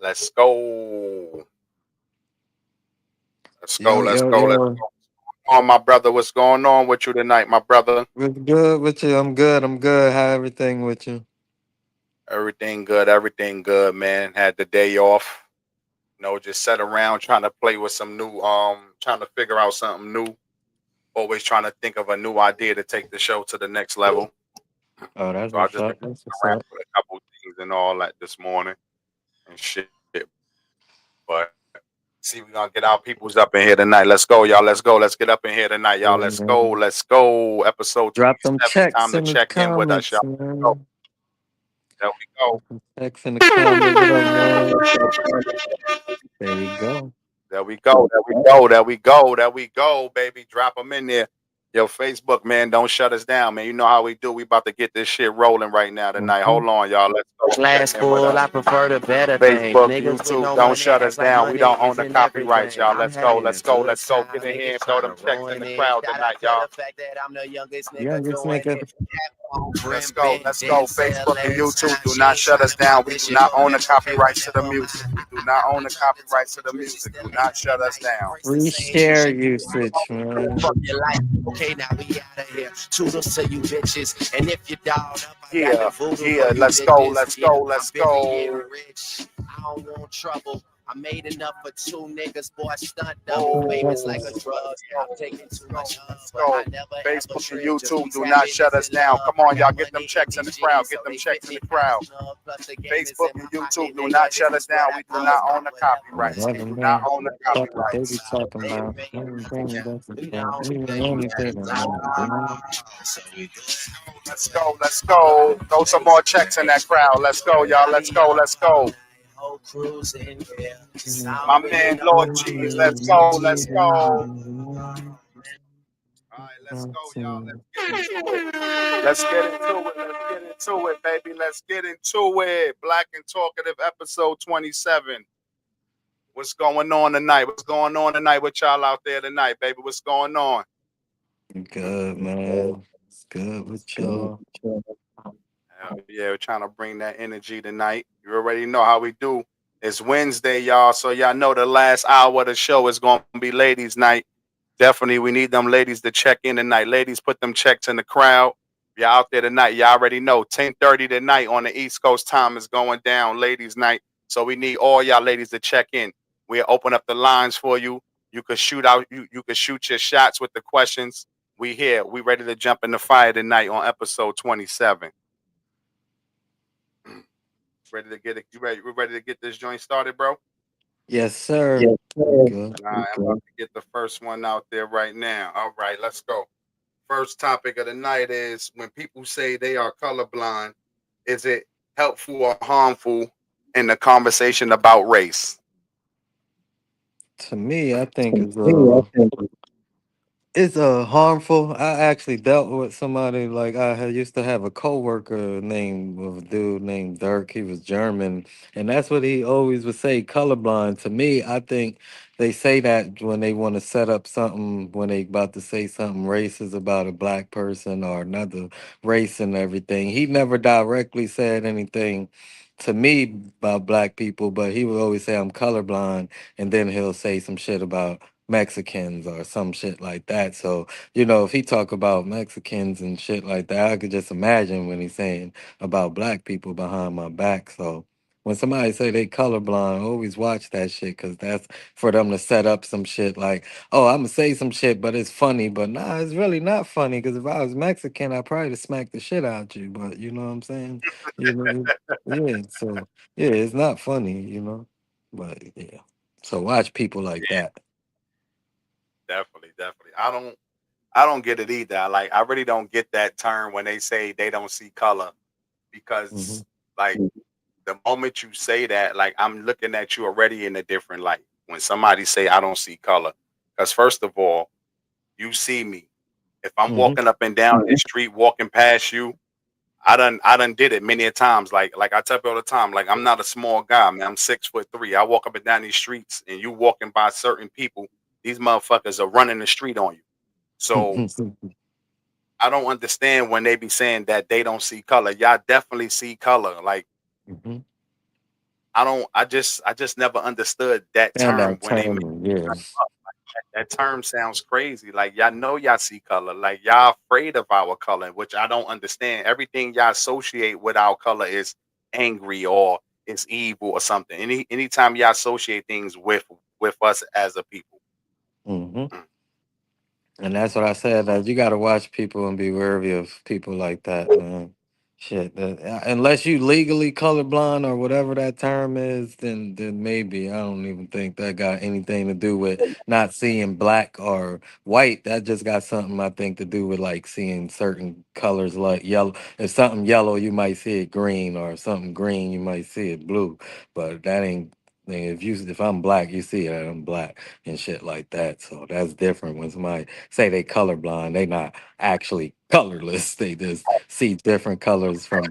Let's go. Let's go. Yo, Let's yo, go. Let's yo. go. On my brother, what's going on with you tonight, my brother? What's good with you? I'm good. I'm good. How everything with you? Everything good. Everything good, man. Had the day off. Just sat around trying to play with some new trying to figure out something new. Always trying to think of a new idea to take the show to the next level. Oh, that's So I what's just been up. That's what's around up. with a couple things and all that this morning and shit. But see, we're gonna get our peoples up in here tonight. Let's go, y'all. Let's go. Let's get up in here tonight, y'all. Yeah, Let's go. man. Let's go. Episode Drop them 27. checks Time to in the check in with us, comments, y'all. Go. man. There we go. Drop them checks in the comments. What up, man? There you go. There we go. There we go. There we go. There we go, baby. Drop them in there. Yo, Facebook, man, don't shut us down, man. You know how we do. We about to get this shit rolling right now tonight. Mhm. Hold on, y'all. Let's go. Check Glass in with full, us. I prefer the better things. Facebook, Niggas with YouTube, no don't money shut act us like down. We money don't own the isn't copyrights, everything. y'all. I'm Let's go. having a Let's go. good Let's go. Get time, in here niggas and throw trying to them checks in ruin the it. crowd Shout out tonight, to y'all. the fact that I'm the youngest nigga Youngest doing nigga. it. On Let's brim, go. bend, Let's go. Denzel, Facebook and every YouTube, time do she not ain't shut trying us to down. We do publish it not for own the membership. copyrights to the Never music. mind. We do I not thought own I the dropped the copyrights to the temperature. She music. still Do ain't not acting shut us nice. down. Embrace the Free same shit share she do. usage, man. Fuck your life. Okay, now we out of here. Toodles to you bitches. And if you dog up, I got the Yeah, voodoo for yeah. you Let's go. bitches. Let's Yeah, go. I'm Let's busy getting go. rich. I don't want trouble. I made enough for two niggas, boy, stunt double. Fame is Oh, like a drug. let's Yeah, go. I'm taking too Let's go. much of, Let's but I go. never ever Facebook and trip. Just YouTube, peace, do not shut happiness, us and down. love. Come I on, y'all. got Get them money in checks in these the crowd. jeans, Get so them they checks fit in the me like a crowd. glove. Plus the game is Facebook in and my YouTube, pocket, do nigga. not This shut us is what down. I We do call not own the whatever I copyrights. We spit. do Whatever, not man. own the Fuck what they be copyrights. talking Bang, about. bang, Anything that's you even anything that man. Let's go. Let's go. Throw some more checks in that crowd. Let's go, y'all. Let's go. Let's go. whole cruising, yeah. My South man, window, Lord Cheese. Let's go. Let's go. All right, let's go, y'all. Let's get into it. Let's get into it. Let's get into it, baby. Let's get into it. Black and Talkative, episode 27. What's going on tonight? What's going on tonight with y'all out there tonight, baby? What's going on? Good, man. It's good with y'all. Hell yeah, we're trying to bring that energy tonight. You already know how we do. It's Wednesday, y'all. So y'all know the last hour of the show is gonna be ladies' night. Definitely, we need them ladies to check in tonight. Ladies, put them checks in the crowd. If y'all out there tonight, y'all already know 10:30 tonight on the East Coast time is going down, ladies' night. So we need all y'all ladies to check in. We'll open up the lines for you. You could shoot out, you could shoot your shots with the questions. We here. We ready to jump in the fire tonight on episode 27. Ready to get it? You ready? We're ready to get this joint started, bro. Yes, sir. We good. All right, I'm about to get the first one out there right now. All right, let's go. First topic of the night is when people say they are colorblind, is it helpful or harmful in the conversation about race? To me, I think it's harmful. I actually dealt with somebody like used to have a coworker named of a dude named Dirk. He was German, and that's what he always would say. Colorblind. To me, I think they say that when they want to set up something, when they about to say something racist about a black person or another race and everything. He never directly said anything to me about black people, but he would always say I'm colorblind, and then he'll say some shit about Mexicans or some shit like that. So, if he talk about Mexicans and shit like that, I could just imagine when he's saying about black people behind my back. So when somebody say they colorblind, always watch that shit because that's for them to set up some shit like, oh, I'm gonna say some shit, but it's funny. But nah, it's really not funny because if I was Mexican, I'd probably smack the shit out you. But you know what I'm saying? You know, yeah. So yeah, it's not funny. But yeah. So watch people like Yeah, that. definitely, definitely. I don't get it either. I really don't get that term when they say they don't see color Hmm. because like the moment you say that, like I'm looking at you already in a different light. When somebody say I don't see color, because first of all, you see me. If I'm Hmm. walking up and down the street, walking past you, I done did it many a times. Like I tell people all the time, like I'm not a small guy, man. I'm 6'3". I walk up and down these streets, and you walking by certain people, these motherfuckers are running the street on you. So I don't understand when they be saying that they don't see color. Y'all definitely see color. Like Hmm. I just never understood that And term that when they make term, yeah. up. That term sounds crazy. Like y'all know y'all see color. Like y'all afraid of our color, which I don't understand. Everything y'all associate with our color is angry or it's evil or something. Anytime y'all associate things with us as a people. Hmm. Mm. And that's what I said. That you got to watch people and be wary of people like that, man. Shit, unless you legally colorblind or whatever that term is, then maybe I don't even think that got anything to do with not seeing black or white. That just got something I think to do with like seeing certain colors like yellow. If something yellow, you might see it green, or something green, you might see it blue. But that ain't. If I'm black, you see it. I'm black and shit like that. So that's different when somebody say they colorblind. They not actually colorless. They just see different colors from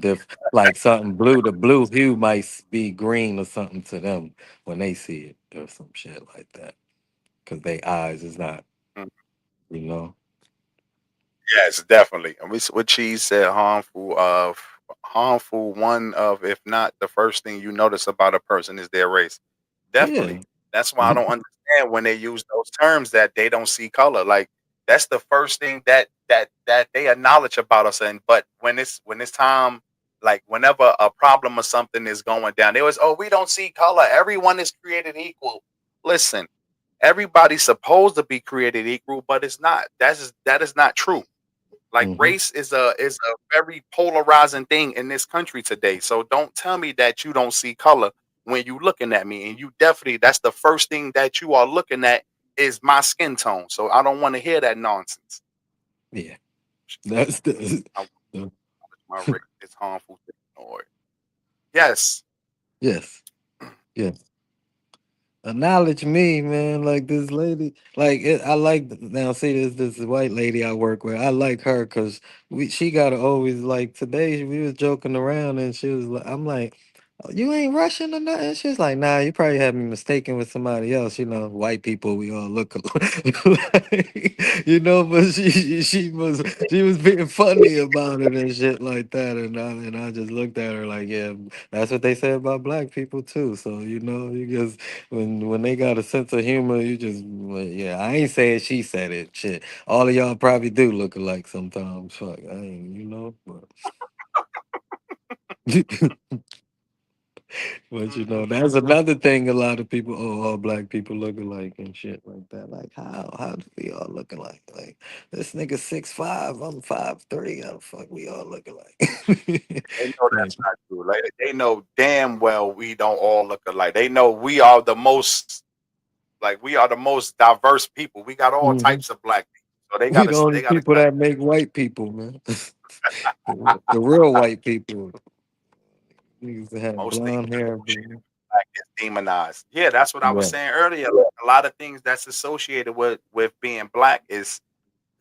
like something blue. The blue hue might be green or something to them when they see it or some shit like that. Cause they eyes is not, Mm. you know. Yes, definitely. And what Cheese said, harmful. One of, if not the first thing you notice about a person is their race. Yeah. Definitely. That's why I don't understand when they use those terms that they don't see color. Like that's the first thing that they acknowledge about us. And but when it's time, like whenever a problem or something is going down, they always, oh, we don't see color. Everyone is created equal. Listen, everybody's supposed to be created equal, but it's not. That is not true. Like Hmm. race is a very polarizing thing in this country today. So don't tell me that you don't see color when you looking at me. And you definitely, that's the first thing that you are looking at is my skin tone. So I don't want to hear that nonsense. Yeah. That's the. I my race is harmful to ignore. Yes. Yes. Yes. Acknowledge me, man. Like this lady, like I like now. See this white lady I work with. I like her because she got to always like today. We was joking around and she was like, I'm like, "Oh, you ain't Russian or nothing." She's like, nah, you probably have me mistaken with somebody else. You know, white people, we all look alike, you know. But she was being funny about it and shit like that, and I just looked at her like, yeah, that's what they say about black people too. So you know, you just when they got a sense of humor, you just well, yeah. I ain't saying she said it. Shit, all of y'all probably do look alike sometimes. Fuck, I ain't but but you know that's another thing. A lot of people, oh, all black people look alike and shit like that. Like how do we all look alike? Like this nigga 6'5", I'm 5'3". How the fuck we all look alike? They know Like, that's not true. Like they know damn well we don't all look alike. They know we are the most diverse people. We got all mhm. types of black people. So they We gotta the they only gotta people cut. that make white people, man. The real white people. Niggas that have Most things blonde hair, associated blue. with black is demonized. Yeah, that's what I was Yeah. saying earlier. Like, a lot of things that's associated with being black is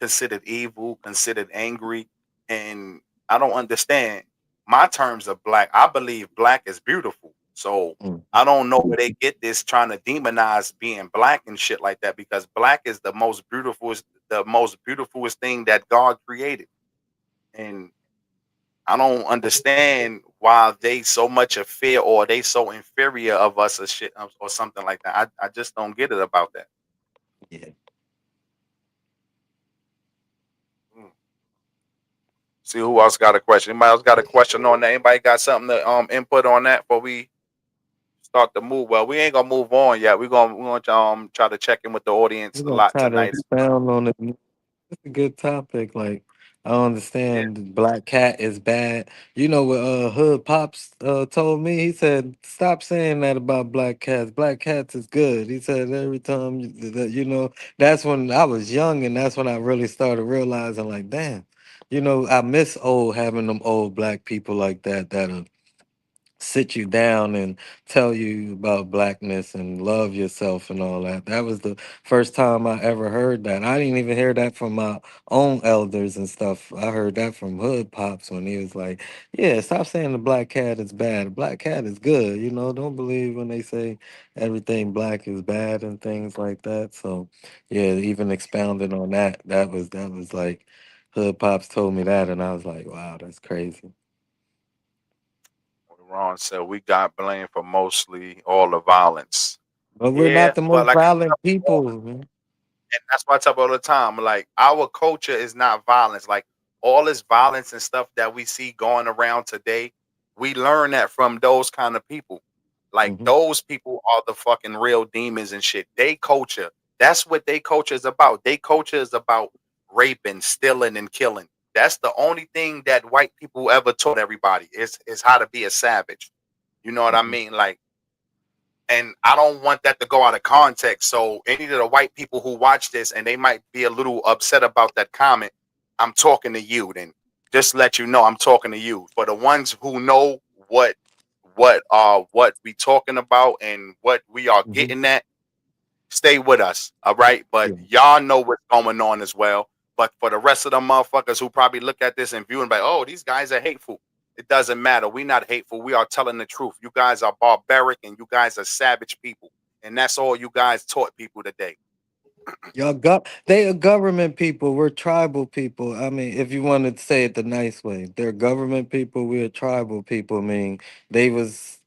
considered evil, considered angry, and I don't understand my terms of black. I believe black is beautiful. So Mm. I don't know where they get this trying to demonize being black and shit like that because black is the most beautifulest thing that God created. And I don't understand why they so much of fear or they so inferior of us or shit or something like that. I just don't get it about that. Yeah. Mm. See who else got a question. Anybody else got a question on that? Anybody got something to input on that before we start to move? Well, we ain't gonna move on yet. We're gonna try to check in with the audience We're a gonna lot try to tonight. expound on it. It's a good topic. Like I don't Yeah. understand the black cat is bad. You know what Hood Pops told me? He said, stop saying that about black cats. Black cats is good. He said every time that's when I was young and that's when I really started realizing like, damn, I miss old having them old black people like that sit you down and tell you about blackness and love yourself and all that. That was the first time I ever heard that. I didn't even hear that from my own elders and stuff. I heard that from Hood Pops when he was like, yeah, stop saying the black cat is bad. The black cat is good. Don't believe when they say everything black is bad and things like that. So yeah, even expounding on that, that was like Hood Pops told me that and I was like, wow, that's crazy. Ron said we got blamed for mostly all the violence. But we're Yeah, not the but most like violent people, man. and that's why I tell people all the time, like our culture is not violence. Like all this violence and stuff that we see going around today, we learn that from those kind of people. Like Hmm. those people are the fucking real demons and shit. They culture. That's what they culture is about. They culture is about raping, stealing, and killing. That's the only thing that white people ever taught everybody is how to be a savage. You know what I Hmm. mean? Like, and I don't want that to go out of context. So any of the white people who watch this and they might be a little upset about that comment, I'm talking to you. Then just let you know I'm talking to you. For the ones who know what what we talking about and what we are Hmm. getting at, stay with us, all right? But Yeah. y'all know what's going on as well. But for the rest of the motherfuckers who probably look at this and view and be like, oh, these guys are hateful. It doesn't matter. We're not hateful. We are telling the truth. You guys are barbaric and you guys are savage people. And that's all you guys taught people today. They are government people. We're tribal people. I mean, if you want to say it the nice way, they're government people. We're tribal people. I mean, they was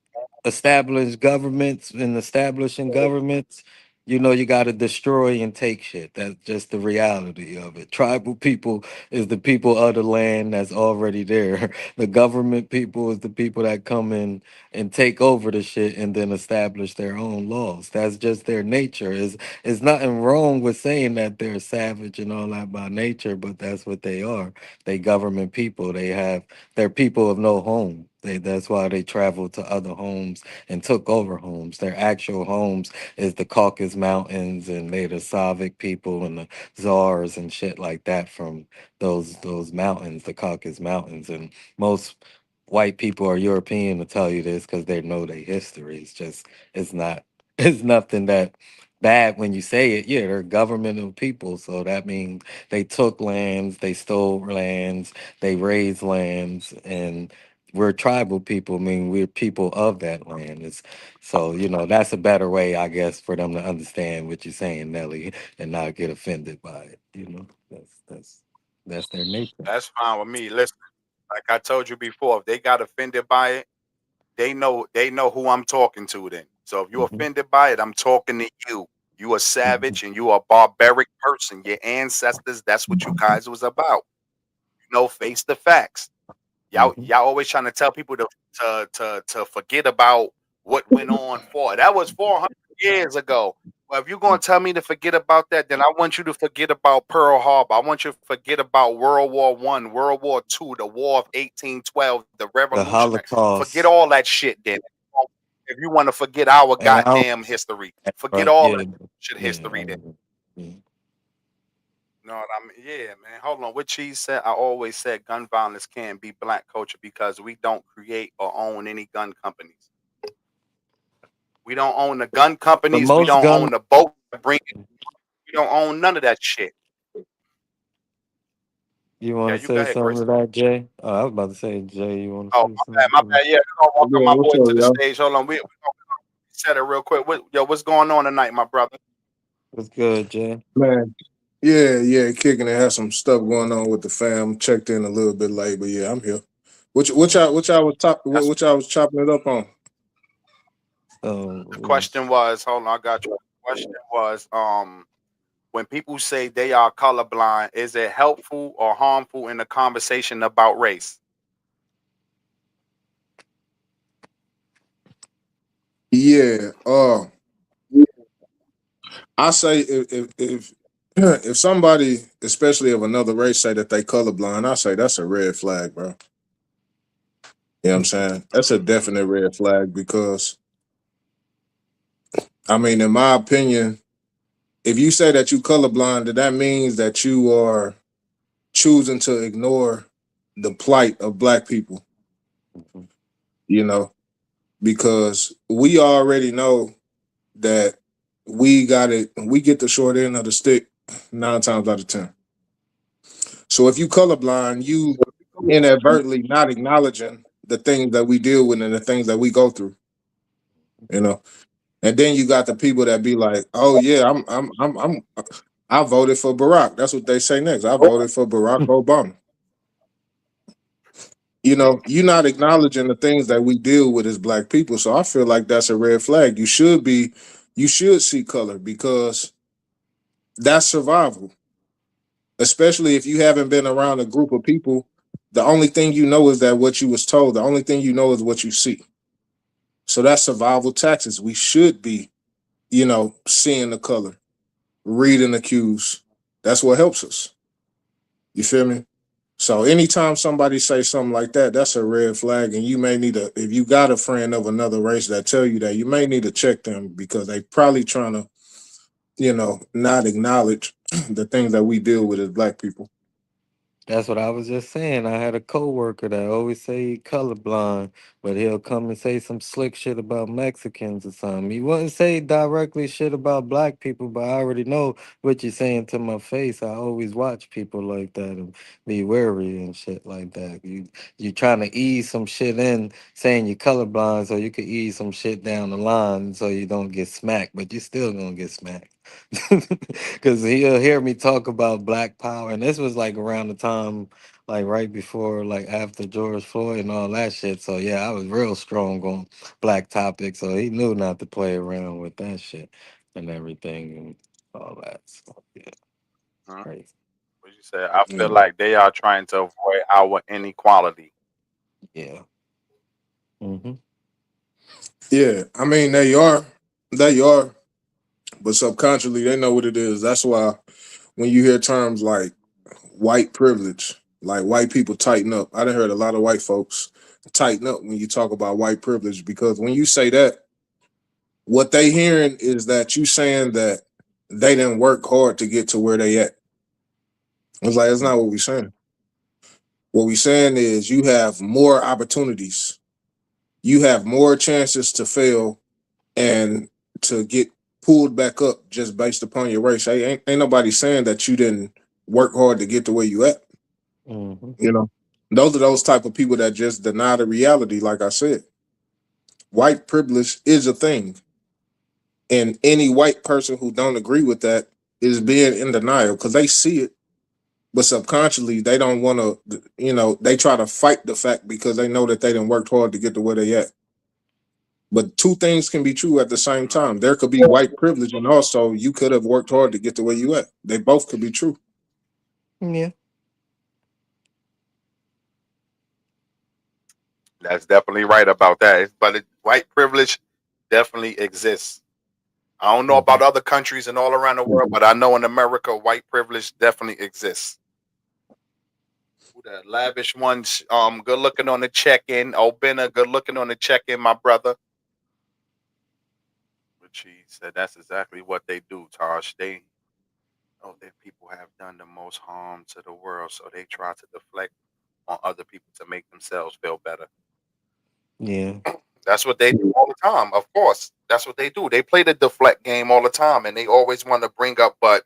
established governments and establishing governments. You know, you got to destroy and take shit. That's just the reality of it. Tribal people is the people of the land that's already there. The government people is the people that come in and take over the shit and then establish their own laws. That's just their nature. It's nothing wrong with saying that they're savage and all that by nature, but that's what they are. They government people. They're people of no home. That's why they traveled to other homes and took over homes. Their actual homes is the Caucasus Mountains, and they the Slavic people and the czars and shit like that from those mountains, the Caucasus Mountains. And most white people or European to tell you this because they know their history. It's not it's nothing that bad when you say it. Yeah, they're governmental people, so that means they took lands, they stole lands, they raised lands, and we're tribal people. I mean, we're people of that land. So that's a better way, I guess, for them to understand what you're saying, Nelly, and not get offended by it. That's their nature. That's fine with me. Listen, like I told you before, if they got offended by it, they know who I'm talking to then. So if you're Hmm. offended by it, I'm talking to you. You a Hmm. savage and you a barbaric person. Your ancestors, that's what you guys was about. Face the facts. Y'all, Hmm. y'all always trying to tell people to forget about what went on for that was 400 years ago. Well, if you're gonna tell me to forget about that, then I want you to forget about Pearl Harbor. I want you to forget about World War I, World War II, the War of 1812, the The Revolutionary. Forget Holocaust, all that shit. Then, if you want to forget our and I don't, goddamn history, forget right? all Yeah, that shit yeah, history. Then, yeah. you know what I mean? Yeah, man. Hold on. What Cheese said, I always said gun violence can't be black culture because we don't create or own any gun companies. We don't own the gun The companies. We most don't own gun. the boat that bring it. We don't own none of that shit. You Yeah, want to you go say ahead, something Chris. to that, Jay? Oh, I was about to say, Jay, you want to Oh, say my bad, my something? bad. Yeah, we're gonna welcome Yeah, my what's boy up, to the y'all? stage. Hold on. We gonna set it real quick. What's going on tonight, my brother? What's good, Jay? Man, yeah, kicking it. Have some stuff going on with the fam. Checked in a little bit late, but yeah, I'm here. That's Which I was chopping it up on. So, the question was, hold on, I got you. The question was, when people say they are colorblind, is it helpful or harmful in the conversation about race? Yeah, I say if if somebody, especially of another race, say that they colorblind, I say that's a red flag, bro. You know what I'm saying? That's a Hmm. definite red flag because I mean, in my opinion, if you say that you colorblind, then that means that you are choosing to ignore the plight of black people, mhm, you know, because we already know that we get the short end of the stick 9 times out of 10. So if you colorblind, you inadvertently not acknowledging the things that we deal with and the things that we go through, you know. And then you got the people that be like, "Oh yeah, I voted for Barack." That's what they say next. I voted for Barack Obama. You know, you're not acknowledging the things that we deal with as black people. So I feel like that's a red flag. You should see color because that's survival. Especially if you haven't been around a group of people, the only thing you know is that what you was told. The only thing you know is what you see. So that's survival tactics. We should be, seeing the color, reading the cues. That's what helps us. You feel me? So anytime somebody say something like that, that's a red flag, and you may need to. If you got a friend of another race that tell you that, you may need to check them because they probably trying to, not acknowledge the things that we deal with as black people. That's what I was just saying. I had a coworker that always say he colorblind, but he'll come and say some slick shit about Mexicans or something. He wouldn't say directly shit about black people, but I already know what you're saying to my face. I always watch people like that and be wary and shit like that. You trying to ease some shit in, saying you're colorblind, so you could ease some shit down the line, so you don't get smacked, but you still gonna get smacked. Because he'll hear me talk about black power, and this was like around the time, like right before, like after George Floyd and all that shit. So yeah, I was real strong on black topics, so he knew not to play around with that shit and everything and all that. So yeah, it's Huh? crazy. What you say? I Yeah. feel like they are trying to avoid our inequality. Yeah. Hmm. Yeah, I mean they are, but subconsciously they know what it is. That's why when you hear terms like white privilege, like white people tighten up. I done heard a lot of white folks tighten up when you talk about white privilege because when you say that, what they hearing is that you saying that they didn't work hard to get to where they at. It's like it's not what we saying. What we saying is you have more opportunities. You have more chances to fail and to get pulled back up just based upon your race. Ain't nobody saying that you didn't work hard to get to where you at. Hmm. You know, those are those type of people that just deny the reality. Like I said, white privilege is a thing, and any white person who don't agree with that is being in denial because they see it, but subconsciously they don't want to. They try to fight the fact because they know that they didn't work hard to get to where they at. But two things can be true at the same Mhm. time. There could be white privilege, and also you could have worked hard to get to where you at. They both could be true. Yeah. That's definitely right about that. But white privilege definitely exists. I don't know Hmm. about other countries and all around the world, but I know in America, white privilege definitely exists. Who that lavish ones? Good looking on the check-in. Obina, good looking on the check-in, my brother. But she said that's exactly what they do, Tosh. They know that people have done the most harm to the world, so they try to deflect on other people to make themselves feel better. Yeah. That's what they do all the time. Of course, that's what they do. They play the deflect game all the time, and they always want to bring up. But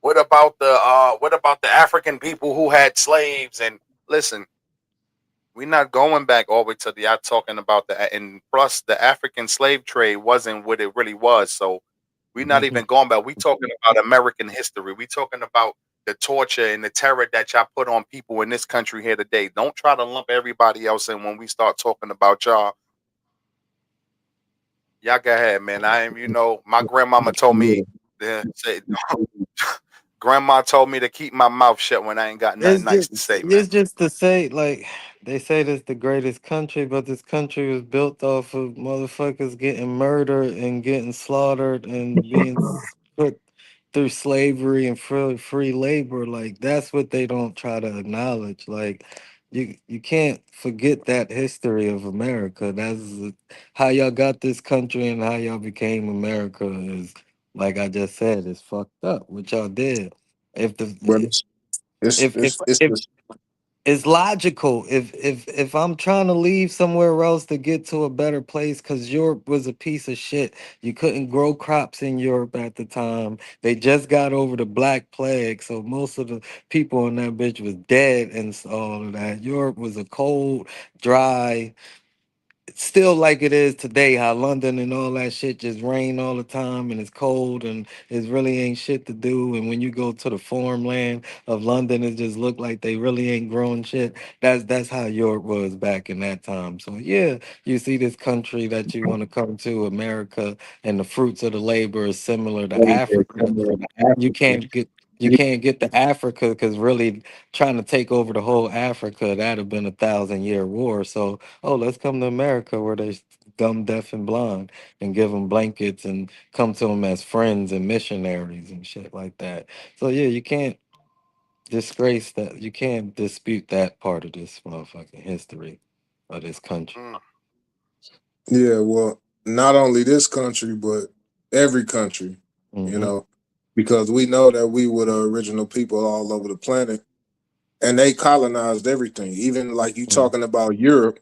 what about the African people who had slaves? And listen, we're not going back all the way to the. I'm talking about and plus the African slave trade wasn't what it really was. So we're not even going back. We talking about American history. We talking about the torture and the terror that y'all put on people in this country here today. Don't try to lump everybody else in when we start talking about y'all. Y'all go ahead, man. I am, my grandmama told me to say, grandma told me to keep my mouth shut when I ain't got nothing nice to say, man. It's just to say, like, they say this the greatest country, but this country was built off of motherfuckers getting murdered and getting slaughtered and being put through slavery and free labor. Like, that's what they don't try to acknowledge. Like, you can't forget that history of America. That's how y'all got this country and how y'all became America is, like I just said, is fucked up. What y'all did. If But the it's if if it's it's if just it's logical, if I'm trying to leave somewhere else to get to a better place, because Europe was a piece of shit. You couldn't grow crops in Europe at the time. They just got over the Black Plague, so most of the people in that bitch was dead and all of that. Europe was a cold, dry, still like it is today, how London and all that shit just rain all the time and it's cold and it really ain't shit to do. And when you go to the farmland of London, it just look like they really ain't growing shit. That's how Europe was back in that time. So yeah, you see this country that you want to come to, America, and the fruits of the labor is similar to Africa. You can't get to Africa because really trying to take over the whole Africa, that'd have been 1,000 year war. So, oh, let's come to America where they're dumb, deaf, and blind and give them blankets and come to them as friends and missionaries and shit like that. So, yeah, you can't disgrace that. You can't dispute that part of this motherfucking history of this country. Mm, Yeah, well, not only this country, but every country, you Mm-hmm. know, because we know that we were the original people all over the planet and they colonized everything. Even like you talking about Europe.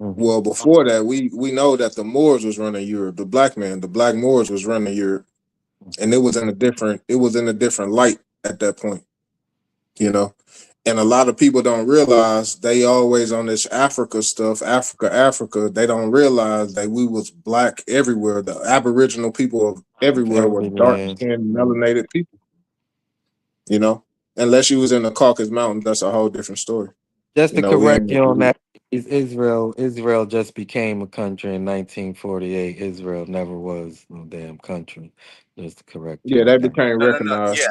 Mm-hmm. Well, before that, we know that the Moors was running Europe. The black Moors was running Europe, and it was in a different light at that point, you know. And a lot of people don't realize they always on this Africa stuff, Africa. They don't realize that we was black everywhere. The Aboriginal people of everywhere were Every dark land. skinned, melanated people, you know. Unless you was in the Caucasus Mountains, that's a whole different story. Just You to know, we correct ain't. you on that, is Israel. Israel just became a country in 1948. Israel never was no damn country. Just to correct you Yeah, on they that. became no, no, no. Yeah, recognized.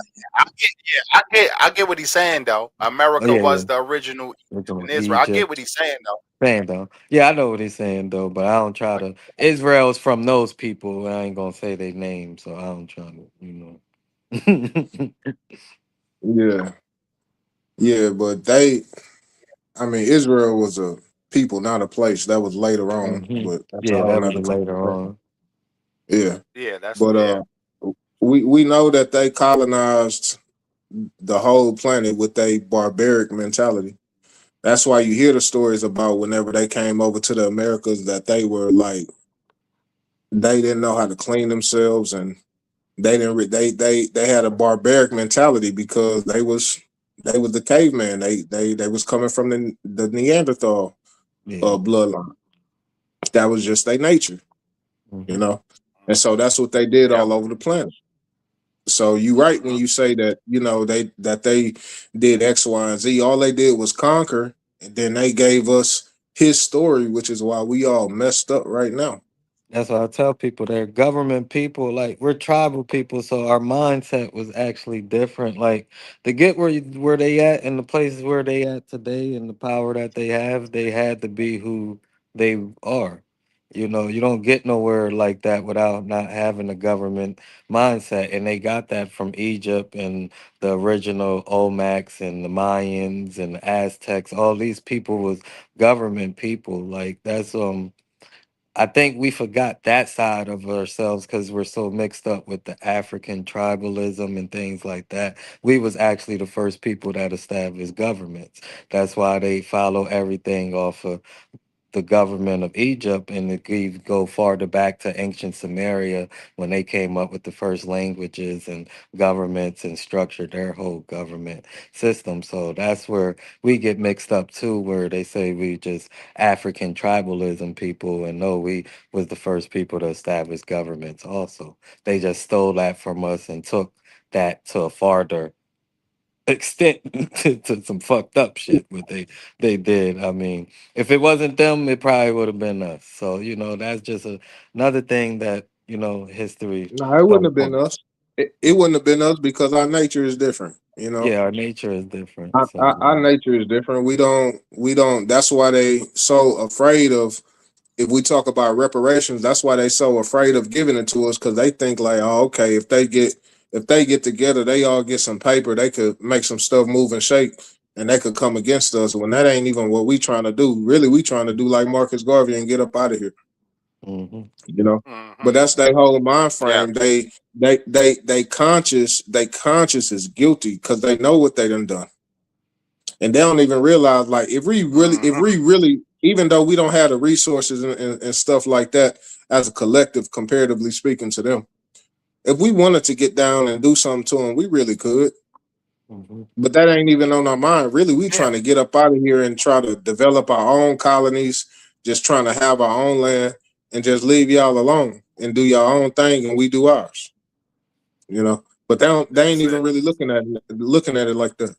I get what he's saying though. Oh America yeah, yeah. was the original We're Egypt talking and about Israel. I get Egypt. what he's saying though. Saying though, yeah, I know what he's saying though, but I don't try to. Israel's from those people. I ain't gonna say their names, so I don't try to. Yeah, yeah, but I mean, Israel was a people, not a place. That was later on, Hmm. but that's a Yeah, whole that was nother later conversation. on. Yeah, Yeah, that's but yeah. we know that they colonized the whole planet with a barbaric mentality. That's why you hear the stories about whenever they came over to the Americas that they were like they didn't know how to clean themselves and they didn't they had a barbaric mentality because they was the caveman. They was coming from the Neanderthal Yeah. bloodline. That was just their nature, you Hmm. know. And so that's what they did Yep. all over the planet. So you right when Hmm. you say that, you know, they did X, Y, and Z. All they did was conquer, and then they gave us his story, which is why we all messed up right now. That's what I tell people. They're government people. Like we're tribal people, so our mindset was actually different. Like to get where they at and the places where they at today and the power that they had to be who they are. You don't get nowhere like that without not having a government mindset. And they got that from Egypt and the original Olmecs and the Mayans and the Aztecs. All these people was government people. Like that's. I think we forgot that side of ourselves because we're so mixed up with the African tribalism and things like that. We was actually the first people that established governments. That's why they follow everything off of the government of Egypt, and it could go farther back to ancient Samaria when they came up with the first languages and governments and structured their whole government system. So that's where we get mixed up too, where they say we just African tribalism people, and no, we was the first people to establish governments. Also, they just stole that from us and took that to a farther extent to some fucked up shit what they did. I mean, if it wasn't them, it probably would have been us. So that's just another thing that history No, it wouldn't don't have been point. us. It wouldn't have been us because our nature is different. You know, Yeah, our nature is different. So our nature is different. We don't. That's why they so afraid of. If we talk about reparations, that's why they so afraid of giving it to us because they think like, oh, okay, if they get together, they all get some paper, they could make some stuff move and shake, and they could come against us. When that ain't even what we trying to do. Really, we trying to do like Marcus Garvey and get up out of here. hmm You know. Hmm. But that's their whole mind Yeah. frame. They conscious is guilty because they know what they done, and they don't even realize like if Hmm. we really even though we don't have the resources and stuff like that as a collective comparatively speaking to them, if we wanted to get down and do something to them we really could, hmm but that ain't even on our mind. Really, we Yeah. trying to get up out of here and try to develop our own colonies, just trying to have our own land and just leave y'all alone and do your own thing and we do ours. You know, but they ain't That's even it. really looking at it like that.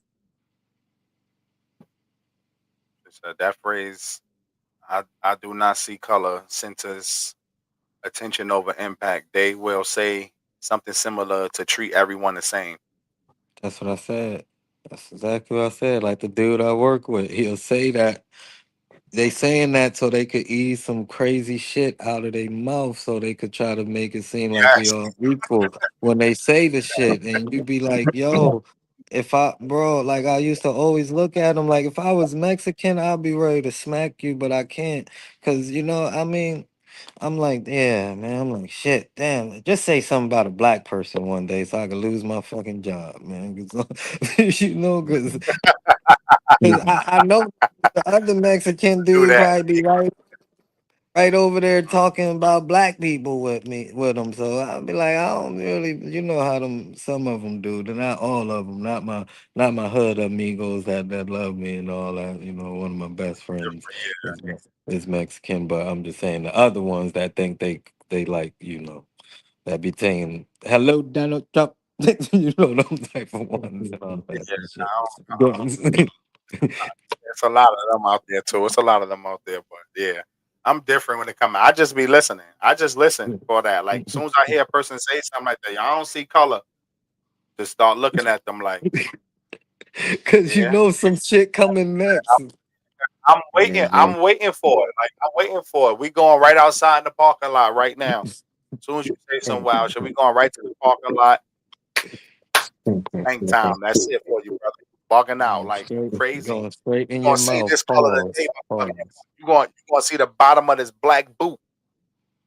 That phrase, I do not see color, centers attention over impact. They will say something similar to treat everyone the same. That's what I said. That's exactly what I said. Like the dude I work with, he'll say that. They saying that so they could ease some crazy shit out of their mouth, so they could try to make it seem like we Yes, all equal when they say the shit, and you be like, "Yo, if I, bro, like I used to always look at them like if I was Mexican, I'd be ready to smack you, but I can't, cause I mean, I'm like, yeah, man, I'm like, shit, damn, just say something about a black person one day so I could lose my fucking job, man, 'cause, cause I know the other Mexican do dude that. probably be right over there talking about black people with me with them. So I'll be like, I don't really, you know how them some of them do. They're not all of them. Not my hood amigos that love me and all that. One of my best friends is Mexican, but I'm just saying the other ones that think they like that be saying hello Donald Trump. Them type of ones and all that Yeah, and shit. it's a lot of them out there too. It's a lot of them out there, but yeah, I'm different when it comes. I just be listening. I just listen for that. Like as soon as I hear a person say something like that, I don't see color. Just start looking at them like, Cause yeah, some shit coming next. I'm Yeah, waiting. bro. I'm waiting for it. Like I'm waiting for it. We going right outside in the parking lot right now. As soon as you say some wild shit, we going right to the parking lot. Hang time. That's it for you, brother. Walking out Going like straight, crazy. going straight You in your gonna see mouth. this color today, Pause. motherfucker. Pause. You gonna see the bottom of this black boot.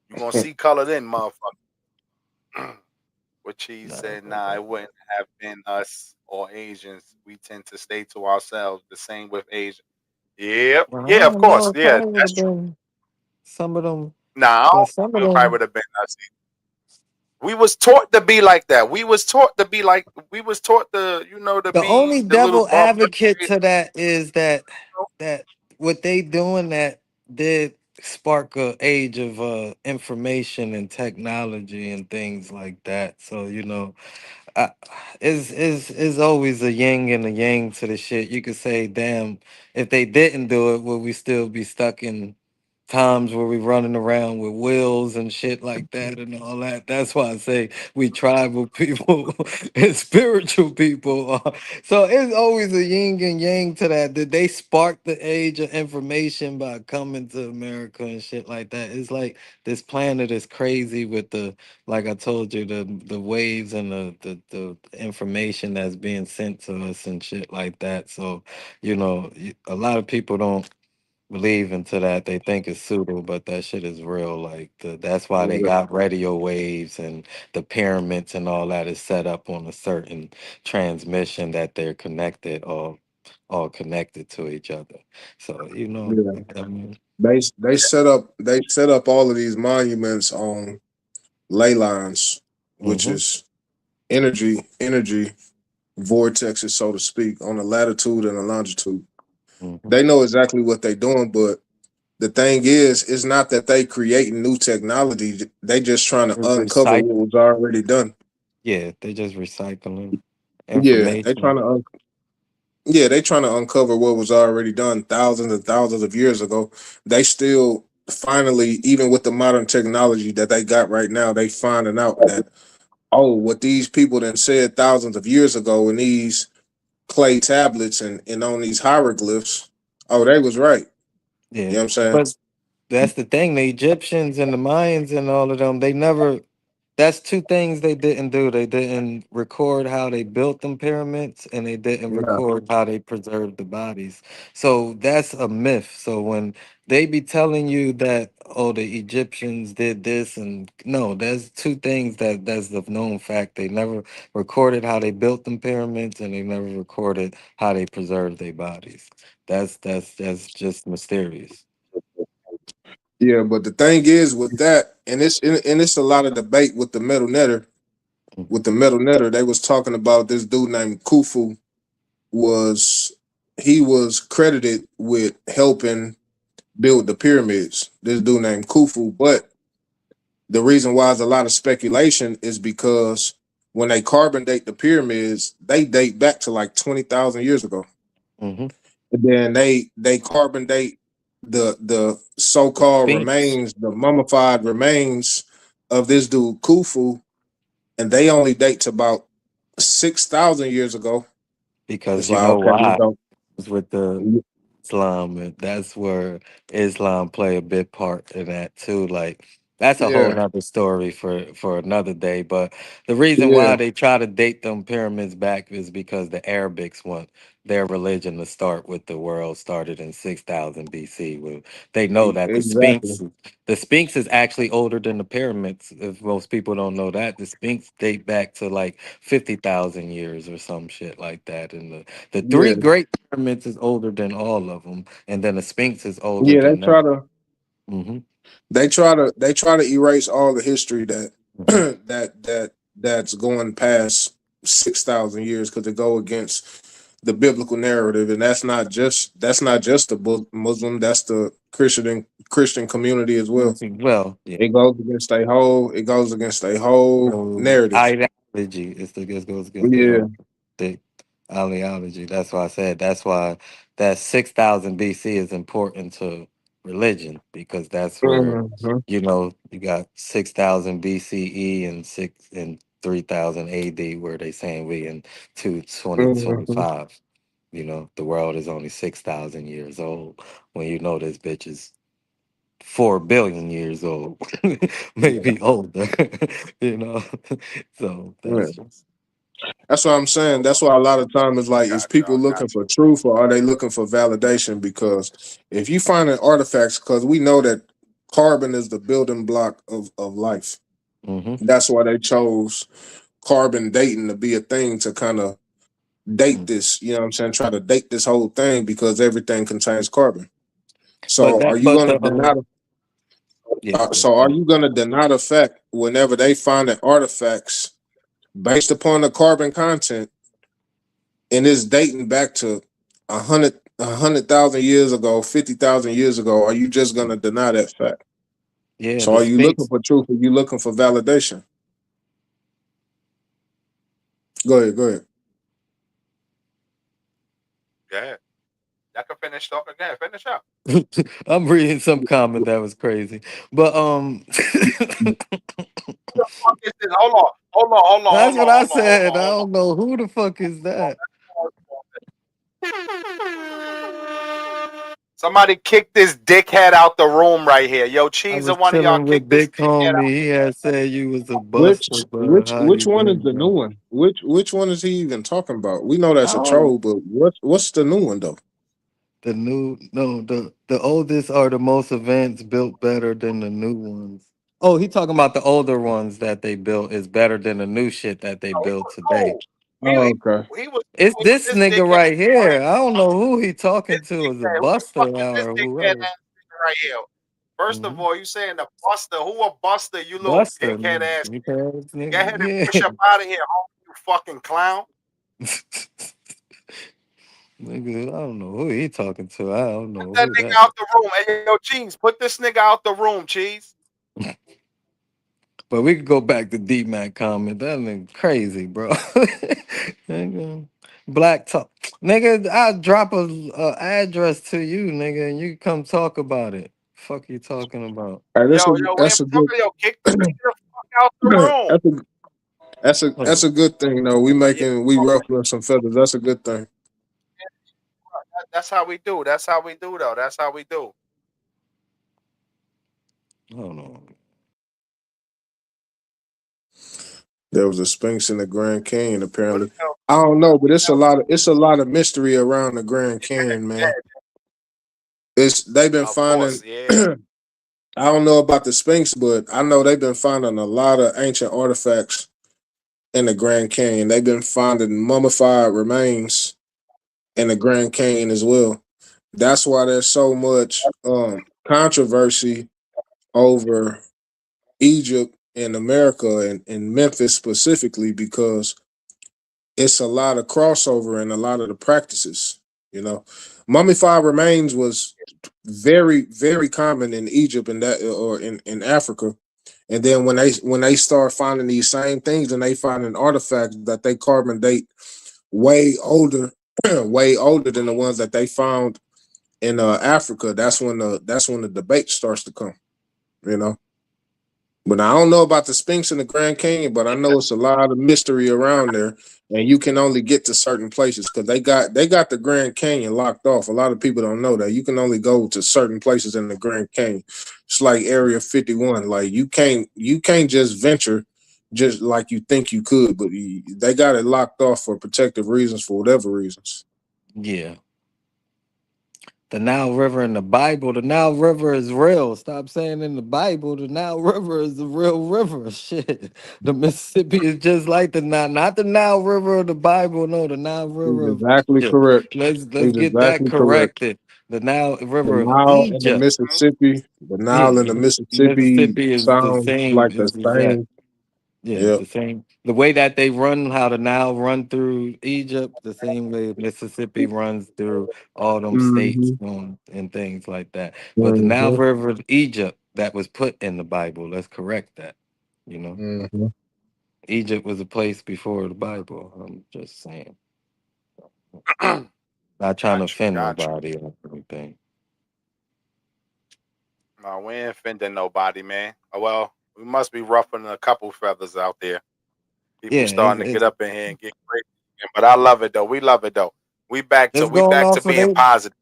You gonna see color then, motherfucker. What Cheese Nah, said, nah, it wouldn't have been us or Asians. We tend to stay to ourselves. The same with Asian. Yep. well, I Yeah, of don't know. course. It Yeah, probably would that's have true. been some of them, Nah, I don't but some of think it probably them. would have been us. We was taught to be like that. We was taught to be like we was taught to, to The be only the little devil bump. advocate to that is that what they doing that did spark a age of information and technology and things like that. So I, is always a yin and a yang to the shit. You could say, damn, if they didn't do it, would we still be stuck in times where we running around with wheels and shit like that and all that? That's why I say we tribal people and spiritual people. So it's always a yin and yang to that. Did they spark the age of information by coming to America and shit like that? It's like this planet is crazy with like I told you, the waves and the information that's being sent to us and shit like that. So, a lot of people don't believe into that. They think it's pseudo, but that shit is real. Like that's why they got radio waves and the pyramids and all that is set up on a certain transmission that they're connected or all connected to each other. So, Yeah. I mean, They set up all of these monuments on ley lines, which hmm is energy vortexes, so to speak, on the latitude and the longitude. hmm They know exactly what they're doing, but the thing is, it's not that they creating new technology. They just trying to uncover recycle. what was already done. Yeah, they just recycling Yeah, they information. trying to they trying to uncover what was already done thousands and thousands of years ago. They still finally, even with the modern technology that they got right now, they finding out that, oh, what these people then said thousands of years ago in these clay tablets and on these hieroglyphs, oh, they was right. You Yeah, know what I'm saying? but that's the thing. The Egyptians and the Mayans and all of them, they never. That's two things they didn't do. They didn't record how they built them pyramids, and they didn't Yeah. record how they preserved the bodies. So that's a myth. So when they be telling you that, oh, the Egyptians did this, and no, there's two things that's the known fact. They never recorded how they built them pyramids, and they never recorded how they preserved their bodies. That's just mysterious. Yeah, but the thing is with that, and it's a lot of debate with the metal netter. With the metal netter, they was talking about this dude named Khufu was he was credited with helping built the pyramids. This dude named Khufu. But the reason why there's a lot of speculation is because when they carbon date the pyramids, they date back to like 20,000 years ago. Hmm. And then they carbon date the The so-called Sphinx, remains, the mummified remains of this dude Khufu, and they only date to about 6,000 years ago. It's because you like, know okay, we why? go. It's with the Islam, and that's where Islam play a big part in that too. Like that's a whole Yeah, nother story for another day. But the reason yeah, why they try to date them pyramids back is because the Arabics want their religion to start with the world started in 6,000 BC. Well, they know that exactly. the Sphinx is actually older than the pyramids. If most people don't know that, the Sphinx date back to like 50,000 years or some shit like that, and the three Yeah, great pyramids is older than all of them, and then the Sphinx is older yeah. than that. Hmm. They try to erase all the history that Hmm. that's going past 6,000 years because it go against the biblical narrative, and that's not just the Muslim, that's the Christian community as well. Well, yeah. It goes against a whole narrative. Ideology is it goes against Yeah. the ideology. That's why I said that's why that 6,000 BC is important to religion because that's where Mhm. you got 6,000 BCE and 3,000 AD where they saying we in Mhm. 2025. The world is only 6,000 years old when this bitch is 4 billion years old, Yeah. maybe older, you know. So Yeah. that's just That's what I'm saying. That's why a lot of time is like, is Got people y'all. looking Got for truth or are they looking for validation? Because if you find an artifacts, because we know that carbon is the building block of life. hmm. That's why they chose carbon dating to be a thing to kind of date this, you know what I'm saying? Try to date this whole thing because everything contains carbon. But So that, are you but going to the deny yeah, so are you going to deny the fact whenever they find that artifacts based upon the carbon content and it's dating back to 100,000 years ago, 50,000 years ago, are you just gonna deny that fact? yeah, So the are you looking Sphinx. for truth? Or are you looking for validation? Go ahead, go ahead. yeah. Y'all can finish talking again. Finish up. I'm reading some comment that was crazy, but Who the fuck is this? Hold on. Hold on. Hold on. that's Hold what on. I Hold on. Hold said. on. I Hold on. don't know who the fuck is that. Somebody kick this dickhead out the room right here. Yo, I Cheese was and one of y'all chilling kick with this Big dickhead Homie. out. He had said you was a Which buster, but how which you one is been, the new bro? one? Which one is he even talking about? We know I that's a don't. troll, but what's the new one though? The new no the oldest are the most advanced built better than the new ones. Oh, he talking about the older ones that they built is better than the new shit that they No, he built was today. cold. Oh, okay. He was It's cold with this this nigga dickhead. right here. I don't know who he talking This to. Is a dickhead. Who the buster fuck is this or dickhead whoever. ass nigga right here? First of Hmm. all, you saying the buster. Who a buster? You little Buster, dickhead ass. because Go ahead and nigga, push up out of here, homie, you fucking clown. yeah. Nigga, I don't know who he talking to. I don't Put know that who nigga that. out the room. Hey, yo, Cheese, put this nigga out the room, Cheese. But we could go back to D Mac comment. That nigga crazy, bro. Nigga. Black talk, nigga. I drop a address to you, nigga, and you come talk about it. Fuck you talking about? Hey, Yo, we ain't that's a good talking. Yo, kick this nigga the fuck out the room. that's a Hold that's on. a good thing though. Yeah, We ruffling some feathers. That's a good thing. that's how we do. That's how we do, though. That's how we do. Hold on. There was a Sphinx in the Grand Canyon, What the apparently. hell? I don't know, but it's a lot of mystery around the Grand Canyon, man. Yeah, It's they've been of course. finding Yeah. I don't know about the Sphinx, but I know they've been finding a lot of ancient artifacts in the Grand Canyon. They've been finding mummified remains in the Grand Canyon as well. That's why there's so much controversy over Egypt and America and Memphis specifically because it's a lot of crossover in a lot of the practices. You know, mummified remains was very very common in Egypt and that or in Africa. And then when they start finding these same things and they find an artifact that they carbon date way older, way older than the ones that they found in Africa, that's when the debate starts to come. You know, but I don't know about the Sphinx and the Grand Canyon, but I know it's a lot of mystery around there, and you can only get to certain places because they got the Grand Canyon locked off. A lot of people don't know that you can only go to certain places in the Grand Canyon. It's like Area 51. Like you can't just venture just like you think you could, but they got it locked off for protective reasons for whatever reasons. Yeah. The Nile River in the Bible, the Nile River is real. Stop saying in the Bible, the Nile River is the real river. Shit. The Mississippi is just like the Nile, not the Nile River of the Bible, no, the Nile He's River of exactly Egypt. correct. Let's He's get that exactly correct. corrected. The Nile The River of Nile and the Egypt. Mississippi, the Yeah, Nile and the Mississippi Mississippi is the sound same. like the Is exact. same. Yeah, it's Yep. the same. The way that they run, how the Nile run through Egypt, the same way Mississippi runs through all them states Mm-hmm. and things like that. But the Nile Mm-hmm. River of Egypt that was put in the Bible, let's correct that. You know, Mm-hmm. Egypt was a place before the Bible. I'm just saying, not trying to Got you, offend got you. nobody or anything. No, we ain't offending nobody, man. Oh, well, we must be ruffling a couple feathers out there. People Yeah, starting to get it's up in here and get crazy again. But I love it though. We love it though. We back to just we going back to off of being they positive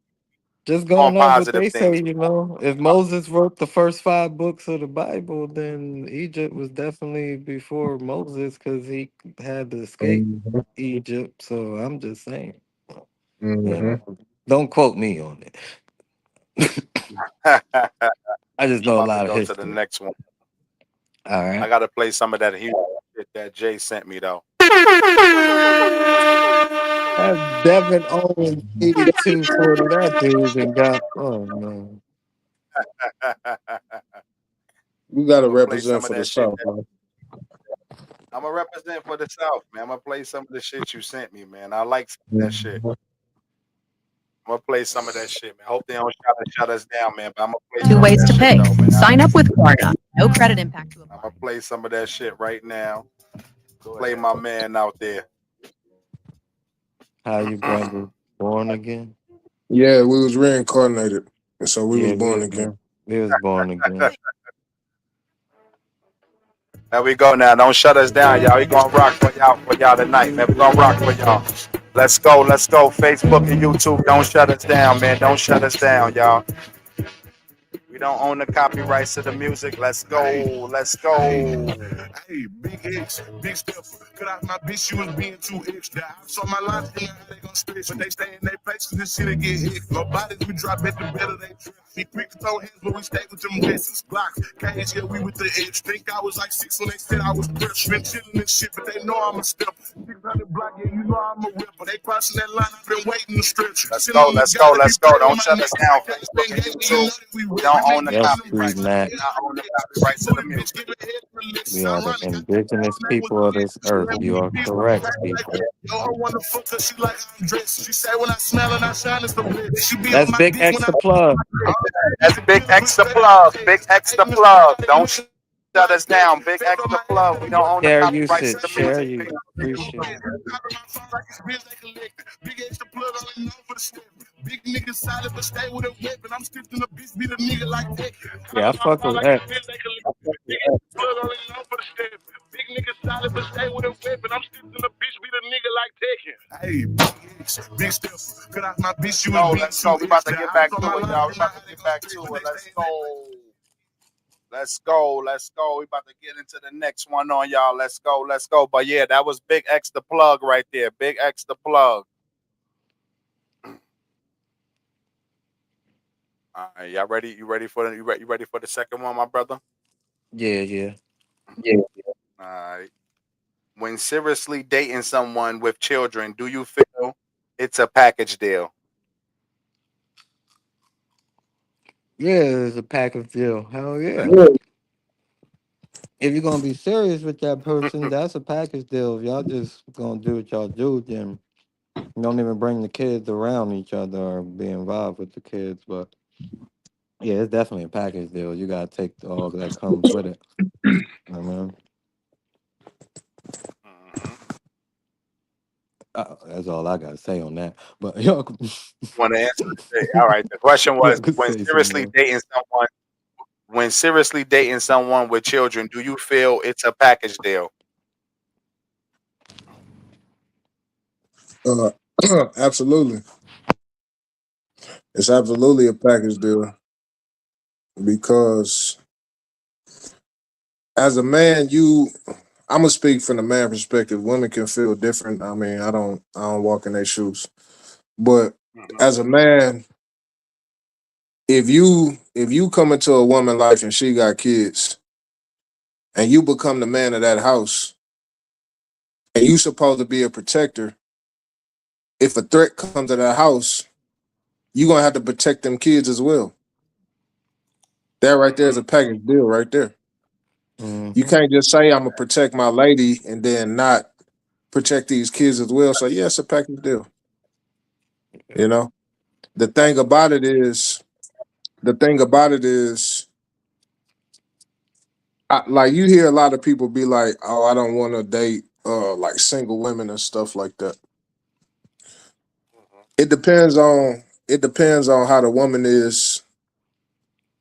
Just on going on what positive they say, things. you know, if Moses wrote the first five books of the Bible, then Egypt was definitely before Moses because he had to escape Mm-hmm. Egypt. So I'm just saying, you Mm-hmm. know, don't quote me on it. I'm I just know a about to lot of go to the history. next one. All I right. gotta play some of that huge shit that Jay sent me though. That's Devin Owens 8240. That dude and got, oh no. We gotta I'm gonna play represent some of for the that shit. South, man. I'm gonna represent for the South, man. I'm gonna play some of the shit you sent me, man. I like some of that shit. Mhm. I'm gonna play some of that shit, man. Hope they don't shut us down, man. But I'm gonna play Two some of ways that to shit pay. though, man. Sign up with Klarna. No credit impact to I'm apply. gonna play some of that shit right now. Play my man out there. How you brother born again? Yeah, we was reincarnated, and so we was Yeah, born again. we was born again. There we go now. Don't shut us down, y'all. We gonna rock for y'all tonight, man. We gonna rock for y'all. Let's go, let's go. Facebook and YouTube, don't shut us down, man. Don't shut us down, y'all. We don't own the copyrights to the music. Let's go, let's go. Hey, big X, big step. Cut out my bitch, you was being too extra. I saw my lines, they gon' stretch, but they stay in their places. This shit get hit. No bodies, we drop at the better they trip. We quick to throw hands, but we stay with them blessings. Blocks, cage, yeah, we with the edge. Think I was like 6 when they said I was fresh. Been chillin' and shit, but they know I'm a step. 600 block, yeah, you know I'm a ripper. They crossing that line, I've been waiting to stretch. Let's Sit go, on the let's guy, go, let me let's play go. on Don't my shut neck. us down, Gang, Facebook and gang, you know YouTube. that we We ready. don't We own make the bitches Yes, them Street price. copyrights. Mac. We not own the copyrights to the Bitch, music. give it head to the We list. are the Ironic, I got that indigenous on that with people the of this bitch. earth. Damn, You are bitch, correct, like people. that. Yo, I wanna fuck her, she like I'm dressed. She say when I smell and I shine, it's the bitch. She be on That's my Big dick when X I the plug. That's Big X the plug. Big X the plug. Don't shut us down. Big X the plug. We don't own the copyrights Share to the music. usage. Share you. Appreciate it. Big extra plug on the for the step. Big nigga solid but stay with a weapon. I'm scripting a bitch, beat a nigga like that. Yeah, I My fuck phone with like that. a bitch, they can lick. Big extra plug on the for the step. Big nigga solid but stay with a weapon. I'm scripting a bitch, beat a nigga like Tekken. Hey, big step. Cut out my bitch, you was being Let's go. too We about to extra. get I back saw my to it, line, y'all. We they know about how to they get gon' back stretch, to but it. they Let's stay in their go. Let's go. Let's go. We about to get into the next one on y'all. Let's go. Let's go. But yeah, that was Big X the plug right there. Big X the plug. All right, y'all ready? You ready for the second one, my brother? Yeah, yeah. Yeah. All right. When seriously dating someone with children, do you feel it's a package deal? Yeah, it's a package deal. Hell yeah. Yeah. If you're gonna be serious with that person, that's a package deal. If y'all just gonna do what y'all do, then You don't even bring the kids around each other or be involved with the kids. But yeah, it's definitely a package deal. You gotta take all that comes with it. I mean, Hmm. that's all I gotta say on that. But y'all, Want to answer the All right. The question y'all was could say some more. when seriously dating someone with children, do you feel it's a package deal? Uh, absolutely, it's absolutely a package deal because as a man, I'm gonna speak from the man perspective. Women can feel different. I mean, I don't walk in their shoes, but Hmm. as a man, if you come into a woman life and she got kids and you become the man of that house and you supposed to be a protector, if a threat comes to that house, you gonna have to protect them kids as well. That right there is Hmm. a package deal right there. You Hmm. can't just say I'm gonna protect my lady and then not protect these kids as well. So yeah, it's a package deal. You know, the thing about it is, the thing about it is, like you hear a lot of people be like, "Oh, I don't want to date like single women and stuff like that." It depends on how the woman is.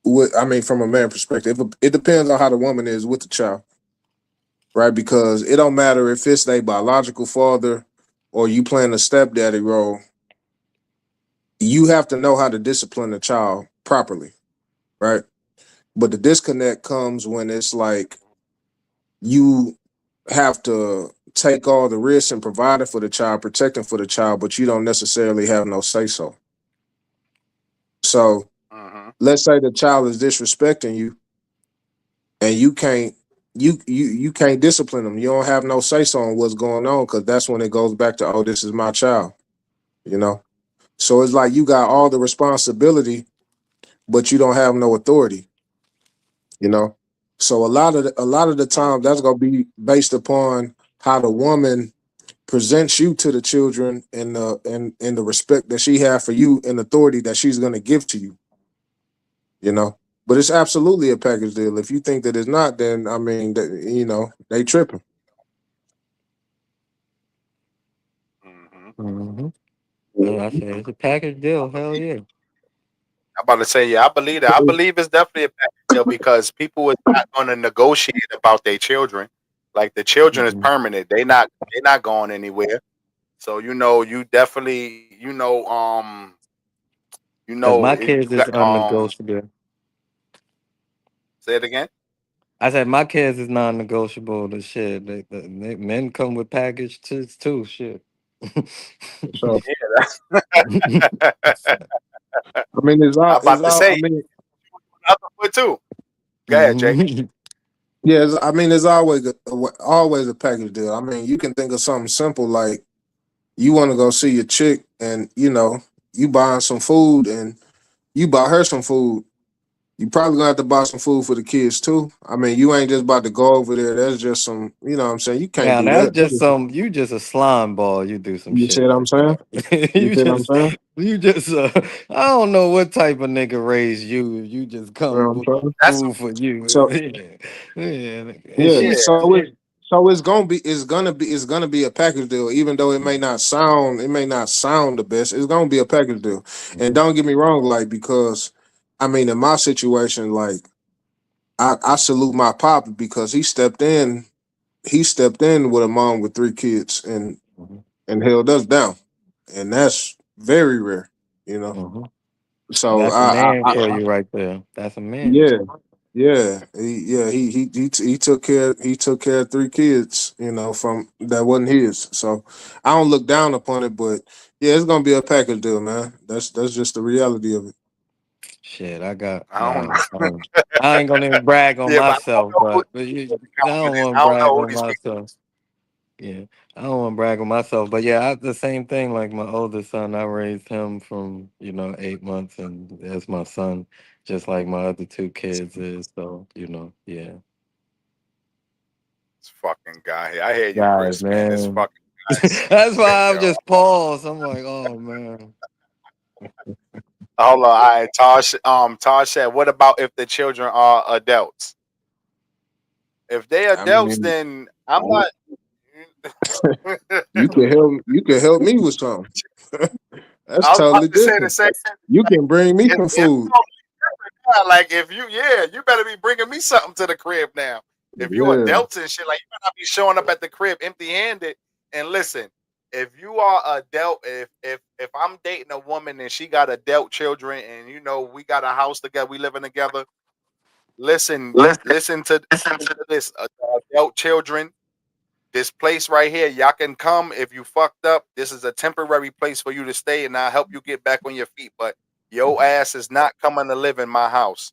With, I mean, from a man perspective, it depends on how the woman is with the child, right? Because it don't matter if it's their biological father or you playing the stepdaddy role. You have to know how to discipline the child properly, right? But the disconnect comes when it's like you have to take all the risks and providing for the child, protecting for the child, but you don't necessarily have no say so. So Hmm. let's say the child is disrespecting you and you can't discipline them. You don't have no say so on what's going on because that's when it goes back to, oh, this is my child, you know. So it's like you got all the responsibility, but you don't have no authority, you know. So a lot of the time that's gonna be based upon how the woman presents you to the children and the respect that she has for you and authority that she's gonna give to you, you know. But it's absolutely a package deal. If you think that it's not, then I mean, they tripping. Hmm. Hmm. Well, I say it's a package deal. Hell yeah. I'm about to say, yeah, I believe that. I believe it's definitely a package deal because people is not going to negotiate about their children. Like the children is permanent. They not going anywhere. So you definitely Because my you kids is got unnegotiable. say it again. I said my kids is non-negotiable. The shit, men come with package too. Shit. So Yeah, I mean, I'm about to I say mean, other foot too. Go ahead, Jay. Mhm. yeah, I mean, there's always a package deal. I mean, you can think of something simple like you want to go see your chick, and you buying some food, and you buy her some food. You probably gonna have to buy some food for the kids too. I mean, you ain't just about to go over there. That's just some, you know what I'm saying? You can't Now do that's that. just some. You just a slime ball. You do some You see shit what I'm like saying? that. You you see what I'm just, saying? you just. I don't know what type of nigga raised you. You just You know come what I'm with saying? That's food for you. So Yeah, and yeah, she. yeah. so it's gonna be a package deal, even though it may not sound the best. It's gonna be a package deal, and Mhm, don't get me wrong, like because I mean, in my situation, like I salute my pop because he stepped in. He stepped in with a mom with three kids mhm, and held us down, and that's very rare, you know. mhm. So That's a man I for you right there. That's a man. yeah, he took care of three kids, from that wasn't his. So I don't look down upon it, but yeah, it's gonna be a package deal, man. That's just the reality of it. Shit, I got. I don't know. I ain't gonna even brag on Yeah, but I don't myself, know who but the I don't compliment is. want to I don't brag know who on these people. myself. Yeah, I don't want to brag on myself, but yeah, the same thing. Like my oldest son, I raised him from 8 months, and that's my son, just like my other two kids is. So yeah, This fucking guy here. I hear you, guys, Chris, man. This man, fucking. That's Shit, why I yo. just paused. I'm like, oh man. Hold on. All right, Tosh. Tosh said, "What about if the children are adults? If they I adults, mean, then I'm not." you can help me with something. That's I was about totally to say the different. same. You Like, can bring me some it's food. totally different now. Like if you, yeah, you better be bringing me something to the crib now. If you Yeah. adults and shit, like you better not be showing up at the crib empty handed. And listen, if you are adult, if I'm dating a woman and she got adult children, and you know we got a house together, we living together. Listen, listen to this. Adult children, this place right here, y'all can come if you fucked up. This is a temporary place for you to stay, and I'll help you get back on your feet. But your ass is not coming to live in my house.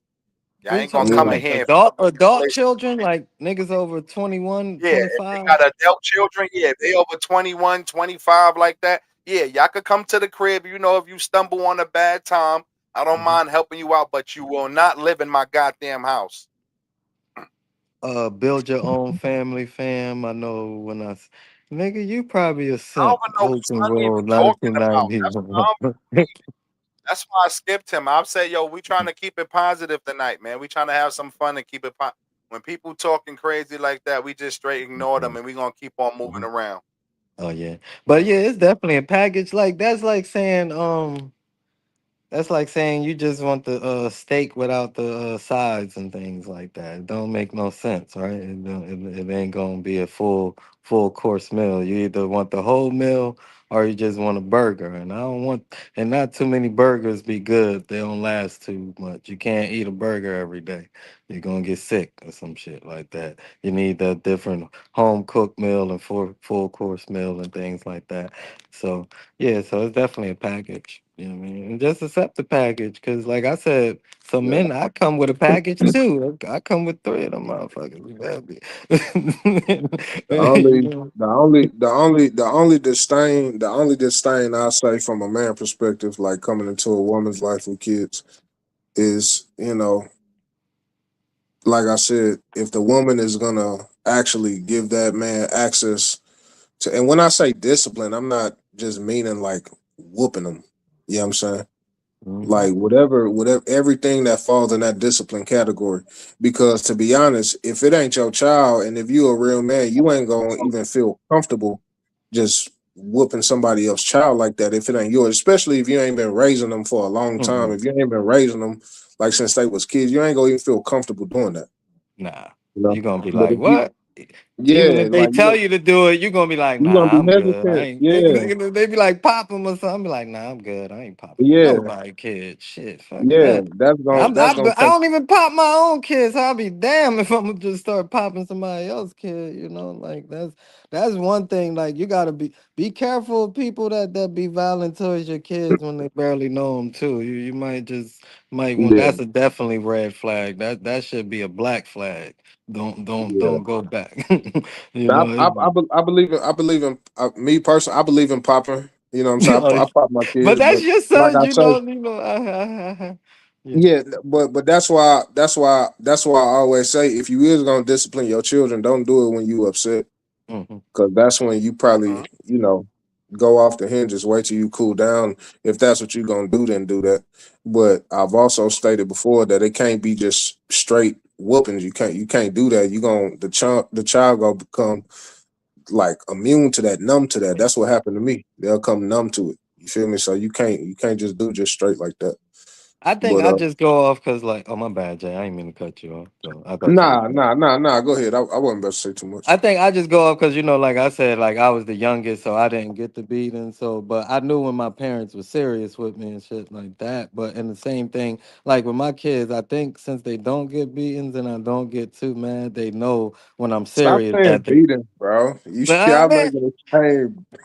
Y'all What you ain't gonna talking about? come Yeah. in Like here and fuck up this adult place. children, like niggas over 21, Yeah, if they 25? got adult children, yeah, if they over 21, 25, like that, yeah, y'all could come to the crib. You know, if you stumble on a bad time, I don't Mhm. mind helping you out, but you will not live in my goddamn house. Build your own family, fam. I know nigga, you probably a I don't simp. even know what Open son he even world, talking about. That's 1990s. what I'm That's why I skipped him. I've said, yo, we trying to keep it positive tonight, man. We trying to have some fun and keep it when people talking crazy like that, we just straight ignore them and we gonna keep on moving around. Oh yeah, but yeah, it's definitely a package. Like that's like saying you just want the steak without the sides and things like that. It don't make no sense, right? It ain't gonna be a full course meal. You either want the whole meal or you just want a burger. And I don't want and not too many burgers be good. They don't last too much. You can't eat a burger every day. You're gonna get sick or some shit like that. You need a different home cooked meal and full course meal and things like that. So yeah, so it's definitely a package. You know what I mean? And just accept the package, because like I said, some Yeah. men I come with a package too. I come with three of them motherfuckers. You better be. The You only, know? the only disdain I say from a man perspective, like coming into a woman's life with kids, is like I said, if the woman is gonna actually give that man access to, and when I say discipline, I'm not just meaning like whooping them. You know what I'm saying? Mhm. Like whatever, everything that falls in that discipline category. Because to be honest, if it ain't your child, and if you a real man, you ain't gonna even feel comfortable just whooping somebody else's child like that if it ain't yours. Especially if you ain't been raising them for a long time. Mm-mm. If you ain't been raising them like since they was kids, you ain't gonna even feel comfortable doing that. Nah, You know. you're gonna be But like, if you, what? Even yeah, if they like tell you to do it, you're gonna be like, you gonna nah, be I'm good. I hesitant. ain't. Yeah, They be like, pop him or something. I'm be like, nah, I'm good. I ain't popping yeah, nobody kid. Shit, fuck yeah. that. That's gonna I take. don't even pop my own kids. I'll be damned if I'm gonna just start popping somebody else's kid. You know, like that's one thing. Like you gotta be careful of people that be violent towards your kids when they barely know them too. You might just might want. Yeah, That's a definitely red flag. That should be a black flag. yeah. Don't go back. You Now, know, it's, I believe in me personally. I believe in popping. You know what I'm saying? oh, I pop my but kids, that's but your like son. I say, You know. Yeah. yeah. But that's why I always say if you is gonna discipline your children, don't do it when you upset, Hmm. because that's when you Mhm. probably go off the hinges. Wait till you cool down. If that's what you're gonna do, then do that. But I've also stated before that it can't be just straight whoopings. You can't do that. You going the child gonna become like immune to that, numb to that. That's what happened to me. They'll come numb to it. You feel me? So you can't just do just straight like that. I think But I just go off because, like, oh my bad, Jay. I ain't mean to cut you off. So I thought you nah, were. nah, nah, nah. Go ahead. I wasn't about to say too much. I think I just go off because like I said, like I was the youngest, so I didn't get the beating. So, but I knew when my parents were serious with me and shit like that. But in the same thing, like with my kids, I think since they don't get beatings and I don't get too mad, they know when I'm Stop serious saying that they. beating, bro. You Nah, y'all man, making it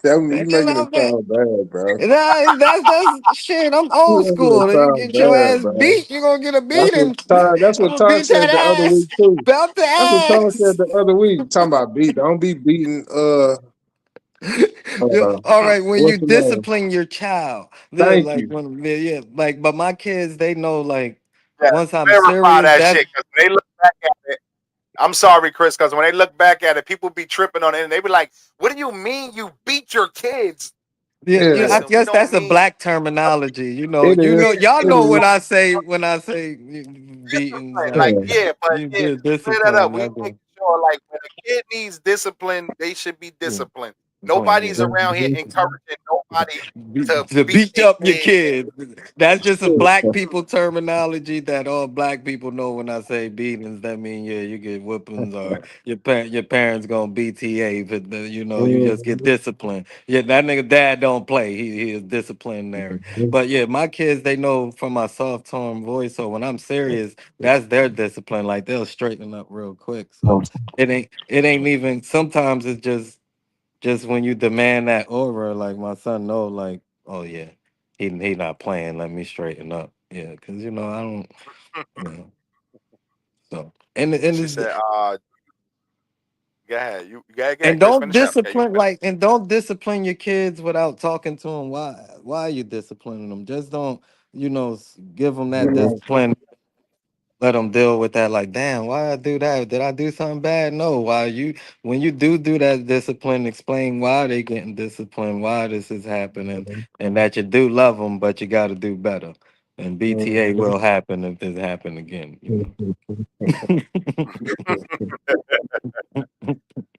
sound you making it sound bad, bro. nah, that's shit. I'm old You making school. it You sound get your bad, ass bro. beat, you gonna get a That's what beating. That's I'm what gonna Todd beat that said the other ass. week too. Belt the That's what Todd said ass. the other week. Talking about beat. Don't be beating Yeah, uh all right, when you what's the name? discipline your child, Thank like you. when yeah, like but my kids, they know like Yeah, once I'm verify serious, that that's shit because they look back at it. I'm sorry, Chris, because when they look back at it, people be tripping on it, and they be like, "What do you mean you beat your kids?" Yeah, Hey, I Yeah, listen, we guess don't that's a mean black terminology. it is. Y'all It know is. what I say when I say beatings. discipline. Like Like, Yeah. yeah, but you yeah, get clear that up. discipline. We I making do. sure, like, when a kid needs discipline, they should be Yeah, disciplined. discipline. Yeah. Nobody's around here encouraging nobody to To beat beat their up your kids. kid. That's just a black people terminology that all black people know when I say beatings. That mean yeah, you get whoopings or your parents gonna BTA, but you just get disciplined. Yeah, that nigga dad don't play. He is disciplinary. But yeah, my kids they know from my soft tone voice. So when I'm serious, that's their discipline. Like they'll straighten up real quick. So it ain't even. Sometimes it's just when you demand that over, like my son know, like, oh yeah, he not playing. Let me straighten up. Yeah, because I don't. You know, so and She it's, said, go ahead. You go ahead, and Chris. don't Finish up. Okay, you discipline finish. don't discipline your kids without talking to them. Why are you disciplining them? Just don't give them that discipline. Let them deal with that. Like, damn, why I do that? Did I do something bad? No. Why you when you do that discipline, explain why they getting disciplined, why this is happening, and that you do love them, but you got to do better. And BTA will happen if this happen again.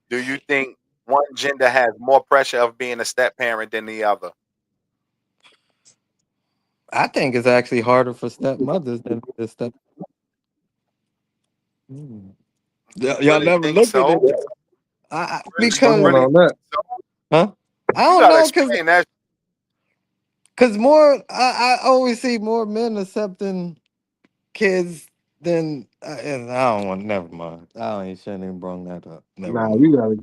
Do you think one gender has more pressure of being a step parent than the other? I think it's actually harder for stepmothers than the step. Mm. You Y'all really never think looked at so? it You Explain because really on think that. so? huh? I You don't gotta know explain that. because more I always see more men accepting kids then and I don't want. Never mind. I don't even shouldn't even bring that up. Never Nah, mind. you gotta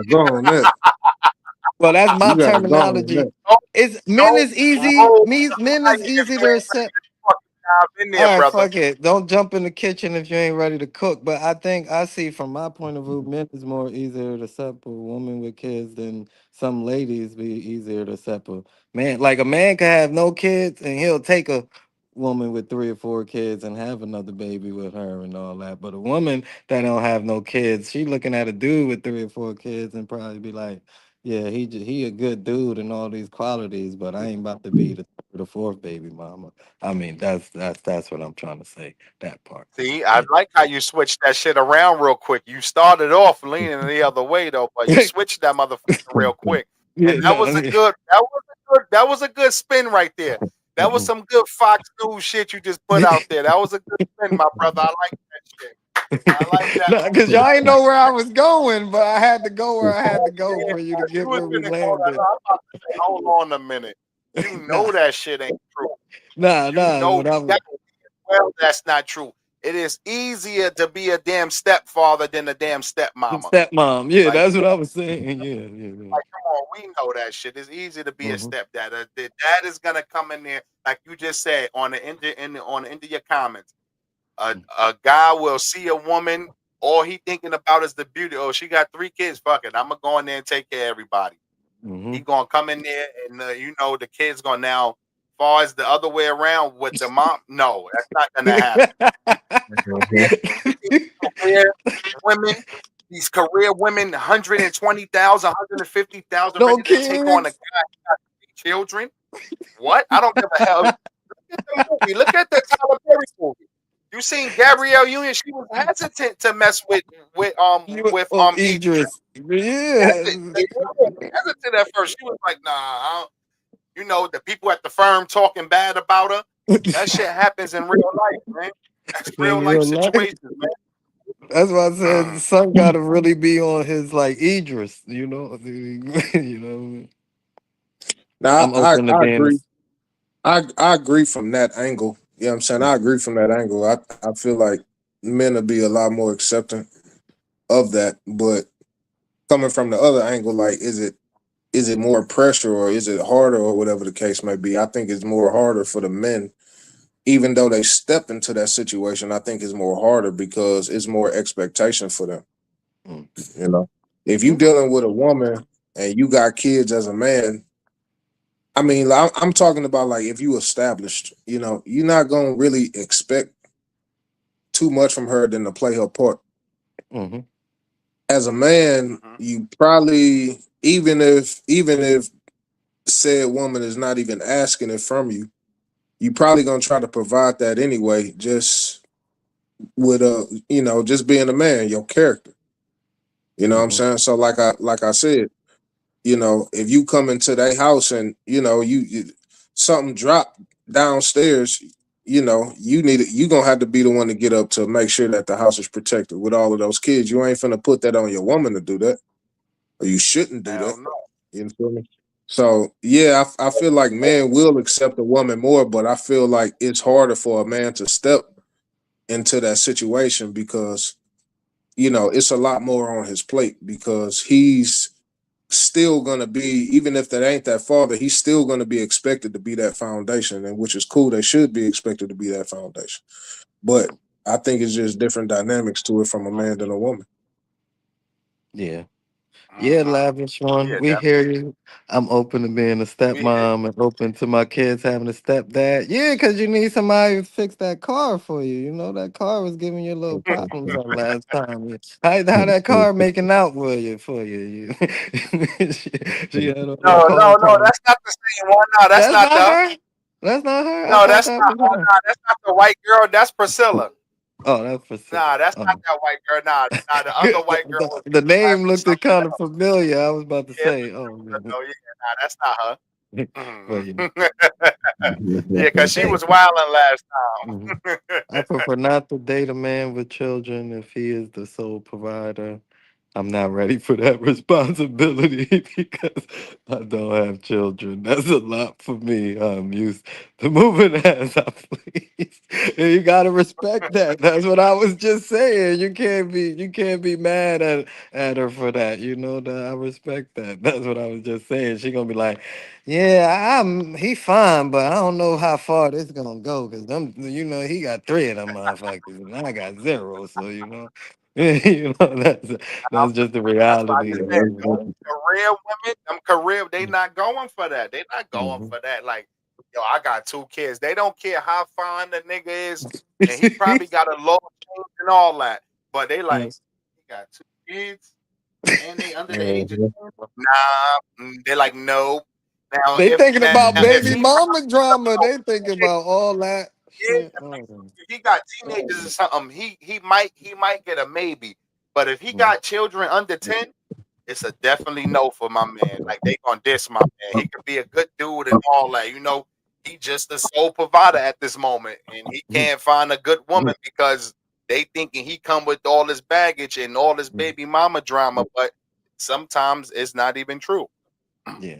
go on that. Well, that's my You gotta go on terminology. that. Don't, It's men don't is easy. roll Me, the men mic is if easy you to ain't accept. ready to fucking dive in there, All right, brother. fuck it. Don't jump in the kitchen if you ain't ready to cook. But I think I see from my point of view, men is more easier to accept a woman with kids than some ladies be easier to accept a man. Like a man can have no kids and he'll take a woman with 3 or 4 kids and have another baby with her and all that. But a woman that don't have no kids, she looking at a dude with 3 or 4 kids and probably be like, yeah, he a good dude and all these qualities, but I ain't about to be the third or fourth baby mama. I mean, that's what I'm trying to say. That part. See, I Yeah. like how you switched that shit around real quick. You started off leaning the other way though, but you switched that motherfucker real quick. Yeah, And that no, was I a mean, good that was a good spin right there. That was some good Fox News shit you just put out there. That was a good spin, my brother. I like that shit. I like that. no, because y'all ain't know where I was going, but I had to go where I had Oh to go yeah, for you to you get was where we finna go. landed. I'm about to say, hold on a minute. You Nah, know that shit ain't true. You nah, know but I was exactly well that's not true. It is easier to be a damn stepfather than a damn stepmama. stepmom. Yeah, Like, that's what I was saying. Yeah, yeah, like, come on, we know that shit. It's easy to be yeah. a stepdad. The dad is gonna come in there, like you just said, on the on the end of your comments. A guy will see a woman, all he thinking about is the beauty. Oh, she got 3 kids. Fuck it, I'm gonna go in there and take care of everybody. Mm-hmm. He gonna come in there, and the kids gonna now. Far as the other way around with the mom, no, that's not gonna happen. And these career women, these career women, 120,000, 150,000, No ready to take on a kids. guy who got 3 children. What? I don't give a hell. Look at the movie. Look at the Tyler Perry movie. You seen Gabrielle Union? She was hesitant to mess with Idris. Idris. Yeah. They were hesitant at first. She was like, "Nah, the people at the firm talking bad about her. That shit happens in real life, man. That's In real life real life. situations, That's why I said the man." son got to really be on his like Idris, you know. Now I'm open to I being agree. this. I agree from that angle. You know what I'm saying? I agree from that angle. I feel like men will be a lot more accepting of that. But coming from the other angle, like is it more pressure or is it harder or whatever the case may be? I think it's more harder for the men, even though they step into that situation. I think it's more harder because it's more expectation for them. Mm. You know, if you Okay. dealing with a woman and you got kids as a man, I mean, I'm talking about like if you established, you're not gonna really expect too much from her than to play her part. Mm-hmm. As a man, Mhm. you probably even if said woman is not even asking it from you, you probably gonna try to provide that anyway, just with just being a man, your character. You know what I'm Mm-hmm. saying? So like I said, if you come into their house and you something drop downstairs, you gonna have to be the one to get up to make sure that the house is protected with all of those kids. You ain't finna put that on your woman to do that, or you shouldn't do that. Hell no. You feel me? So yeah, I feel like men will accept a woman more, but I feel like it's harder for a man to step into that situation because it's a lot more on his plate because he's still gonna be, even if that ain't that father, he's still gonna be expected to be that foundation, and which is cool. They should be expected to be that foundation. But I think it's just different dynamics to it from a man than a woman. Yeah. Yeah, Mhm. Lavish one. Yeah, We hear you. I'm open to being a we hear you. stepmom and open to my kids having a stepdad. Yeah, because you need somebody to fix that car for you. You know, that car was giving you little problems that last time. How that car making out for you? She had all them No, no, cold no. problems. That's not the same one. No, that's That's not not the. her? That's not her? I No, thought that's that not. was Oh, her. no, that's not the white girl. That's Priscilla. Oh, that's for sure. Nah, that's not Oh. that white girl. Nah, nah. The other Good. white girl was The name describing looked something kind of else. familiar. I was about to Yeah, say, oh, man. no, yeah, nah, that's not her. But yeah. Mhm. Yeah, cause she was wilding last Mhm. time. I prefer not to date a man with children if he is the sole provider. I'm not ready for that responsibility because I don't have children. That's a lot for me. I'm used to moving as I please. And you gotta respect that. That's what I was just saying. You can't be mad at her for that. You know that I respect that. That's what I was just saying. She gonna be like, yeah, he fine, but I don't know how far this gonna go because he got three of them motherfuckers and I got zero. So that's just the That's why I reality just of said it. those career women, them career, they not going for that. They not going Mhm. for that. Like, yo, I got two kids. They don't care how fine the nigga is, and he probably got a low change and all that. But they like, Yes. he got two kids and they under the age of 10. Nah, they're like, no. Now They thinking about if baby he probably mama drama. They thinking about all that yeah, shit. Oh, if he got teenagers or something, he might get a maybe. But if he mm, got children under 10, it's a definitely no for my man. Like they gonna diss my man. He could be a good dude and all that, He just a sole provider at this moment, and he mm, can't find a good woman because they thinking he come with all this baggage and all this mm. baby mama drama. But sometimes it's not even true. Yeah.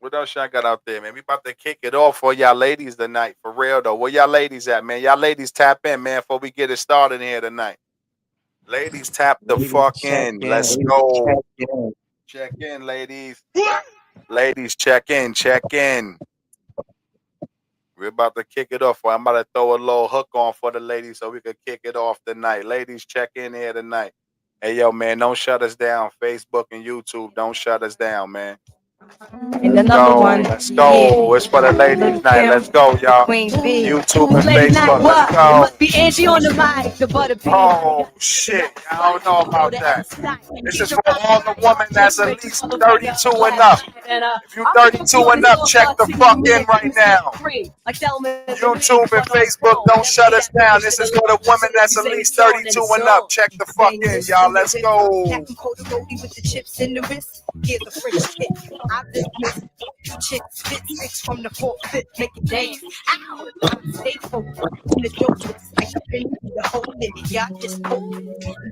What else y'all got out there, man? We about to kick it off for y'all ladies tonight. For real though. Where y'all ladies at, man? Y'all ladies tap in, man, before we get it started here tonight. Ladies, tap the Ladies fuck check in. Let's in. go. Check in, ladies. Ladies, check in. Check in. We're about to kick it off. I'm about to throw a little hook on for the ladies so we can kick it off tonight. Ladies, check in here tonight. Hey, yo, man, don't shut us down. Facebook and YouTube, don't shut us down, man. And the Let's number go. one Let's go. hit, It's for the ladies' Lil night. Kim, Let's go, the y'all. Queen Bee. YouTube and Late night Facebook. Let's what? It go. must be Angie on the mic, the butter Oh, shit. I don't know about that. This is for all the women that's at least 32 and up. If you 32 and up, check the fuck in right now. YouTube and Facebook, don't shut us down. This is for the women that's at least 32 and up. Check the fuck in, y'all. Let's go. With the chips in the wrist, here's a French kick. I dismiss two chicks, fit from the fourth, fit, make it dance. Ow! Stay focused. The dope twist like a pin in the hole in it. Y'all just hope.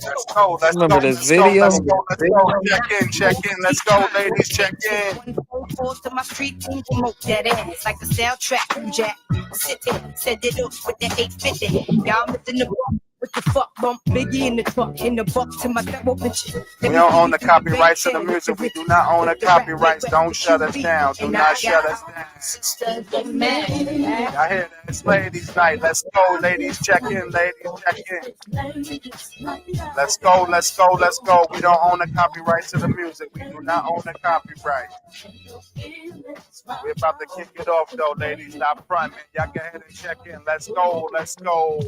Let's go. Let's go. Remember this Let's go. Let's video? go. Let's go. Check in. Check in. Let's go, ladies. Check in. One phone calls to my street team, promote that ass like a soundtrack. Jack, sit there, set it up with that 850. Y'all missing the bump. What the fuck bump? Biggie in the truck, in the buck to my throat bitch. We don't own the copyrights to the music. We do not own the copyrights. Don't shut us down. Do not shut us down. sisters get mad. Y'all hear that? It's ladies' night. Let's go, ladies. Check in, ladies. Check in. Let's go, let's go, let's go. We don't own the copyright to the music. We do not own the copyright. We're about to kick it off, though, ladies. Stop fronting. Y'all go ahead and check in. Let's go, let's go.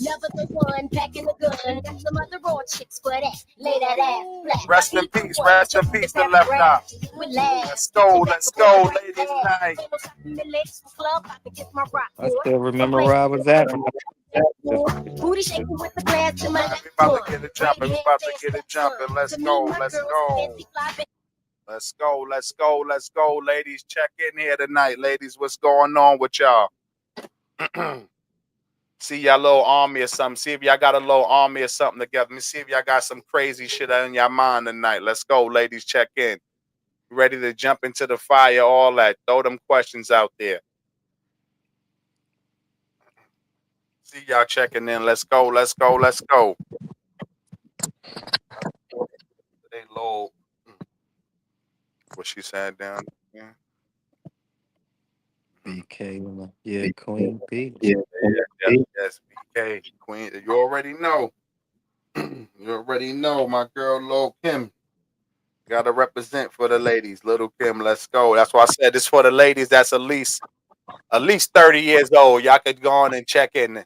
Never the one packing the gun. Got some other raw chicks for that. Lay that ass flat. Rest in peace, the left eye. Let's go, ladies' night. I still remember where I was at. Booty shaking with the glass to my left. We about to get it jumping. We about to get it jumping. Let's go, let's go. Let's go, let's go, let's go, ladies. Check in here tonight, ladies. What's going on with y'all? See y'all little army or something. See if y'all got a little army or something together. Let me see if y'all got some crazy shit on your mind tonight. Let's go, ladies. Check in. Ready to jump into the fire, all that. Throw them questions out there. See y'all checking in. Let's go, let's go, let's go. They low. What she said down there? BK, yeah, Queen B. Yes, BK, Queen. You already know. You already know, my girl, Lil Kim. Gotta represent for the ladies, Little Kim. Let's go. That's why I said this for the ladies. That's at least 30 years old. Y'all could go on and check in.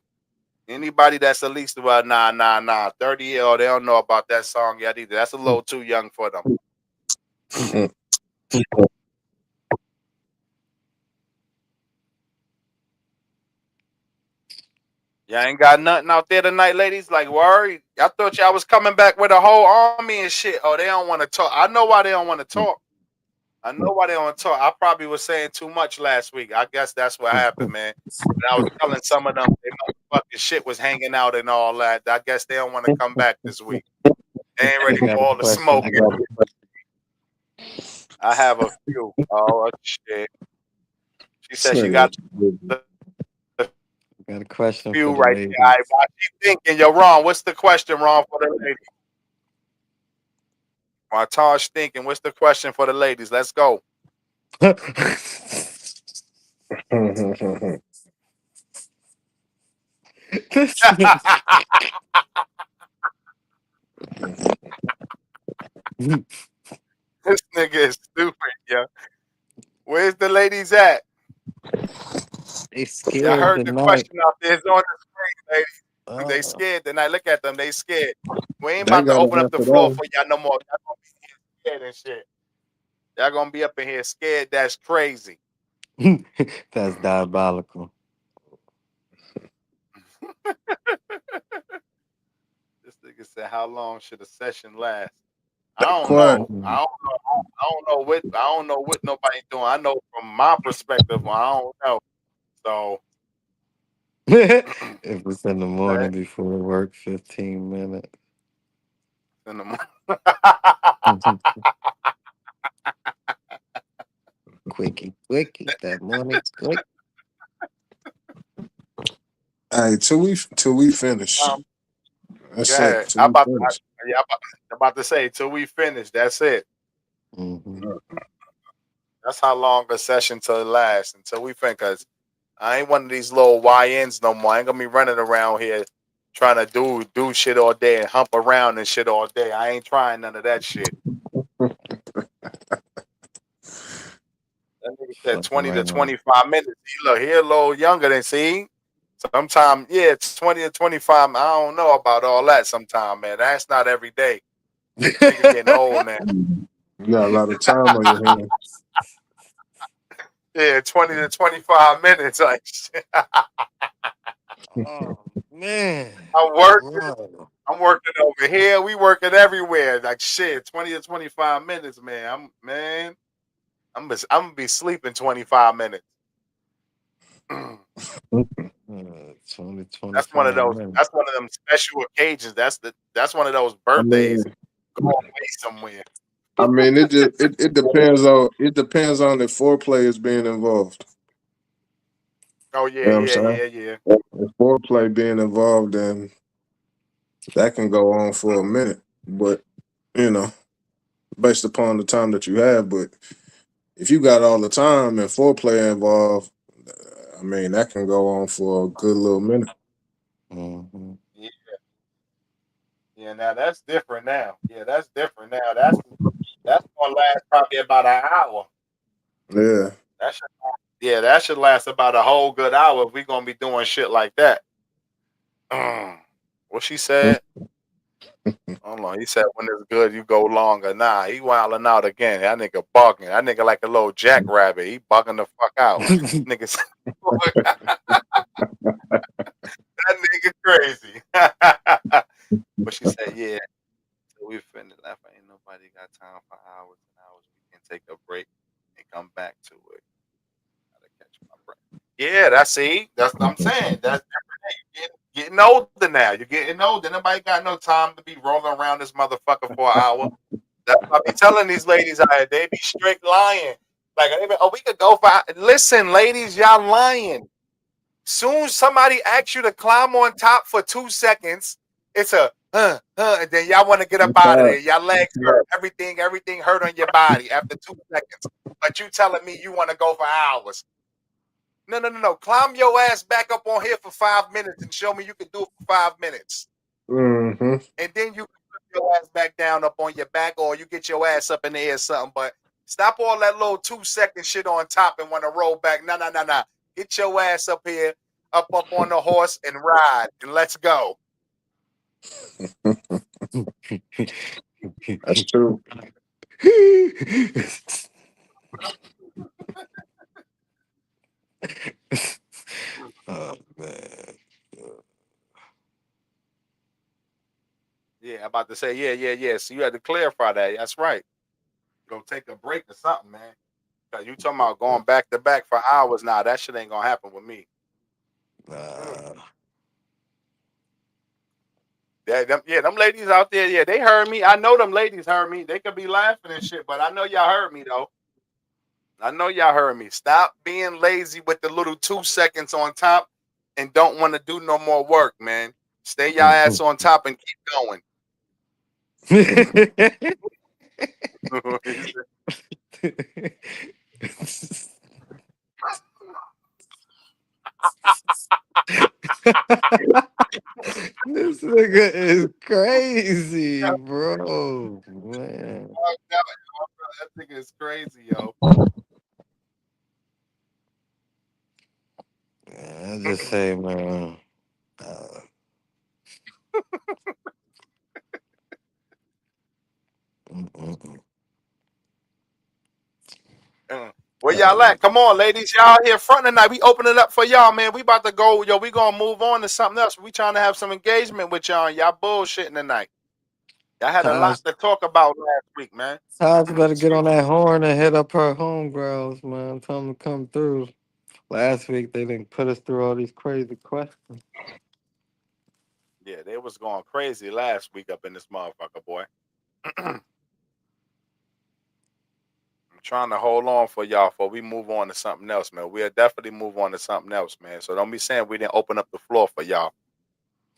Anybody that's at least about 30 years old, they don't know about that song yet either. That's a little too young for them. Y'all ain't got nothing out there tonight, ladies. Like, worry. I thought y'all was coming back with a whole army and shit. Oh, they don't want to talk. I know why they don't want to talk. I probably was saying too much last week. I guess that's what happened, man. And I was telling some of them their motherfucking shit was hanging out and all that. I guess they don't want to come back this week. They ain't ready for all the smoke. I have a few. Oh, shit. She said she got a question few for the right ladies. there. Right, why she thinking? You're wrong. What's the question, Ron, for the ladies? While Taj thinking, what's the question for the ladies? Let's go. This nigga is stupid, yo. Where's the ladies at? They I scared heard the tonight. question out there. It's on the screen, ladies. They scared tonight. Look at them. They scared. We ain't about to open up the floor for y'all no more. Y'all gonna be scared and shit. Y'all gonna be up in here scared. That's crazy. That's diabolical. This nigga said, "How long should a session last?" I don't know. I don't know what nobody's doing. I know from my perspective, I don't know. So if it's in the morning before work, 15 minutes. In the morning. Quickie, that morning quick. Hey, till we finish. That's it. I'm about to say till we finish. That's it. Mm-hmm. That's how long a session till it lasts until we finish. Cause I ain't one of these little YNs no more. I ain't gonna be running around here trying to do shit all day and hump around and shit all day. I ain't trying none of that shit. That nigga said 20 to 25 minutes. He a little younger than see. Sometimes, yeah, it's 20 to 25. I don't know about all that sometimes, man. That's not every day. Nigga getting old now. You got a lot of time on your hands. Yeah, 20 to 25 minutes. Like, oh, man. I'm working over here. We working everywhere. Like, shit, 20 to 25 minutes, man. I'm gonna be sleeping 25 minutes. 20, That's one of those. minutes. That's one of them special occasions. That's one of those birthdays. Go away somewhere. I mean, it depends on the foreplay is being involved. Oh yeah, You know what I'm saying? yeah. If foreplay being involved, then that can go on for a minute. But based upon the time that you have, but If you got all the time and foreplay involved, I mean that can go on for a good little minute. Mhm. Yeah, yeah. Now that's different. Now, yeah, that's different. Now that's gonna last probably about an hour. Yeah. That should, yeah, that should last about a whole good hour if we gonna be doing shit like that. What she said? Hold on. He said when it's good, you go longer. Nah, he wilding out again. That nigga bugging. That nigga like a little jackrabbit. He bugging the fuck out. Nigga, that nigga crazy. But she said, yeah. So we finished laugh. Ain't nobody got time for hours and hours. We can take a break and come back to it. Gotta catch my breath. Yeah, that's see. That's what I'm saying. That's getting older now. You're getting older. Nobody got no time to be rolling around this motherfucker for an hour. That's what I be telling these ladies out here. They be straight lying. Like, oh, we could go for. Listen, ladies, y'all lying. Soon somebody asks you to climb on top for 2 seconds, it's a and then y'all want to get up I'm out of tired. there. Y'all legs hurt, everything hurt on your body after 2 seconds. But you telling me you want to go for hours? No, no, no, no. Climb your ass back up on here for 5 minutes and show me you can do it for 5 minutes. Mm-hmm. And then you can put your ass back down up on your back, or you get your ass up in the air or something. But stop all that little 2 second shit on top and want to roll back. No, no, no, no. Get your ass up here, up on the horse and ride, and let's go. That's true. Oh man. Yeah, I'm about to say, yeah. So you had to clarify that. That's right. Go take a break or something, man. Cause you talking about going back to back for hours now. That shit ain't gonna happen with me. Mm. Nah. Them ladies out there, yeah, they heard me. I know them ladies heard me. They could be laughing and shit, but I know y'all heard me though. I know y'all heard me. Stop being lazy with the little 2 seconds on top and don't want to do no more work, man. Stay your ass on top and keep going. This nigga is crazy, bro. Man. That thing is crazy, yo. Man, I just say, man. Uh, mm, mm, mm. Uh, Where y'all Uh, at? Come on, ladies. Y'all here front tonight. We open it up for y'all, man. We about to go, yo. We gonna move on to something else. We trying to have some engagement with y'all. Y'all bullshitting tonight. Y'all had a lot Taj, to talk about last week, man. Taj better get Excuse on that horn and hit up her homegirls, man. Tell them to come through. Last week they didn't put us through all these crazy questions. me. Yeah, they was going crazy last week up in this motherfucker, boy. I'm trying to hold on for y'all before we move on to something else, man. We'll definitely move on to something else, man. So don't be saying we didn't open up the floor for y'all.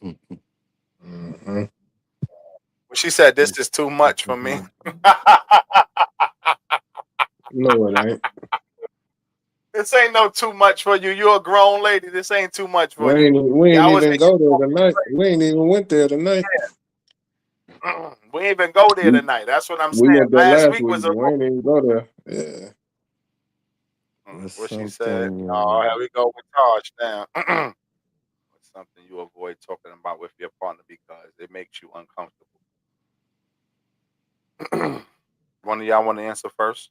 Mm-hmm. She said this is too much for me. No, it ain't. This ain't no too much for you. You're a grown lady. This ain't too much for you. We ain't Y'all was even making go there tonight. We ain't even went there tonight. we ain't even go there We, tonight. That's what I'm we saying. went there Last last week week, was a but we little. ain't even go there. Yeah. What's What she said. Oh, something? here we go with Taj now. What's something you avoid talking about with your partner because it makes you uncomfortable? One of y'all want to answer first?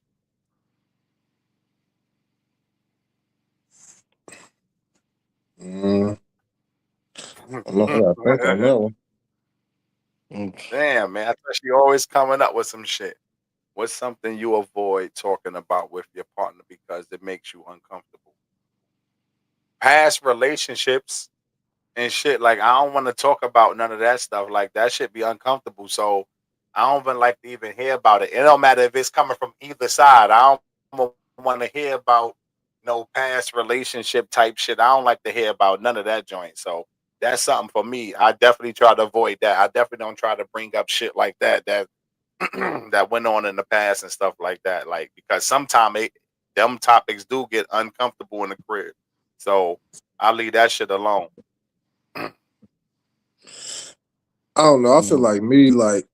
Mm, I know. I gotta think on that one. Damn, man. I thought she always coming up with some shit. What's something you avoid talking about with your partner because it makes you uncomfortable? Past relationships and shit. Like I don't want to talk about none of that stuff. Like that should be uncomfortable. So I don't even like to even hear about it. It don't matter if it's coming from either side. I don't want to hear about no past relationship type shit. I don't like to hear about none of that joint. So that's something for me. I definitely try to avoid that. I definitely don't try to bring up shit like that. that went on in the past and stuff like that. Like because sometimes them topics do get uncomfortable in the crib. So I leave that shit alone. I don't know. I feel Mm, like me, like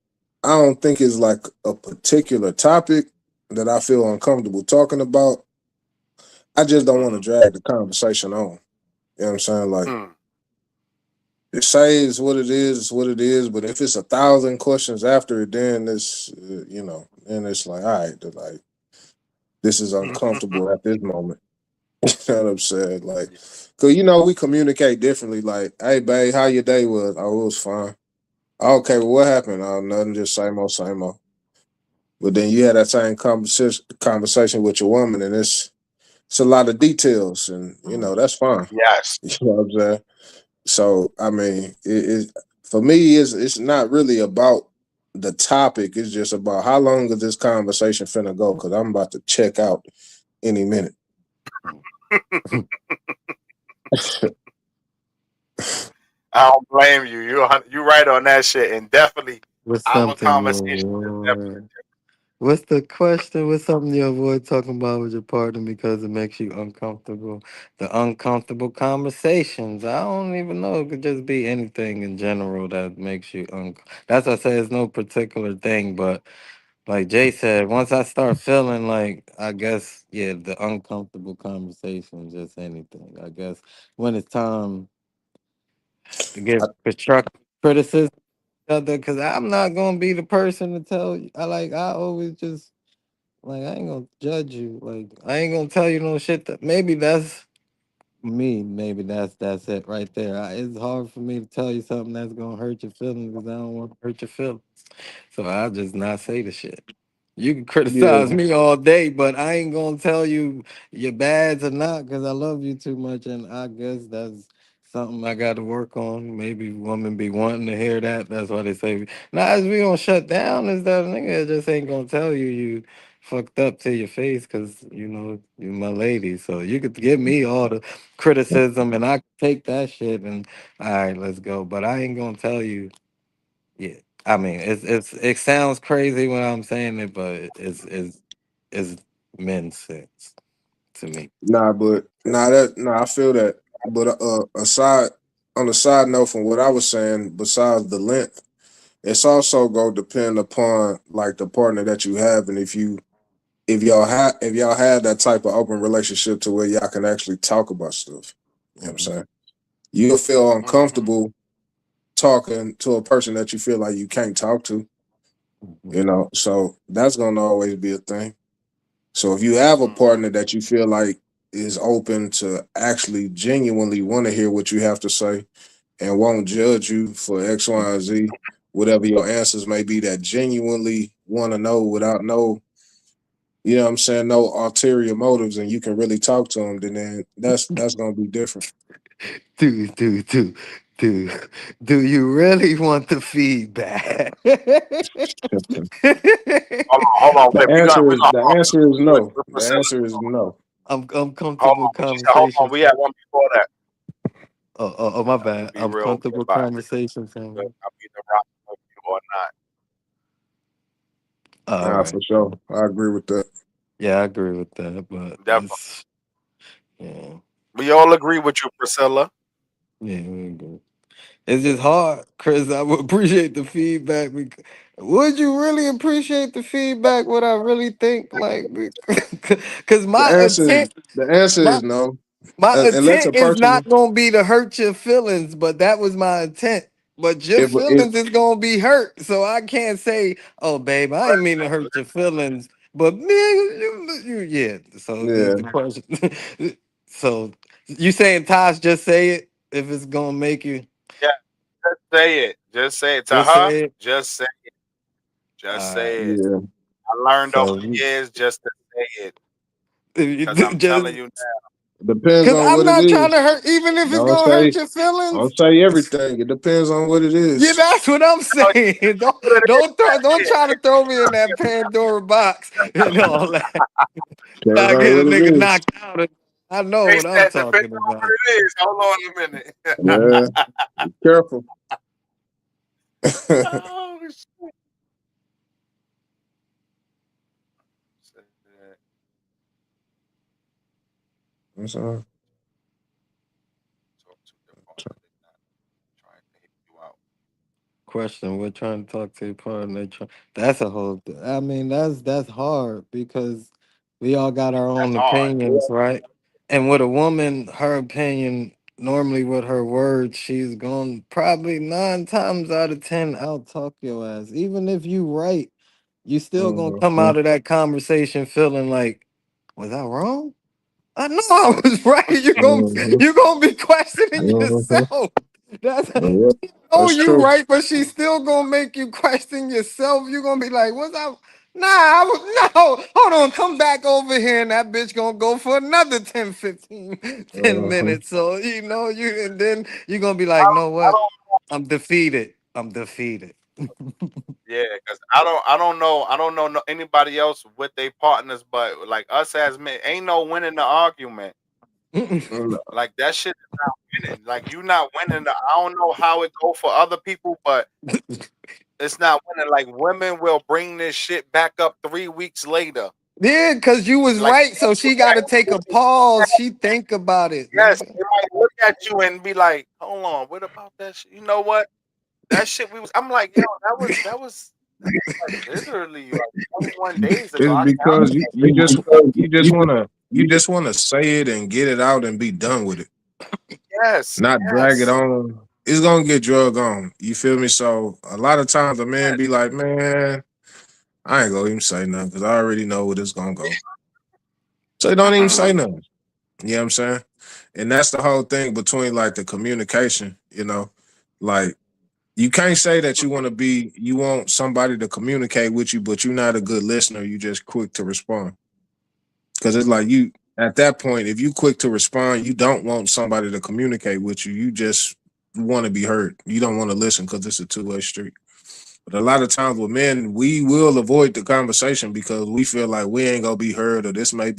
I don't think it's like a particular topic that I feel uncomfortable talking about. I just don't want to Mhm. drag the conversation on. You know what I'm saying? Like Mm. it says what it is, it's what it is. But if it's 1,000 questions after it, then it's then it's like, all right, like this is uncomfortable at this moment. You know what I'm saying? Like, Yeah. cause we communicate differently. Like, hey, babe, how your day was? Oh, it was fine. Okay, well, what happened? Oh, nothing, just same old, same old. But then you had that same conversation with your woman, and it's a lot of details, and that's fine. Yes. You know what I'm saying? So I mean, for me, it's not really about the topic. It's just about how long is this conversation finna go? Because I'm about to check out any minute. mm. I don't blame you. You right on that shit. And definitely, What's our something you conversation is definitely avoid? What's the question? What's something you avoid talking about with your partner because it makes you uncomfortable? The uncomfortable conversations. I don't even know. It could just be anything in general that makes you That's why I say it's no particular thing, but like Jay said, once I start feeling like, I guess, yeah, the uncomfortable conversation, just anything. I guess when it's time to give I, constructive criticism, because I'm not gonna be the person to tell you. I always just like I ain't gonna judge you. Like I ain't gonna tell you no shit that maybe that's me. Maybe that's it right there. It's hard for me to tell you something that's gonna hurt your feelings because I don't want to hurt your feelings. So I'll just not say the shit. You can criticize yeah, me all day, but I ain't gonna tell you your bads or not because I love you too much, and I guess that's something I got to work on. Maybe women be wanting to hear that. That's why they say, "Nah, as we gonna shut down," is that nigga just ain't gonna tell you fucked up to your face because you my lady. So you could give me all the criticism, and I could take that shit and all right, let's go. But I ain't gonna tell you. Yeah, I mean, it sounds crazy when I'm saying it, but it's men's sense to me. nah, but I feel that. But aside on the side note from what I was saying, besides the length, it's also go depend upon like the partner that you have, and if y'all have that type of open relationship to where y'all can actually talk about stuff. You know what I'm Mhm, saying? You'll feel Mhm. uncomfortable talking to a person that you feel like you can't talk to. mhm, So that's gonna always be a thing. So if you have a Mhm. partner that you feel like is open to actually genuinely want to hear what you have to say and won't judge you for X, Y, and Z, whatever your answers may be, that genuinely want to know without no, no ulterior motives, and you can really talk to them, then that's gonna be different. dude, dude, dude, dude, do you really want the feedback? Hold on, The wait. answer is the Hold on. answer is no. With The Priscilla. answer is no. I'm Hold comfortable on, but she said, hold on. conversation. We had one before that. Oh, my I'm gonna bad. be I'm real comfortable about it. conversation. Whether Family. I'm either rocking with you or not. All Nah, right. for sure. I agree with that. Yeah, I agree with that, but Definitely. yeah, We all agree with you, Priscilla. yeah, we agree. It's just hard, Chris. I would appreciate the feedback. Would you really appreciate the feedback? What I really think, like, because The answer is the answer my is no. my Unless a intent is person not gonna be to hurt your feelings, but that was my intent. But your if feelings is gonna be hurt, so I can't say, "Oh, babe, I ain't mean to hurt your feelings." But man, yeah. So yeah, the question. So you saying Tosh just say it if it's gonna make you Yeah, just say it. Just say it to just her. say it. Just say it. Just All right. say it. yeah. I learned over So the years just to say it because I'm telling just you now. Depends because on I'm what it not trying to is. hurt, even if it's Don't gonna hurt say your feelings. don't say everything. It depends on what it Yeah, is. that's what I'm Oh, saying. Don't what it is, don't that's try to it. throw me in that Pandora box and all that. Depends Not on get a what it nigga is. knocked out. I know They what I'm said, depending talking on what about. it is. Hold on a minute. Yeah, be careful. Oh, shit. That's all. Talk to your partner. They not trying to hit you out. Question: we're trying to talk to your partner. That's a whole. I mean, that's hard because we all got our That's own hard. opinions, right? And with a woman, her opinion normally with her words, she's going probably 9 times out of 10 out talk your ass. Even if you right, you still gonna Mhm. come out of that conversation feeling like, was I wrong? I know I was right. Mhm. You gonna be questioning Mhm. yourself. That's Yeah, oh, that's you true. right, but she's still gonna make you question yourself. You gonna be like, "What's up?" Nah, I was no. Hold on, come back over here, and that bitch gonna go for another 10, 15, 10 Mhm. minutes. So you, and then you gonna be like, "Know I what? don't. I'm defeated. I'm defeated." Yeah, because I don't know anybody else with their partners, but like us as men, ain't no winning the argument. Mm, Like that shit is not winning. Like you not winning. I don't know how it go for other people, but it's not winning. Like women will bring this shit back up 3 weeks later. Yeah, because you was Like right. So she got to take a pause. She think about it, yes, nigga. they might look at you and be like, "Hold on, what about that shit?" You know what? That shit we was. I'm like, yo, that was like literally like 21 days ago. it's I because counted. you just wanna say it and get it out and be done with it, Yes, not drag it yes. on. It's gonna get drug on. You feel me? So a lot of times a man Yes. be like, man, I ain't gonna even say nothing because I already know where this gonna go. So don't even say nothing. You know what I'm saying? And that's the whole thing between like the communication, like you can't say that you want somebody to communicate with you, but you're not a good listener. You just quick to respond. Because it's like you at that point, if you quick to respond, you don't want somebody to communicate with you. You just want to be heard. You don't want to listen because it's a two-way street. But a lot of times with men, we will avoid the conversation because we feel like we ain't gonna be heard, or this may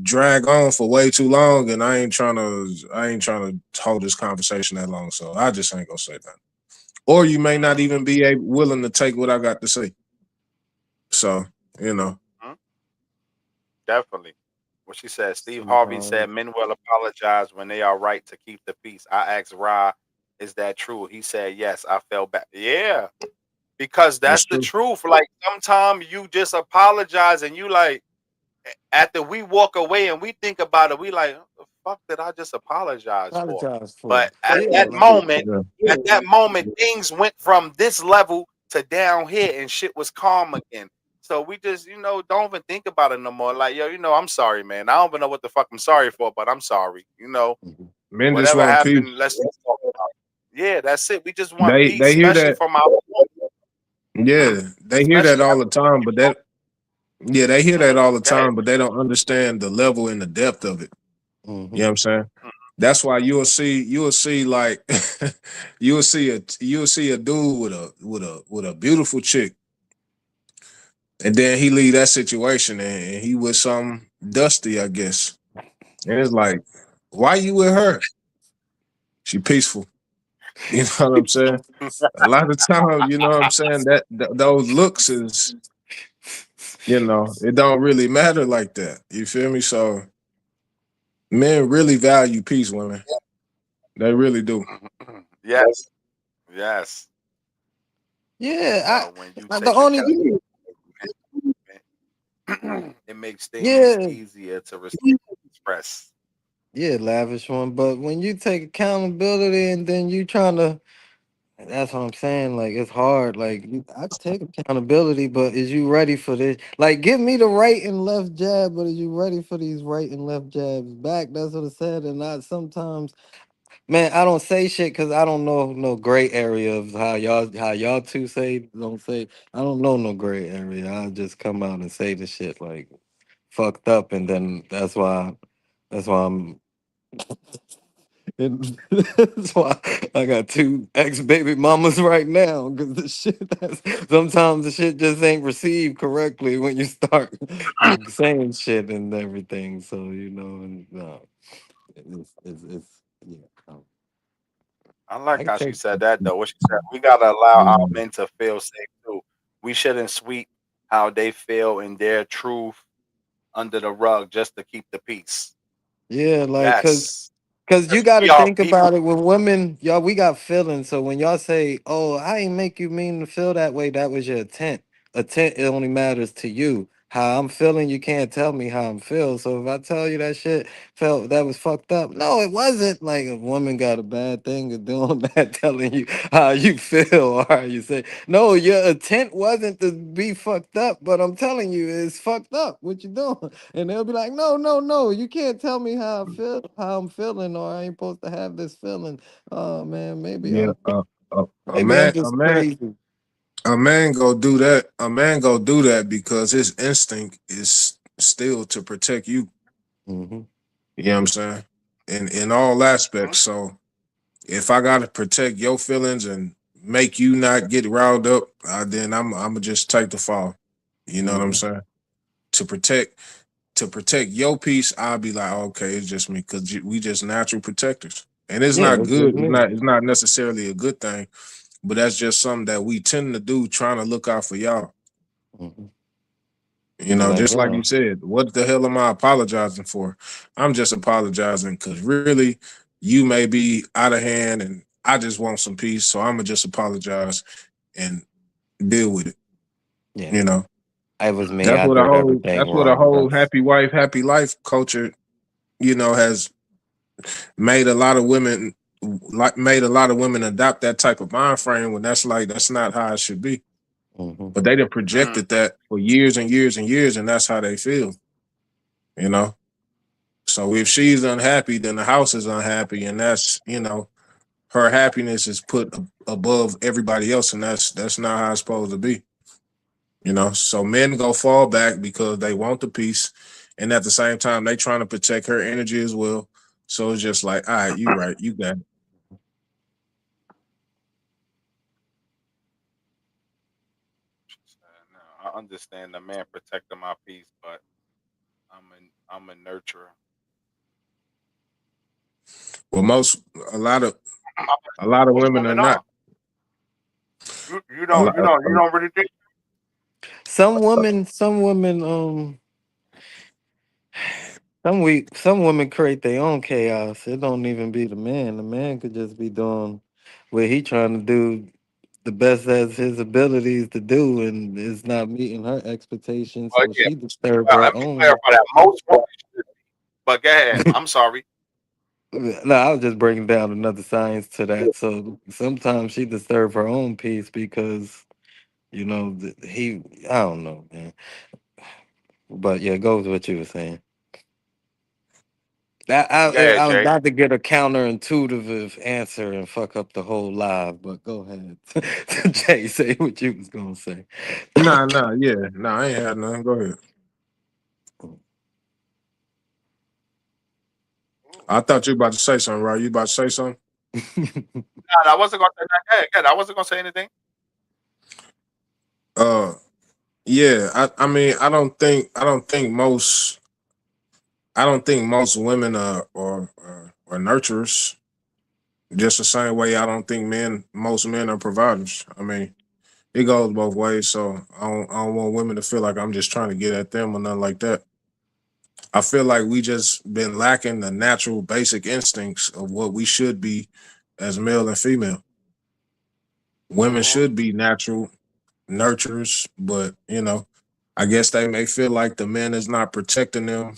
drag on for way too long, and I ain't trying to hold this conversation that long. So I just ain't gonna say that. Or you may not even be willing to take what I got to say. So you know, Mhm. Definitely. What she said, Steve See, Harvey Harvey. said men will apologize when they are right to keep the peace. I asked Ra, is that true? He said, yes, I felt bad. Yeah, because that's that's the true. truth. Like sometimes you just apologize and you like, after we walk away and we think about it, we like, what the fuck did I just apologize for? Apologize for. But Yeah, like at that moment, things went from this level to down here and shit was calm again. So we just, don't even think about it no more. Like, yo, I'm sorry, man. I don't even know what the fuck I'm sorry for, but I'm sorry. mhm. Men just Whatever want peace. happened, let's just talk about it. Yeah, that's it. We just want peace, They hear especially that. from our Yeah, they hear that especially all after the time, but that yeah, they hear that all the go ahead. time, but they don't understand the level and the depth of it. You know Mhm. what I'm saying? That's why you'll see like you'll see a dude with a beautiful chick, and then he leave that situation and he with some dusty, I guess. And it's like, why you with her? She peaceful. You know what I'm saying? A lot of times, you know what I'm saying, those looks is, it don't really matter like that. You feel me? So men really value peace, women. They really do. Yes, yes. Yeah, When you the take only account, it makes things yeah, easier to express. yeah, lavish one. But when you take accountability and then you trying to, that's what I'm saying. Like it's hard. Like I take accountability, but is you ready for this? Like give me the right and left jab, but is you ready for these right and left jabs back? That's what I said. And I sometimes, man, I don't say shit because I don't know no gray area of how y'all two say don't say. I don't know no gray area. I just come out and say the shit like fucked up, and then that's why I'm. That's why I got two ex baby mamas right now because the shit that's sometimes the shit just ain't received correctly when you start saying shit and everything. So and no, it's yeah. I like I can how she take. said that though. What she said, we gotta allow our Mm. men to feel safe too. We shouldn't sweep how they feel in their truth under the rug just to keep the peace. Yeah, like Yes, cause you because got to we are think people. about it. With women, y'all, we got feelings. So when y'all say, "Oh, I ain't make you mean to feel that way," that was your intent. Intent, it only matters to you. How I'm feeling, you can't tell me how I'm feel. So if I tell you that shit felt that was fucked up, no, it wasn't. Like a woman got a bad thing of doing that, telling you how you feel or how you say. No, your intent wasn't to be fucked up, but I'm telling you, it's fucked up. What you doing? And they'll be like, no, no, no, you can't tell me how I feel, how I'm feeling, or I ain't supposed to have this feeling. Oh man, Yeah, maybe I'm just crazy. a man go do that. A man go do that because his instinct is still to protect you. Hmm. You know what I'm saying? In all aspects. So if I gotta protect your feelings and make you not get riled up, then I'm gonna just take the fall. You know what I'm Hmm. saying? To protect to protect your peace, I'll be like, okay, it's just me because we just natural protectors, and it's Yeah, not it's just good. me. It's not necessarily a good thing, but that's just something that we tend to do, trying to look out for y'all. Hmm. You Be know, like, just like you yo, said, what the hell am I apologizing for? I'm just apologizing because really, you may be out of hand, and I just want some peace, so I'm gonna just apologize and deal with it. yeah, You know, it was me. I did everything that's what a wrong. whole That's happy wife, happy life culture, has made a lot of women made a lot of women adopt that type of mind frame when that's not how it should be. hmm. But they done Mm. projected that for years and years and years, and that's how they feel. You know. So if she's unhappy, then the house is unhappy, and that's her happiness is put above everybody else, and that's not how it's supposed to be. So men go fall back because they want the peace, and at the same time they trying to protect her energy as well. So it's just like, all right, you right, you got it. Now, I understand the man protecting my peace, but I'm a nurturer. Well, a lot of Most women are women not. are. You A don't lot, you don't really think. some women create their own chaos. It don't even be the man. The man could just be doing what he trying to do the best as his abilities to do, and is not meeting her expectations, Oh so yeah. she disturb Well, her let me own. clarify that. Most women should. But go ahead. I'm sorry. No, I was just breaking down another science to that. So sometimes she disturb her own peace because he. I don't know, man. But yeah, go with what you were saying. Go ahead, I was Jay. about to get a counterintuitive answer and fuck up the whole live, but go ahead. Jay, say what you was gonna say. nah, yeah, nah, I ain't had nothing. Go ahead. I thought you about to say something, right? You about to say something? Nah, I wasn't gonna say that. Go ahead, go ahead. I wasn't gonna say anything. Uh, yeah. I mean, I don't think most women are nurturers. Just the same way I don't think most men are providers. I mean, it goes both ways. So I don't want women to feel like I'm just trying to get at them or nothing like that. I feel like we just been lacking the natural basic instincts of what we should be as male and female. Women Mm-hmm. should be natural nurturers, but I guess they may feel like the man is not protecting them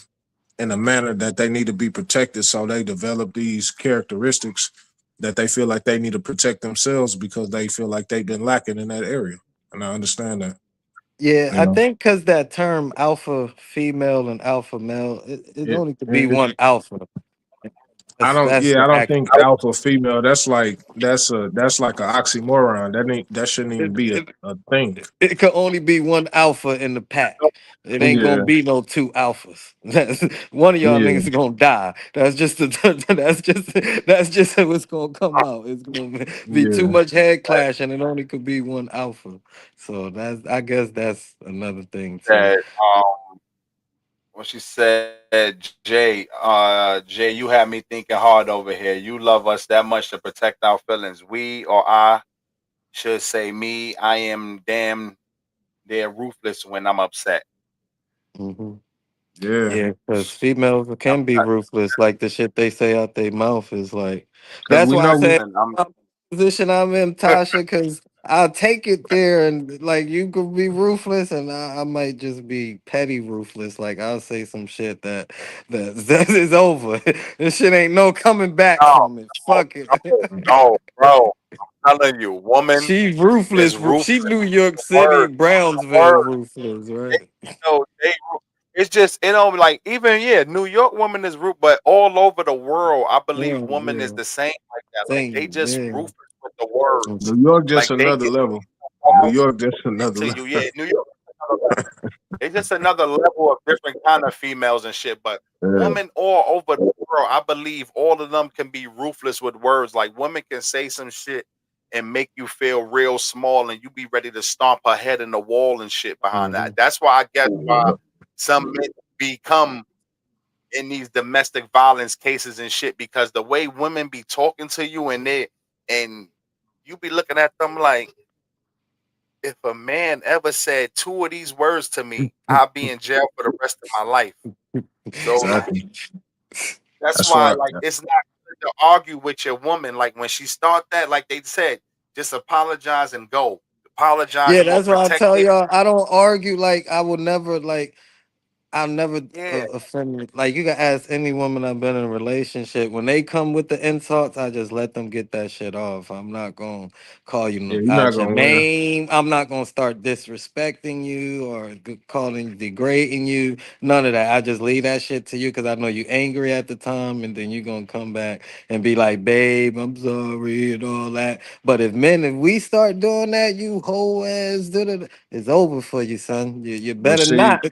in a manner that they need to be protected. So they develop these characteristics that they feel like they need to protect themselves because they feel like they've been lacking in that area. And I understand that. Yeah, You I know, think because that term alpha female and alpha male, it it, only could be it one alpha. That's I the don't act. think alpha female. That's like an oxymoron. That shouldn't even be It, a thing. it could only be one alpha in the pack. It ain't gonna Yeah, be no two alphas. That's one of y'all yeah, niggas gonna die. That's just what's gonna come out. It's gonna be too yeah. much head clash, and it only could be one alpha. So I guess that's another thing too. That when she said, Jay, you had me thinking hard over here. You love us that much to protect our feelings. We or I should say me. I am damn near ruthless when I'm upset. Hmm. Yeah, Yeah, because females I'm can be not, ruthless. Like the shit they say out their mouth is like. because That's we why I know we. said listen, I'm position I'm in, Tasha, because I'll take it there and like you could be ruthless and I might just be petty ruthless. Like I'll say some shit that is over. This shit ain't no coming back no, from it. Fuck it. no, bro. I'm telling you, woman She is ruthless. She ruthless. New York The City, word, the Brownsville word. ruthless, They, right? they, it's just like even New York woman is root, but all over the world, I believe Yeah, woman is yeah. the same like that. Like they Same, just yeah. ruthless with the words. New York just Like they another get level. New all York just another into level. you. Yeah, New York. It's just another level of different kind of females and shit. But Yeah. women all over the world, I believe all of them can be ruthless with words. Like women can say some shit and make you feel real small, and you be ready to stomp her head in the wall and shit behind that. Mhm. That's why I guess why some men become in these domestic violence cases and shit because the way women be talking to you and you be looking at them like if a man ever said two of these words to me, I'll be in jail for the rest of my life. So like Exactly. that's That's why why. like it's not good to argue with your woman. Like when she start that, like they said, just apologize and go. Apologize, Yeah, you're more that's why I tell protected. y'all I don't argue. Like I will never like I'll never Yeah. offend me. Like you can ask any woman I've been in a relationship. When they come with the insults, I just let them get that shit off. I'm not gonna call Yeah, you you're not out your gonna win. name. I'm not gonna start disrespecting you or calling degrading you. None of that. I just leave that shit to you because I know you angry at the time, and then you gonna come back and be like, "Babe, I'm sorry," and all that. But if we start doing that, you whole ass, it's over for you, son. You But better see, not.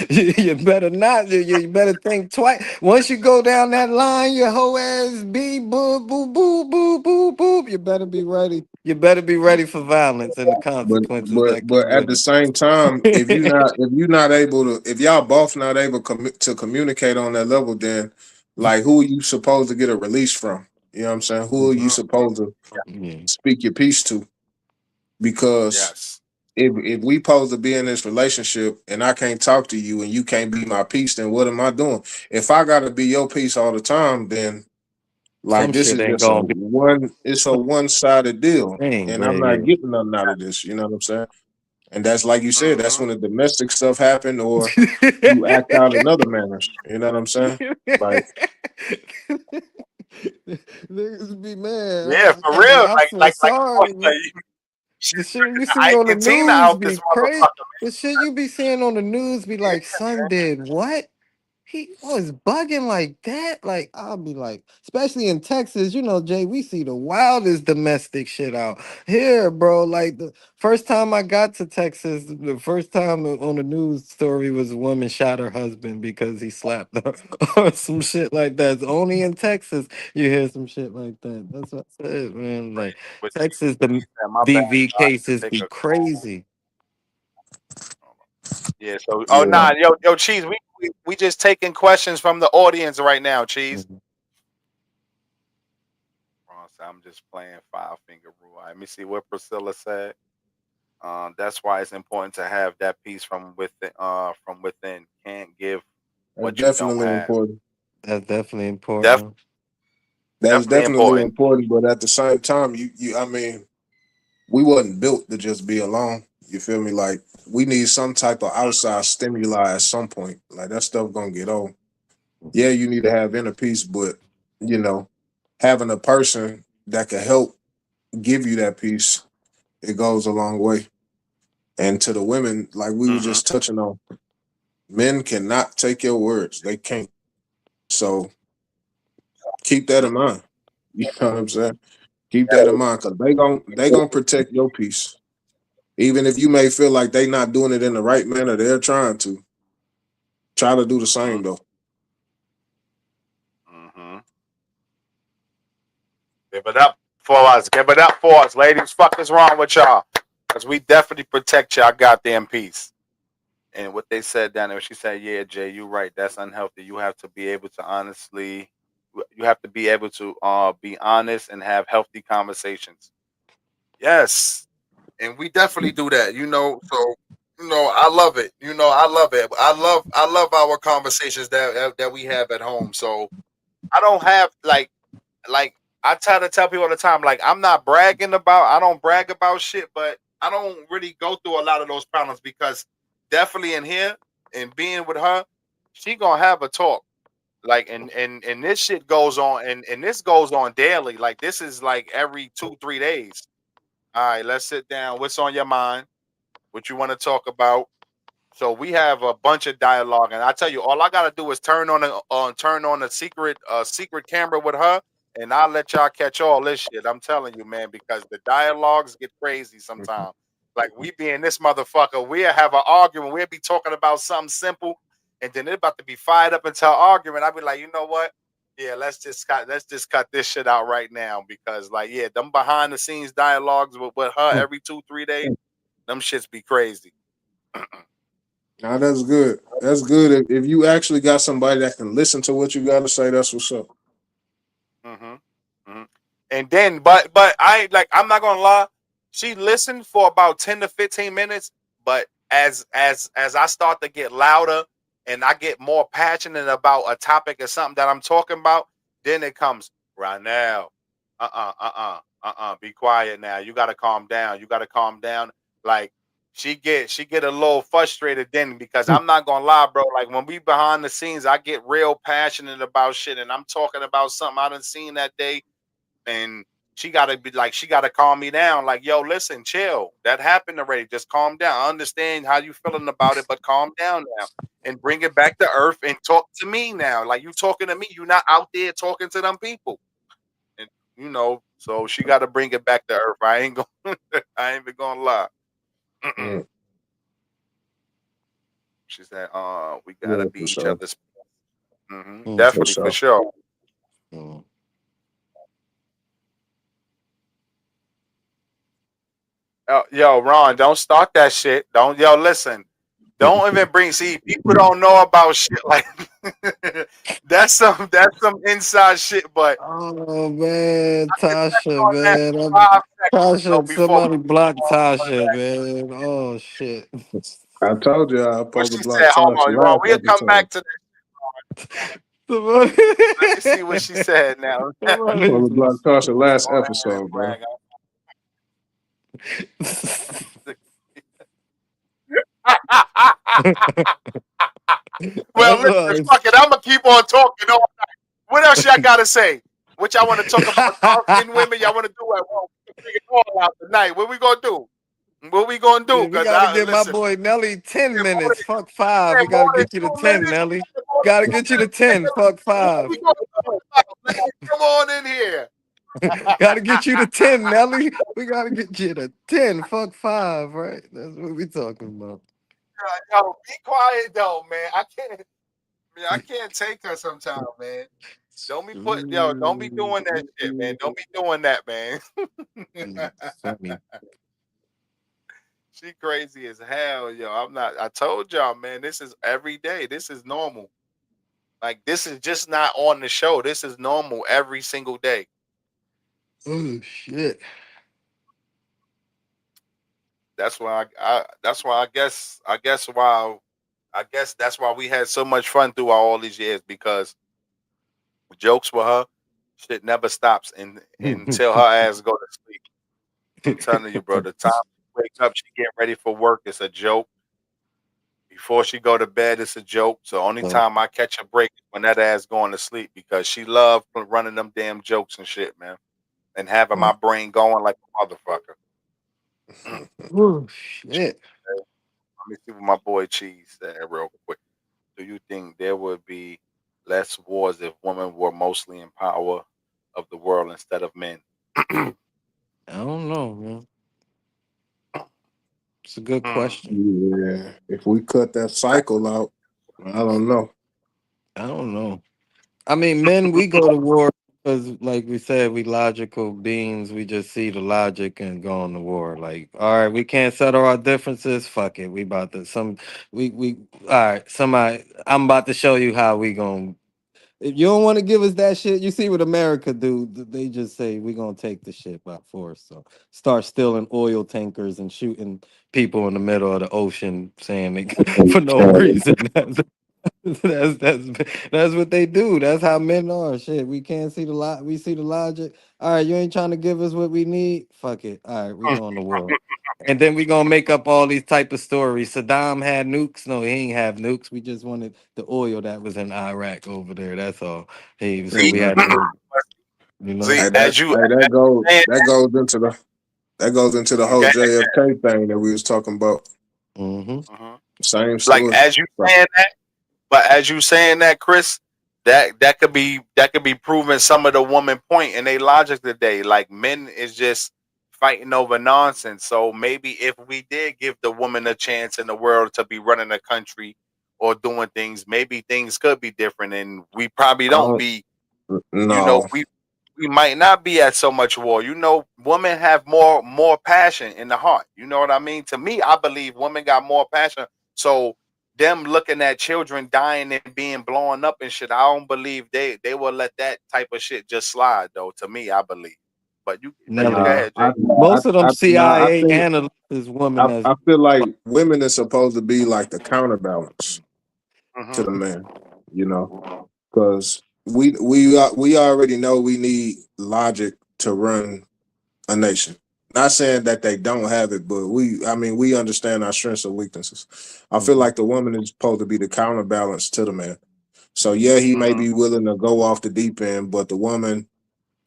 You better not. You better think twice. Once you go down that line, your whole ass be boo boo boo boo boo boo. You better be ready. You better be ready for violence and the but consequences but that but come at with the same time, it. if you're not able to, if y'all both not able to communicate on that level, then like who are you supposed to get a release from? You know what I'm saying? Who are you Mm, supposed to Yeah. speak your piece to? Because yes. if we supposed to be in this relationship and I can't talk to you and you can't be my piece, then what am I doing? If I gotta be your piece all the time, then like Some this shit is ain't just a gonna be one, it's a one-sided deal. the same, And I'm right? not getting nothing out of this. You know what I'm saying? And that's like you said, that's Mm-hmm. when the domestic stuff happened or you act out in other manners. You know what I'm saying? Like, Niggas be mad. Yeah, for real. I Like feel like like sorry, man. should The have shit took you the see Ike on the and Tina news out this be crazy. motherfucker. The shit you be seeing on the news be Yeah, like, son did what? He was bugging like that. Like, I'll be like, especially in Texas, Jay, we see the wildest domestic shit out here, bro. Like, the first time I got to Texas, the first time on the news story was a woman shot her husband because he slapped her or some shit like that. It's only in Texas you hear some shit like that. That's what I said, man. Like, What Texas, what the you said, my bad. DV I had to cases take be a call. crazy. Yeah, so yeah, yo, Cheese, we just taking questions from the audience right now, Cheese. Mhm. I'm just playing five finger rule. Let me see what Priscilla said. That's why it's important to have that piece from within. From within, can't give that's what you don't definitely have. important. That's definitely Def- important. That's Definitely definitely important. important, but at the same time, I mean, we wasn't built to just be alone. You feel me? Like we need some type of outside stimuli at some point. Like that stuff gonna get old. Yeah, you need to have inner peace, but you know, having a person that can help give you that peace, it goes a long way. And to the women, like we were Mm-hmm. just touching on, men cannot take your words. They can't. So keep that in mind. You know what I'm saying? Keep that in mind because they gonna protect your peace. Even if you may feel like they not doing it in the right manner, they're trying to. Try to do the Mm-hmm. same though. Mm-hmm. Give it up for us. Give it up for us, ladies. Fuck is wrong with y'all? Because we definitely protect y'all goddamn peace. And what they said down there, she said, "Yeah, Jay, you're right. That's unhealthy. You have to be able to honestly, you have to be able to be honest and have healthy conversations." Yes, and we definitely do that. So I love it. I love it. I love our conversations that we have at home. So I don't have like I try to tell people all the time, like I'm not bragging about I don't brag about shit, but I don't really go through a lot of those problems because definitely in here and being with her, she gonna have a talk. Like and this shit goes on and this goes on daily. Like this is like every 2, 3 days. All right, let's sit down. What's on your mind? What you want to talk about? So we have a bunch of dialogue, and I tell you, all I gotta do is turn on a secret camera with her, and I'll let y'all catch all this shit. I'm telling you, man, because the dialogues get crazy sometimes. Like we be in this motherfucker, we'll have an argument, we'll be talking about something simple, and then it about to be fired up into an argument. I'll be like, you know what? Yeah, let's just cut this shit out right now because, like, yeah, them behind the scenes dialogues with her every 2, 3 days, them shits be crazy. Now that's good. That's good. If you actually got somebody that can listen to what you got to say, that's what's up. hmm hmm And then, but I'm not gonna lie. She listened for about 10 to 15 minutes, but as I start to get louder and I get more passionate about a topic or something that I'm talking about, then it comes right now. Be quiet now. You gotta calm down. You gotta calm down. Like she get a little frustrated then because I'm not gonna lie, bro. Like when we behind the scenes, I get real passionate about shit, and I'm talking about something I done seen that day, and she gotta calm me down. Like, yo, listen, chill. That happened already. Just calm down. I understand how you feeling about it, but calm down now and bring it back to earth and talk to me now. Like you talking to me, you're not out there talking to them people. And so she got to bring it back to earth. I ain't going. I ain't even gonna lie. Mm-mm. Mm, She said, we gotta yeah, be for each sure. other's." For Definitely for sure. sure. Mm. Yo, Ron, don't start that shit. Don't yo listen. Don't even bring. See, people don't know about shit like that's some inside shit. But Oh man, I could touch Tasha, on that man, for 5 seconds though Tasha, before we somebody block move on from Tasha, that. man. Oh shit. I told you I was What supposed to she block said, hold Tasha on, Ron. last We'll come episode. back to that. Somebody, Let me see what she said now. I was supposed to block Tasha last Go ahead and episode, bro. brag Well, That's listen, why fuck it. I'm gonna keep on talking. What else y'all gotta say? What y'all want to talk about? Dark skinned women? Y'all want to do it? Well, we can bring it all out tonight. What we gonna do? What we gonna do? yeah, we Cause gotta I give my listen. boy Nelly 10 In more minutes. than, Fuck five. We in more gotta than get you to 10, 2 minutes. Nelly. In more than Gotta two get you to minutes. 10. Fuck What five. we gonna do? Come on in here. Gotta get you to 10, Nelly. We gotta get you to 10. Fuck five, right? That's what we talking about. Yo, be quiet though, man. I can't take her sometimes, man. Don't be doing that shit, man. Don't be doing that, man. Funny. She crazy as hell, yo. I'm not. I told y'all, man. This is every day. This is normal. Like this is just not on the show. This is normal every single day. Oh shit. That's why That's why I guess that's why we had so much fun throughout all these years because jokes with her, shit never stops until her ass go to sleep. I'm telling you, bro. The time she wake up, she get ready for work. It's a joke. Before she go to bed, it's a joke. So only Uh, time I catch a break is when that ass going to sleep because she love running them damn jokes and shit, man, and having my brain going like a motherfucker. Let oh shit. me see what my boy Cheese said real quick. Do you think there would be less wars if women were mostly in power of the world instead of men? I don't know, man. It's a good Hmm. question. Yeah. If we cut that cycle out, I don't know. I don't know. I mean, men, we go to war because, like we said, we logical beings. We just see the logic and go on to war. Like, all right, we can't settle our differences. Fuck it. We about to some. We. All right. Somebody. I'm about to show you how we gonna If you don't want to give us that shit, you see what America do? They just say we're gonna take the shit by force. So start stealing oil tankers and shooting people in the middle of the ocean, saying they for no reason. That's what they do. That's how men are. Shit, we can't see the lot. We see the logic. All right, you ain't trying to give us what we need. Fuck it. All right, we going to war. And then we gonna make up all these type of stories. Saddam had nukes. No, he ain't have nukes. We just wanted the oil that was in Iraq over there. That's all. Hey, so See, we had to Exactly. make, you know. see, Hey, that hey, saying that goes into the whole that, JFK thing that we was talking about. Mm-hmm. mhm. Same Like story. as you Right. saying that. But as you saying that, Chris, that could be proving some of the woman point in their logic today. Like men is just fighting over nonsense. So maybe if we did give the woman a chance in the world to be running a country or doing things, maybe things could be different, and we probably I don't don't. be. You know, No. we might not be at so much war. You know, women have more passion in the heart. You know what I mean? To me, I believe women got more passion. So them looking at children dying and being blown up and shit, I don't believe they will let that type of shit just slide though. To me, I believe. But you go Never. Nah. ahead, Jay. Most of them Nah. I CIA think. analysts is women that's I feel like women is supposed to be like the counterbalance to Hmm. the man. You know, because we already know we need logic to run a nation. Not saying that they don't have it, but I mean, we understand our strengths and weaknesses. I feel Mhm. like the woman is supposed to be the counterbalance to the man. So yeah, he may Hmm. be willing to go off the deep end, but the woman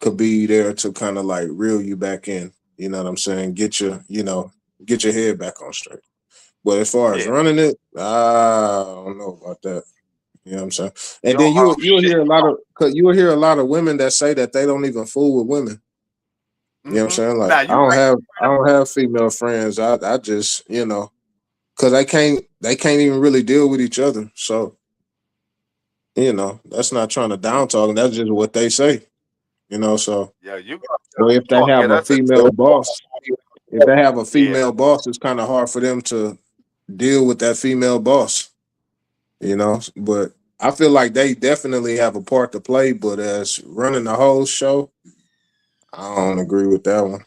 could be there to kind of like reel you back in. You know what I'm saying? Get your head back on straight. But as far as Yeah. running it, I don't know about that. You know what I'm saying? You And know, then you'll hear a lot of women that say that they don't even fool with women. You know what I'm saying? Like Now you right. I don't have female friends. I just, because they can't even really deal with each other. So, that's not trying to down talk, and that's just what they say. So Yeah, you or if they talk. Yeah, have a that's a female boss, if they have a yeah. female boss, it's kind of hard for them to deal with that female boss. But I feel like they definitely have a part to play, but as running the whole show, I don't agree with that one.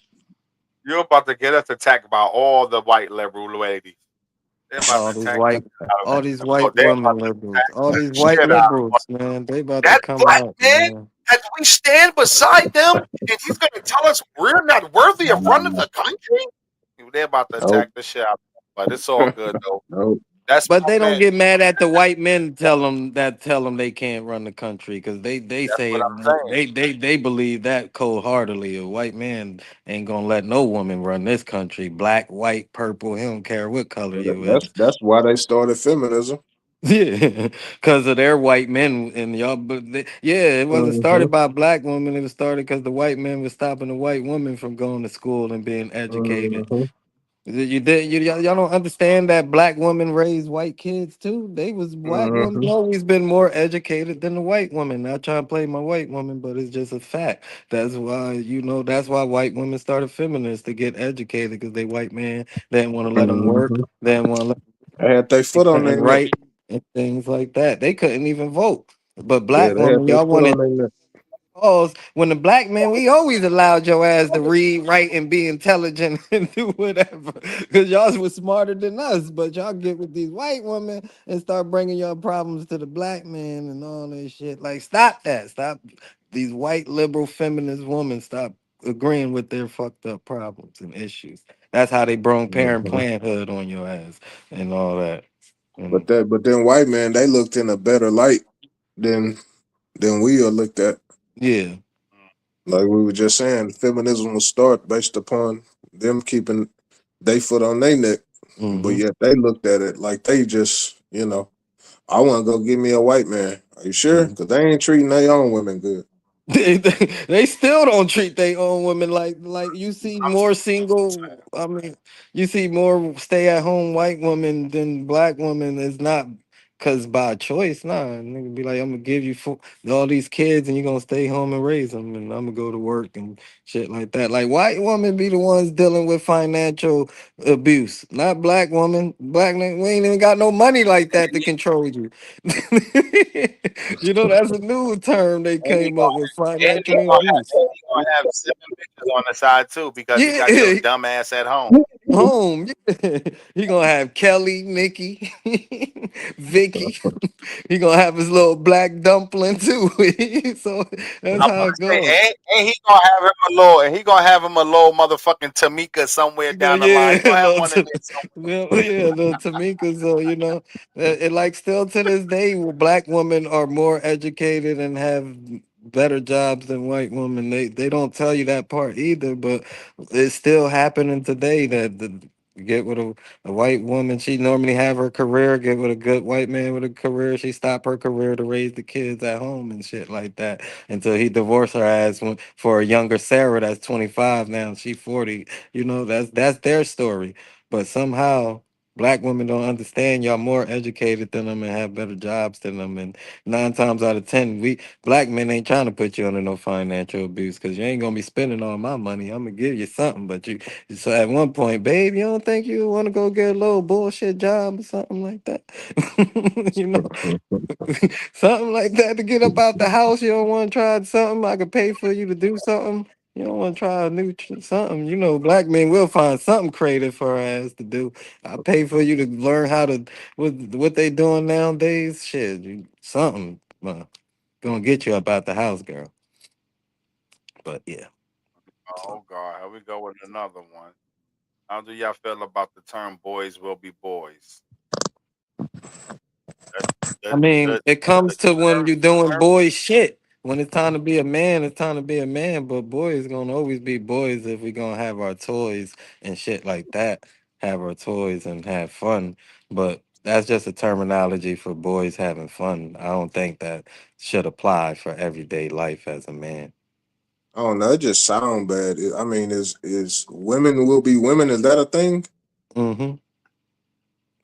You're about to get us attacked by all the white liberal ladies. They're about to All these attack the white, shit out of all these oh, white they're about women to liberals, attack all the these white shit out of liberals, man, they about to that come black out, man. man. As we stand beside them, and he's going to tell us we're not worthy of running the country. They're about to Nope, attack the shit out of them, but it's all good though. nope. That's But my they don't man. get mad at the white men tell them they can't run the country because they That's say what I'm saying. they believe that cold heartedly. A white man ain't gonna let no woman run this country. Black, white, purple, he don't care what color you is. That's why they started feminism. Yeah, because of their white men and y'all. But yeah, it wasn't Hmm. started by black women. It was started because the white men was stopping the white women from going to school and being educated. Hmm. Y'all don't understand that black women raised white kids too. They was black women Hmm. always been more educated than the white woman. Not trying to play my white woman, but it's just a fact. That's why white women started feminists to get educated because they white man they didn't want to let them work, Hmm. they didn't want to let They had their they foot on their couldn't neck. write and things like that. They couldn't even vote. But Yeah, black they had women, their y'all foot wanted on their neck. pause. When the black man, we always allowed your ass to read, write, and be intelligent and do whatever, because y'all was smarter than us. But y'all get with these white women and start bringing your problems to the black man and all this shit. Like, stop that. Stop these white liberal feminist women. Stop agreeing with their fucked up problems and issues. That's how they brung parent Mhm. parenthood on your ass and all that. But And then white men, they looked in a better light than we are looked at. yeah. Like we were just saying, feminism was start based upon them keeping their foot on their neck. But Mm-hmm. yet they looked at it like they just, I want to go get me a white man. Are you sure? Because they ain't treating their own women good. They still don't treat their own women like you see I'm more single. I mean, you see more stay at home white women than black women. Is not cause by choice, nah. Nigga be like, I'm gonna give you all these kids, and you gonna stay home and raise them, and I'm gonna go to work and shit like that. Like white women be the ones dealing with financial abuse, not black woman. We ain't even got no money like that to control you. You know, that's a new term they And he came up gonna with, and he financial gonna have abuse. and he gonna have 7 bitches on the side too because he got your Yeah, dumb ass at home. home. Yeah. He gonna have Kelly, Nikki, Vicky. He gonna have his little black dumpling too. So that's I'm how gonna it say, goes. and he gonna have him a little, and he gonna have him a little motherfucking Tamika somewhere You go, down the line. yeah, He gonna have little, one in there somewhere. yeah, little Tamika. So you know, it like still to this day, black women are more educated and have better jobs than white women. They don't tell you that part either, but it's still happening today that get with a white woman. She normally have her career. Get with a good white man with a career. She stop her career to raise the kids at home and shit like that until he divorced her ass for a younger Sarah that's 25 now. She 40. You know, that's their story. But somehow black women don't understand y'all more educated than them and have better jobs than them. And 9 times out of 10, we black men ain't trying to put you under no financial abuse because you ain't gonna be spending all my money. I'm gonna give you something, but you so at one point, babe, you don't think you want to go get a little bullshit job or something like that? You know, something like that to get up out the house. You don't want to try something. I could pay for you to do something. You don't want to try a new something. You know, black men will find something creative for our ass to do. I pay for you to learn how to what they doing nowadays. Shit, something gonna get you up out the house, girl. But yeah, so Oh God, here we go with another one. How do y'all feel about the term "boys will be boys"? That, I that, mean, that, it comes that to when term, you're doing term? boy shit. When it's time to be a man, it's time to be a man. But boys gonna always be boys if we gonna have our toys and shit like that. Have our toys and have fun. But that's just a terminology for boys having fun. I don't think that should apply for everyday life as a man. I don't know. It just sound bad. I mean, is women will be women? Is that a thing? Mm-hmm.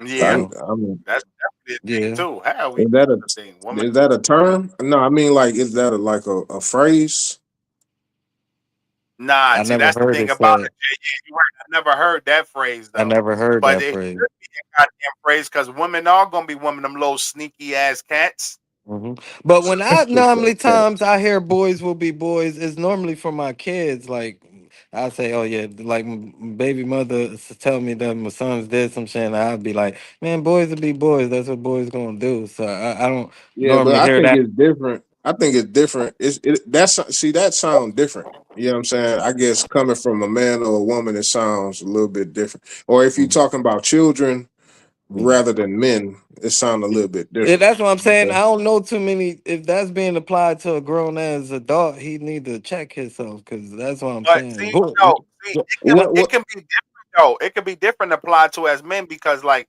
Yeah, I, So I mean, that's definitely a thing yeah. too. Hell, we is that the thing. Women, is that a women. term? No, I mean like is that like a phrase? Nah, I see, never that's the heard thing it about said. it. Yeah, yeah, you're right. I never heard that phrase I though, never heard but that it phrase. should be a goddamn phrase because women are gonna be women, them little sneaky ass cats. But when I normally times I hear boys will be boys, it's normally for my kids. Like I say, oh yeah, like baby mother tell me that my sons did some shit, and I'd be like, man, boys will be boys. That's what boys gonna do. So I don't Yeah, but normally I hear think that. it's different. I think it's different. That's see that sound different. You know what I'm saying? I guess coming from a man or a woman, it sounds a little bit different. Or if you're Mhm. talking about children Yeah. rather than men, it sounds a little bit Yeah, different. that's what I'm saying. Okay. I don't know too many. If that's being applied to a grown ass adult, he need to check himself because that's what I'm But saying. see, no, see, What it what? can be different though. It can be different applied to as men because like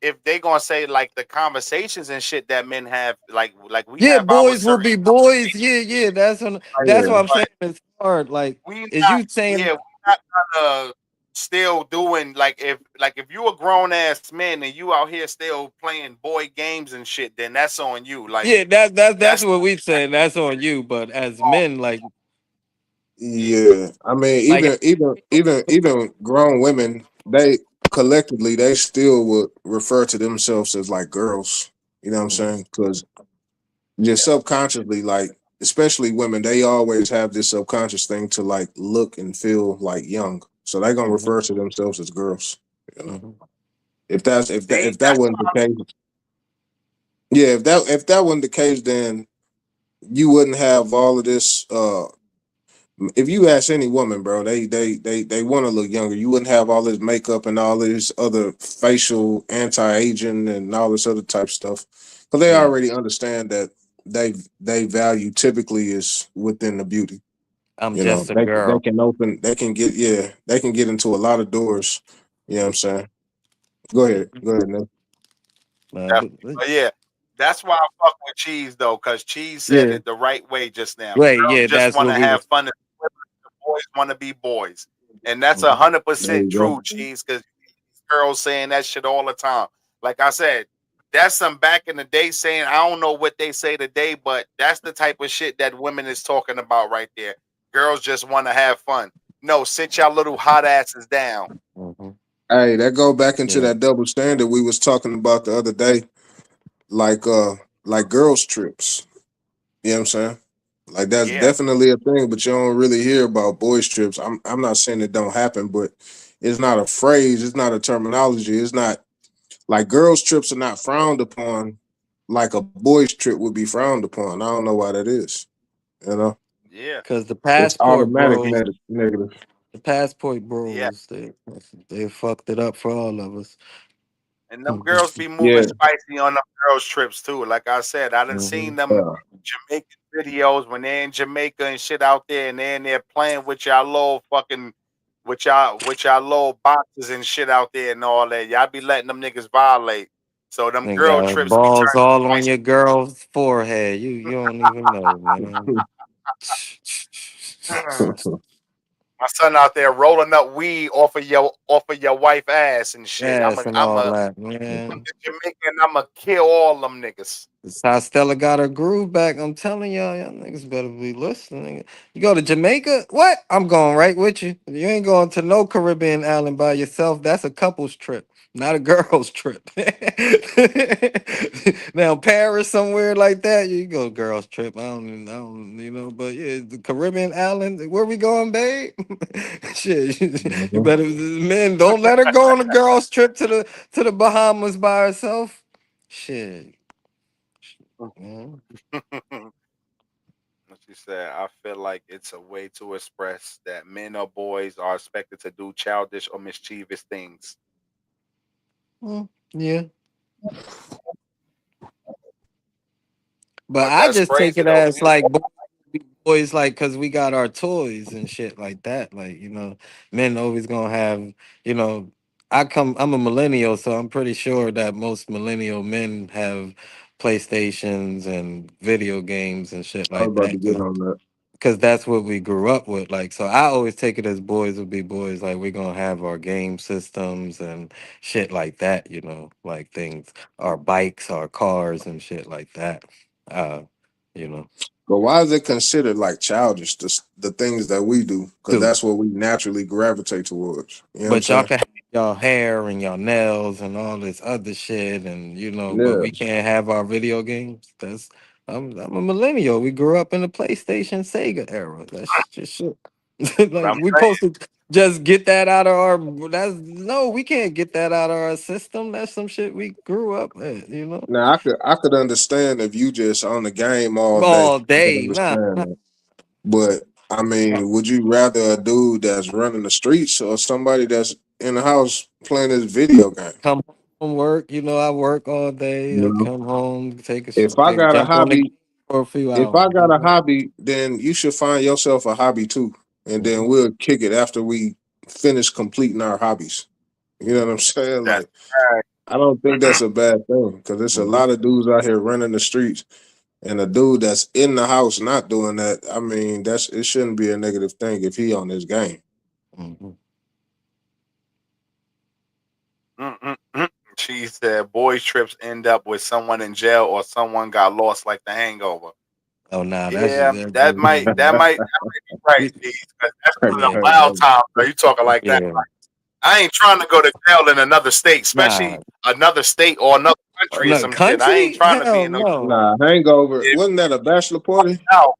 if they gonna say like the conversations and shit that men have, like we Yeah, have our boys will certain be boys. conversations, Yeah, yeah. That's what Yeah. I'm saying. It's hard. Like, we is not you saying? yeah, we not gonna still doing like if you a grown ass man and you out here still playing boy games and shit, then that's on you. Like Yeah, that's that's what we saying. That's on you. But as men, yeah. Yeah, I mean, like, even grown women, they collectively they still would refer to themselves as like girls. You know what I'm Mhm, saying? Because just subconsciously, like especially women, they always have this subconscious thing to like look and feel like young. So they're gonna mhm, refer to themselves as girls. You know, mhm, See, if that that's wasn't the case, yeah, if that wasn't the case, then you wouldn't have all of this. If you ask any woman, bro, they want to look younger. You wouldn't have all this makeup and all this other facial anti-aging and all this other type stuff, because they yeah. already understand that they value typically is within the beauty. I'm You know, just a they girl. can open, they can get they can get into a lot of doors. You know what I'm saying? Go ahead, Nick. definitely. But yeah, that's why I fuck with Cheese though, because Cheese said Yeah. it the right way just now. Wait. Girls Yeah. just That's want what to we have was. fun, and the boys want to be boys, and that's a Mhm, hundred There percent you go. true, Cheese. Because girls saying that shit all the time. Like I said. that's some back in the day saying. I don't know what they say today, but that's the type of shit that women is talking about right there. Girls just want to have fun. No, sit y'all little hot asses down. Hmm. Hey, that go back into Yeah. that double standard we was talking about the other day, like like girls trips. You know what I'm saying? Like that's Yeah, definitely a thing, but you don't really hear about boys trips. I'm not saying it don't happen, but it's not a phrase, it's not a terminology, it's not like girls trips are not frowned upon like a boys trip would be frowned upon. I don't know why that is. You know? yeah, Cause It's automatic negative. the passport yeah. bros, they fucked it up for all of us. And them Hmm. girls be moving Yeah. spicy on them girls trips too. Like I said, I done Hmm. seen them Yeah. Jamaican videos when they're in Jamaica and shit out there, and they're in there playing with y'all little fucking with y'all little boxes and shit out there and all that. Y'all be letting them niggas violate. So them And girl got trips be balls all on turning your girl's forehead. You don't even know, man. spicy. My son out there rolling up weed off of your wife ass and shit. Yes, and I'm all a that, I'm man. the Jamaican. I'ma kill all them niggas. It's how Stella got her groove back. I'm telling y'all niggas better be listening. You go to Jamaica? What? I'm going right with you. You ain't going to no Caribbean island by yourself. That's a couple's trip, not a girl's trip. Now Paris somewhere like that, you go girls trip. I don't, but yeah, the Caribbean island. Where we going, babe? Shit, you Mhm. better, men. Don't let her go on a girls trip to the Bahamas by herself. Shit. Mhm. She said, I feel like it's a way to express that men or boys are expected to do childish or mischievous things. Yeah, but But I that's just take crazy it though. as like boys, like, cause we got our toys and shit like that. Like, men always gonna have, you know. I'm a millennial, so I'm pretty sure that most millennial men have PlayStations and video games and shit I was like about to that. get on that. Because that's what we grew up with. Like, so I always take it as boys will be boys. Like, we're gonna have our game systems and shit like that. Like things, our bikes, our cars, and shit like that. Uh, you know, But why is it considered like childish, the things that we do? Because dude. that's what we naturally gravitate towards. You know what I'm But y'all saying? can have y'all hair and y'all nails and all this other shit, and but Yeah. we can't have our video games. I'm a millennial. We grew up in the PlayStation, Sega era. That's just shit. Like I'm we saying, supposed to just get that out of our. That's no, we can't get that out of our system. That's some shit we grew up with. Now I could understand if you just on the game all day. All I could day, nah. understand that. But I mean, would you rather a dude that's running the streets or somebody that's in the house playing this video game? Come home from work. I work all day. You I know, come home, if I got a jump on the game hobby, for a few if I hours. got a hobby, then you should find yourself a hobby too, and then Mhm. we'll kick it after we finish completing our hobbies. You know what I'm saying? that's Like, I don't think that's a bad thing because there's a Mhm. lot of dudes out here running the streets, and a dude that's in the house not doing that. I mean, it shouldn't be a negative thing if he on his game. Mhm. right. She said, boys' trips end up with someone in jail or someone got lost like the hangover. Oh, nah, that's Yeah, that might be right, Steve, 'cause that's one of yeah, them wild times. Are you talking like that? yeah, I ain't trying to go to jail in another state, nah. especially another state or another country or Another some shit. I ain't country? trying to be Hell in no no. Nah, hangover. if Wasn't that a bachelor party? out.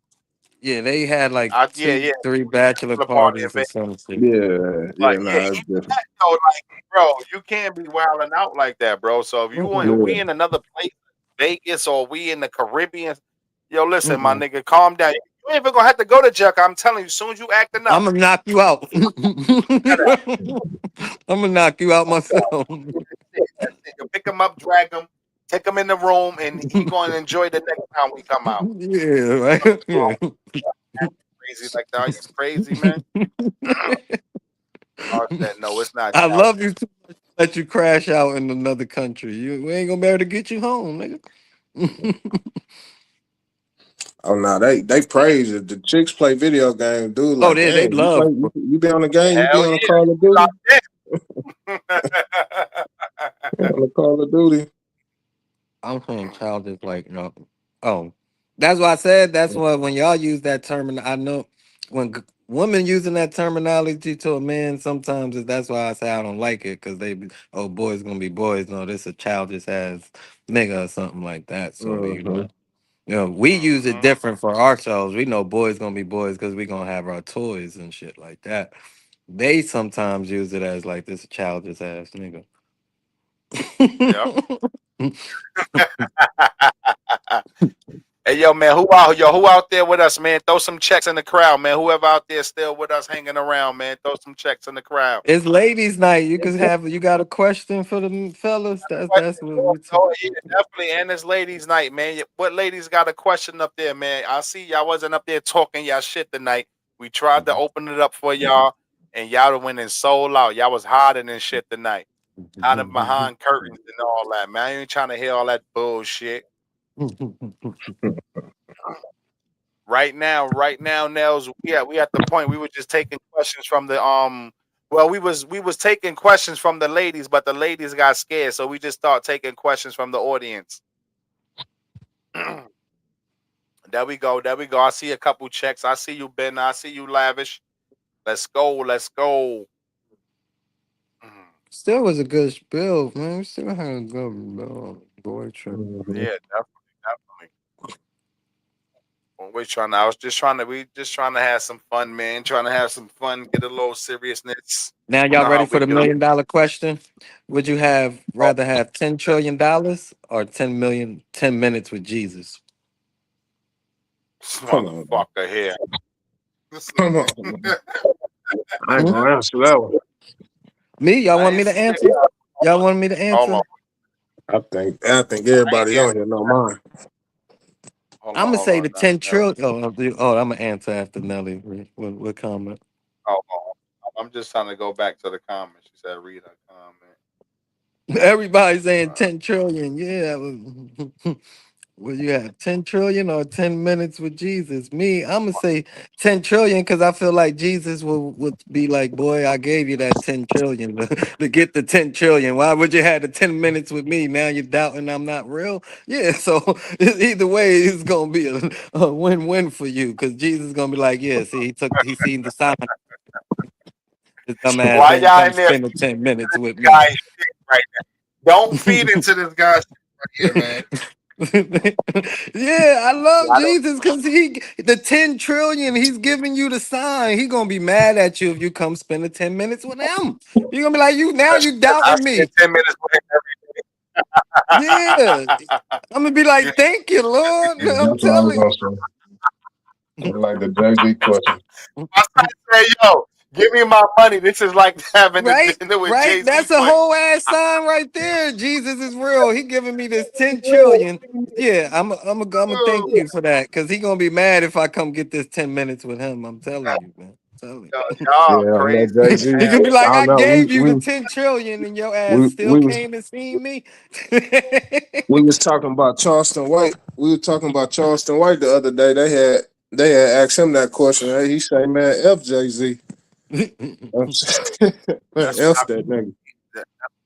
Yeah, they had like Yeah, two, yeah, three bachelor the party in parties or Vegas. some shit. Yeah, But yeah, yeah, nah, it's even different. that though, like, bro, you can't be wilding out like that, bro. So if Mm-mm, we Yeah. in another place, Vegas or we in the Caribbean, yo, listen, my mm-mm. nigga, calm down. You ain't even gonna have to go to jail. I'm telling you, as soon as you acting I'm up, gonna knock you out. you gotta I'm gonna knock you out myself. that's it. You pick him up, drag him, take him in the room, and he gonna enjoy the next time we come out. Yeah, right. Oh, Yeah. crazy like that? Are you crazy, man? I said, no, it's not I love childish. you too much to let you crash out in another country. We ain't gonna be able to get you home, nigga. Oh no, they praise it. The chicks play video games, dude. Oh, Like, they damn, you play, love. you be on the game, you be Hell on a yeah, Call of Duty, locked in. on a Call of Duty. I'm saying childish, like no. Oh, that's why I said. That's why when y'all use that term, I know when women using that terminology to a man, sometimes that's why I say I don't like it because they be, oh, boys gonna be boys. No, this a childish ass nigga or something like that. So Mm-hmm. we use it Mm-hmm. different for ourselves. We know boys gonna be boys because we gonna have our toys and shit like that. They sometimes use it as like this a childish ass nigga. Yep. Hey, yo, man, who out there with us, man? Throw some checks in the crowd, man. Whoever out there still with us hanging around, man, throw some checks in the crowd. It's ladies' night. You got a question for the fellas? That's what we talk. Oh, yeah, definitely. And it's ladies' night, man. What ladies got a question up there, man? I see y'all wasn't up there talking y'all shit tonight. We tried to open it up for y'all, and y'all went in sold out. Y'all was hiding and shit tonight. Hiding behind curtains and all that, man. I ain't trying to hear all that bullshit. Right now, Nels, we at the point we were just taking questions from the well, we was taking questions from the ladies, but the ladies got scared, so we just start taking questions from the audience. There we go. There we go. I see a couple checks. I see you, Ben. I see you, Lavish. Let's go. Let's go. Mhm. Still was a good spill, man. We still had a good boy trip. Mm-hmm. Yeah, definitely, definitely. Well, we're trying to. I was just trying to. We just trying to have some fun, man. Trying to have some fun. Get a little seriousness. Now You y'all know ready how for we the do. $1 million question? Would you have Oh, rather have $10 trillion or 10 million 10 minutes with Jesus? this Come on, man. motherfucker here. This Come on, man. I ain't gonna answer that one. Me? Y'all I want ain't me to scared. answer? Y'all want me to Hold on. answer? I think I ain't everybody on answer. here know mine. Hold I'm on. gonna Hold say the on. 10 No. trillion. I'm gonna answer after Nelly with comment. Hold on. I'm just trying to go back to the comments. She said, read a comment. Everybody saying Uh, 10 trillion. Yeah. Will you have 10 trillion or 10 minutes with Jesus? Me, I'm gonna say 10 trillion because I feel like Jesus would be like, boy, I gave you that 10 trillion to get the 10 trillion. Why would you have the 10 minutes with me? Now you're doubting I'm not real? Yeah, so either way, it's gonna be a win-win for you because Jesus is gonna be like, yeah, see, he seen the sign. His dumbass why ain't y'all come in there spend the feeding 10 minutes with this guy me. shit right now? Don't feed into this guy's shit right here, man. Yeah, I love I don't. Jesus because the 10 trillion, he's giving you the sign. He gonna be mad at you if you come spend the 10 minutes with him. You're gonna be like, you I doubting spend me. 10 minutes with him Yeah. every day. I'm gonna be like, thank you, Lord. Yeah, I'm that's what I was telling gonna say. It's like the Jay-Z question. My son say, yo, give me my money. This is like having the right, dinner with right. Jay-Z That's a money. whole ass sign right there. Jesus is real. He giving me this 10 trillion. Yeah, I'm gonna thank you for that because he gonna be mad if I come get this 10 minutes with him. I'm telling you, man. I'm telling Yo, you. y'all Yeah, I know crazy, Jay-Z. He man. could be I like, don't I know. gave you the 10 trillion and your ass still We was came and seen me. we was talking about Charleston White. We were talking about Charleston White the other day. They had asked him that question. Hey, he say, man, F Jay Z. Man, That's what F that nigga.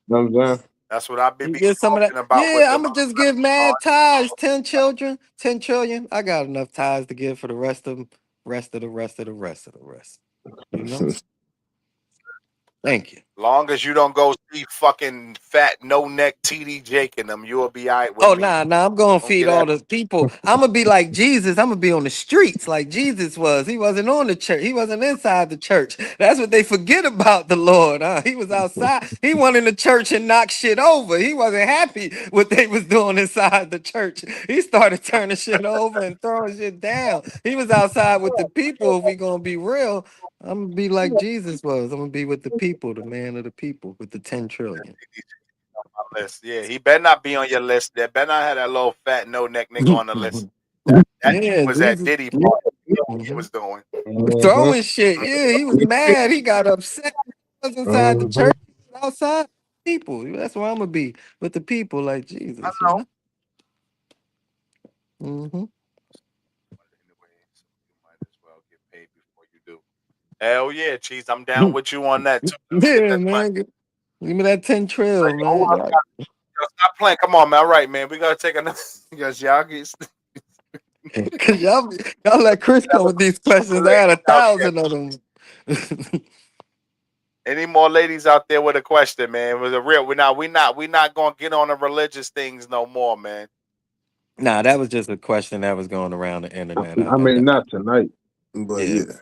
You know what I'm saying? that's what I be You get some of that. talking about with Yeah, the I'm gonna just give mad ties. 10 children, 10 trillion. I got enough ties to give for the rest of them, rest of the rest. You know? Thank you. long as you don't go see fucking fat no neck TD Jake and them, you'll be all right with Oh me. nah, I'm gonna Don't feed get all that. the people. I'm gonna be like Jesus. I'm gonna be on the streets like Jesus was. He wasn't on the church. He wasn't inside the church. That's what they forget about the Lord. Huh? He was outside. He went in the church and knocked shit over. He wasn't happy what they was doing inside the church. He started turning shit over and throwing shit down. He was outside with the people. If we gonna be real, I'm gonna be like Jesus was. I'm gonna be with the people, the man of the people, with the 10 trillion. My list. Yeah, he better not be on your list. There better not have that little fat no neck nigga on the list. That Yeah, was that Jesus. Diddy part. He Mhm. was doing. Mm-hmm. Throwing shit. Yeah, he was mad. He got upset. He was inside the Mm-hmm. church. He was outside people. That's where I'm gonna be with the people, like I Jesus. know. Hmm. Anyway, so you might as well get paid before you do. Hell yeah, cheese. I'm down with you on that too. Let me get Yeah, that money. man. Give me that 10 trill, Yo, who man. else got, Stop playing. Come on, man. All right, man. We gotta take another because y'all get Cause y'all let Chris come with these questions. I had a ladies out there. thousand of them. Any more ladies out there with a question, man? With a real, we not gonna get on the religious things no more, man. Nah, that was just a question that was going around the internet. I mean, not tonight, but Yeah, yeah.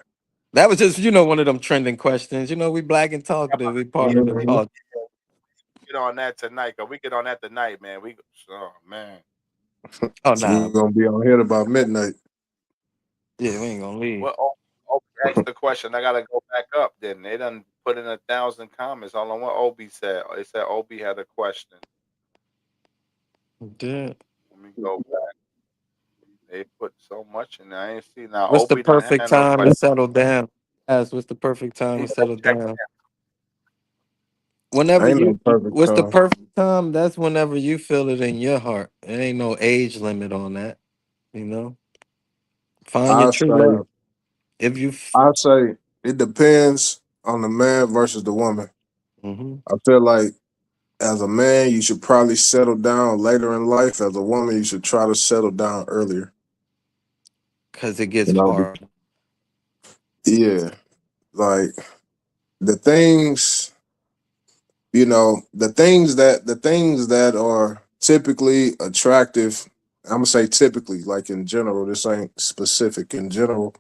that was just one of them trending questions. We black and talkative. We part of the Mhm. pod. Get on that tonight, cause we get on that tonight, man. Oh man. Oh So nah, we're gonna be on here about midnight. yeah, we ain't gonna leave. Well, Obi asked the question. I gotta go back up. Then they done put in 1,000 comments. All on what Obi said. They said Obi had a question. Yeah. Let me go back. They put so much in there. I ain't see now. What's the Obi didn't perfect have no time question. to settle down? As what's the perfect time He to said settle check down? Whenever Ain't no you, perfect what's the time. perfect time? That's whenever you feel it in your heart. There ain't no age limit on that. You know, find your I true say, love. If you, I say it depends on the man versus the woman. mm-hmm, I feel like as a man, you should probably settle down later in life. As a woman, you should try to settle down earlier. because it gets You know, hard. yeah, like the things, the things that are typically attractive. I'm gonna say typically, like in general. This ain't specific. In general,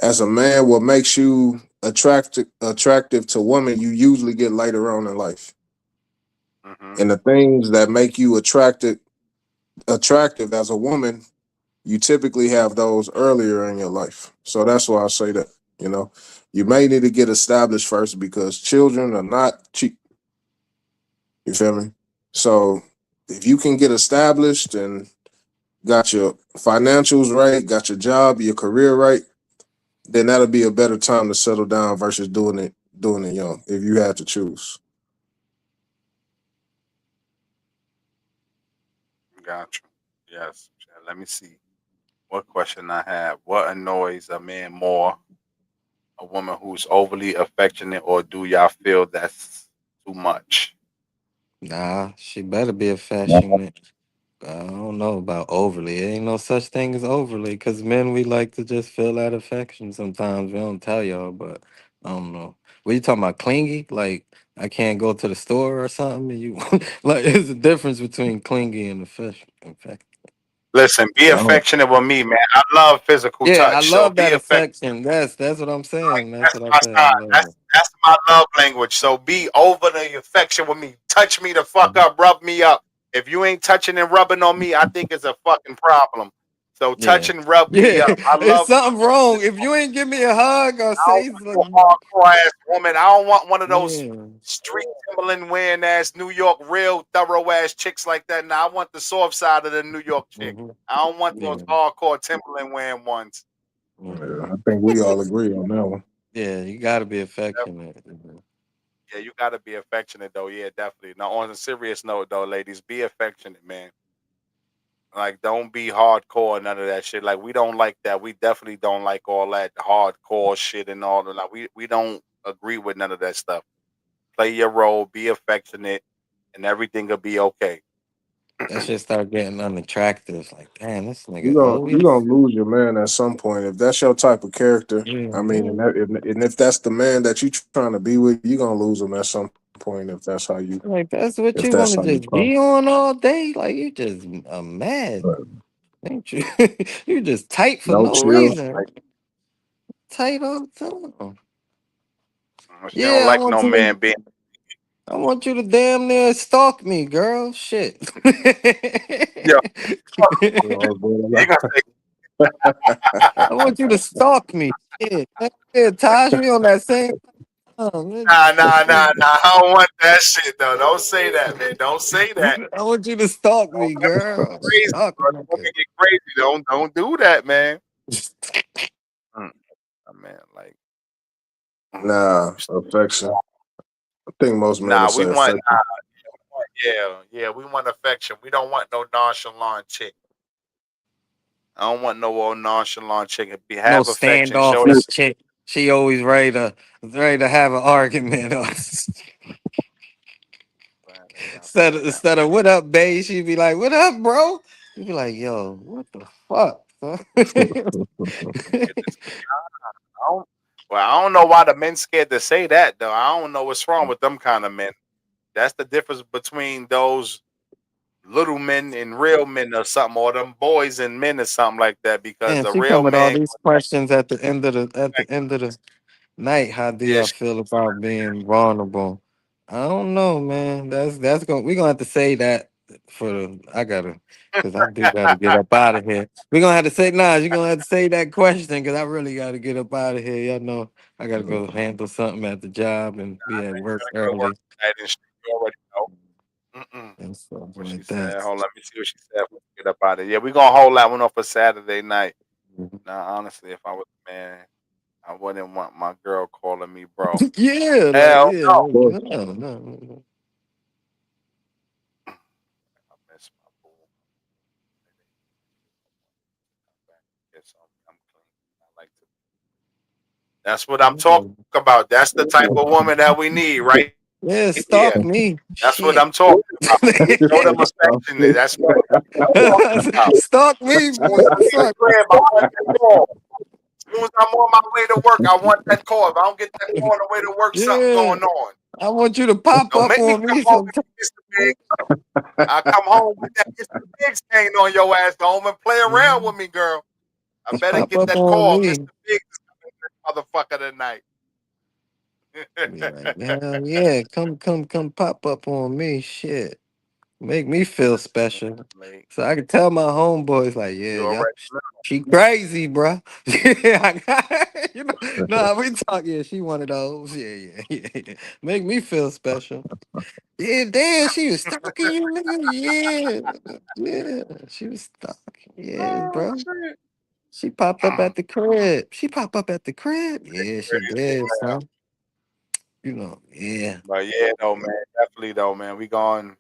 as a man, what makes you attractive to women, you usually get later on in life. Mm-hmm. And the things that make you attractive as a woman, you typically have those earlier in your life. So that's why I say that. You know, you may need to get established first because children are not cheap. You feel me? So if you can get established and got your financials right, got your job, your career right, then that'll be a better time to settle down versus doing it young. If you had to choose, Gotcha. Yes. Let me see. What question I have? What annoys a man more? A woman who's overly affectionate, or do y'all feel that's too much? Nah, she better be affectionate. I don't know about overly. There ain't no such thing as overly, because men, we like to just feel that affection sometimes. We don't tell y'all, but I don't know. What you talking about? Clingy? Like I can't go to the store or something? You like there's a difference between clingy and affection. Listen, be I don't. affectionate with me, man. I love physical Yeah, I touch, so love be that affectionate. affection. That's what I'm saying. That's That's what I my said. I sign. love That's my love language. So be overly affection with me. Touch me the fuck it. up. Rub me up. If you ain't touching and rubbing on me, I think it's a fucking problem. So touch Yeah. and rub me Yeah. up. I It's love. something wrong. If you ain't give me a hug or I don't say want no something, hardcore ass woman. I don't want one of those yeah. street Timberland wearing ass New York real thorough ass chicks like that. Now I want the soft side of the New York chick. Hmm. I don't want those Yeah. hardcore Timberland wearing ones. Hmm. Yeah, I think we all agree on that one. Yeah, you gotta be affectionate. Yeah, you gotta be affectionate though. Yeah, definitely. Now, on a serious note though, ladies, be affectionate, man. Like, don't be hardcore. None of that shit. Like, we don't like that. We definitely don't like all that hardcore shit and all that. Like, we don't agree with none of that stuff. Play your role. Be affectionate, and everything will be okay. That shit start getting unattractive. Like, damn, this You nigga gonna you always. gonna lose your man at some point if that's your type of character. I mean, Mhm. and if that's the man that you trying to be with, you gonna lose him at some point if that's how you Like, that's what if you want that's to how you just come. be on all day? Like, you just mad, But ain't you? You just tight for no no chill. reason. Tight all the time. She don't Yeah, like no man being. I want you to damn near stalk me, girl. Shit. Yo, You know, you gonna say, I want you to stalk me. Shit. Yeah, Taj, we on that same time. nah. I don't want that shit though. Don't say that, man. Don't say that. I want you to stalk Don't me, let me get girl. crazy, Stalk bro. me. Don't get crazy. Don't do that, man. Mm, man, like, nah, affection. I think most men will nah, say affection. yeah, we want affection. We don't want no nonchalant chick. I don't want no old nonchalant chick. Be No have affection. Show that. standoffish chick. She always ready to have an argument or Instead of what up, babe, she'd be like, what up, bro? You'd be like, yo, what the fuck, Get this- I don't, well, I don't know why the men scared to say that though. I don't know what's wrong with them kind of men. That's the difference between those little men and real men or something, or them boys and men or something like that. Because Damn, a she come real with all man, these questions at the end of the night. How do yeah, y'all feel about being vulnerable? I don't know, man. That's going. We're gonna have to say that for the. I gotta, cause I do gotta get up out of here. We're gonna have to say nah. You're gonna have to say that question, cause I really gotta get up out of here. Y'all know I gotta go handle something at the job and be at you work gotta go to work early tonight and shit. You already know. Mm-mm. and stuff What she like said. that. Hold on, let me see what she said. When we get up out of here. Yeah, we gonna hold that one off for Saturday night. Mhm. Now, honestly, if I was a man, I wouldn't want my girl calling me bro. Yeah, like Hell yeah, no. no, no, no. I miss my boo. Yes, I'm clean. I like to. That's what I'm talking No. about. That's the type of woman that we need right here. Yeah, That's stalk what I'm me. talking about. Shit. Show them affection. That's what I'm talking about. Stalk As me, soon as boy. I leave the Fuck. crib, I want that call. As soon as I'm on my way to work, I want that call. If I don't get that call on the way to work, something Yeah. going on. I want you to pop Don't up make me on come me home sometime. and Mr. Big. I come home with that Mr. Big stain on your ass home and play around with me, girl. I better Pop get up that on call. Mr. me. Big is coming, motherfucker, tonight. Be like, hell yeah. Come pop up on me. Shit. Make me feel special. Late. So I can tell my homeboys, like, yeah, You yeah, already know. she crazy, bro. Yeah, I got, nah, we talk. Yeah, she one of those. Yeah, yeah, yeah. Make me feel special. Yeah, damn, she was stalking you, nigga. Yeah, yeah, she was stalking. Yeah, Oh, bro. shit. She popped up at the crib. She popped up at the crib. Yeah, she Crazy, did, man. son. Yeah. But yeah, though, man. Definitely, though, man. We gone.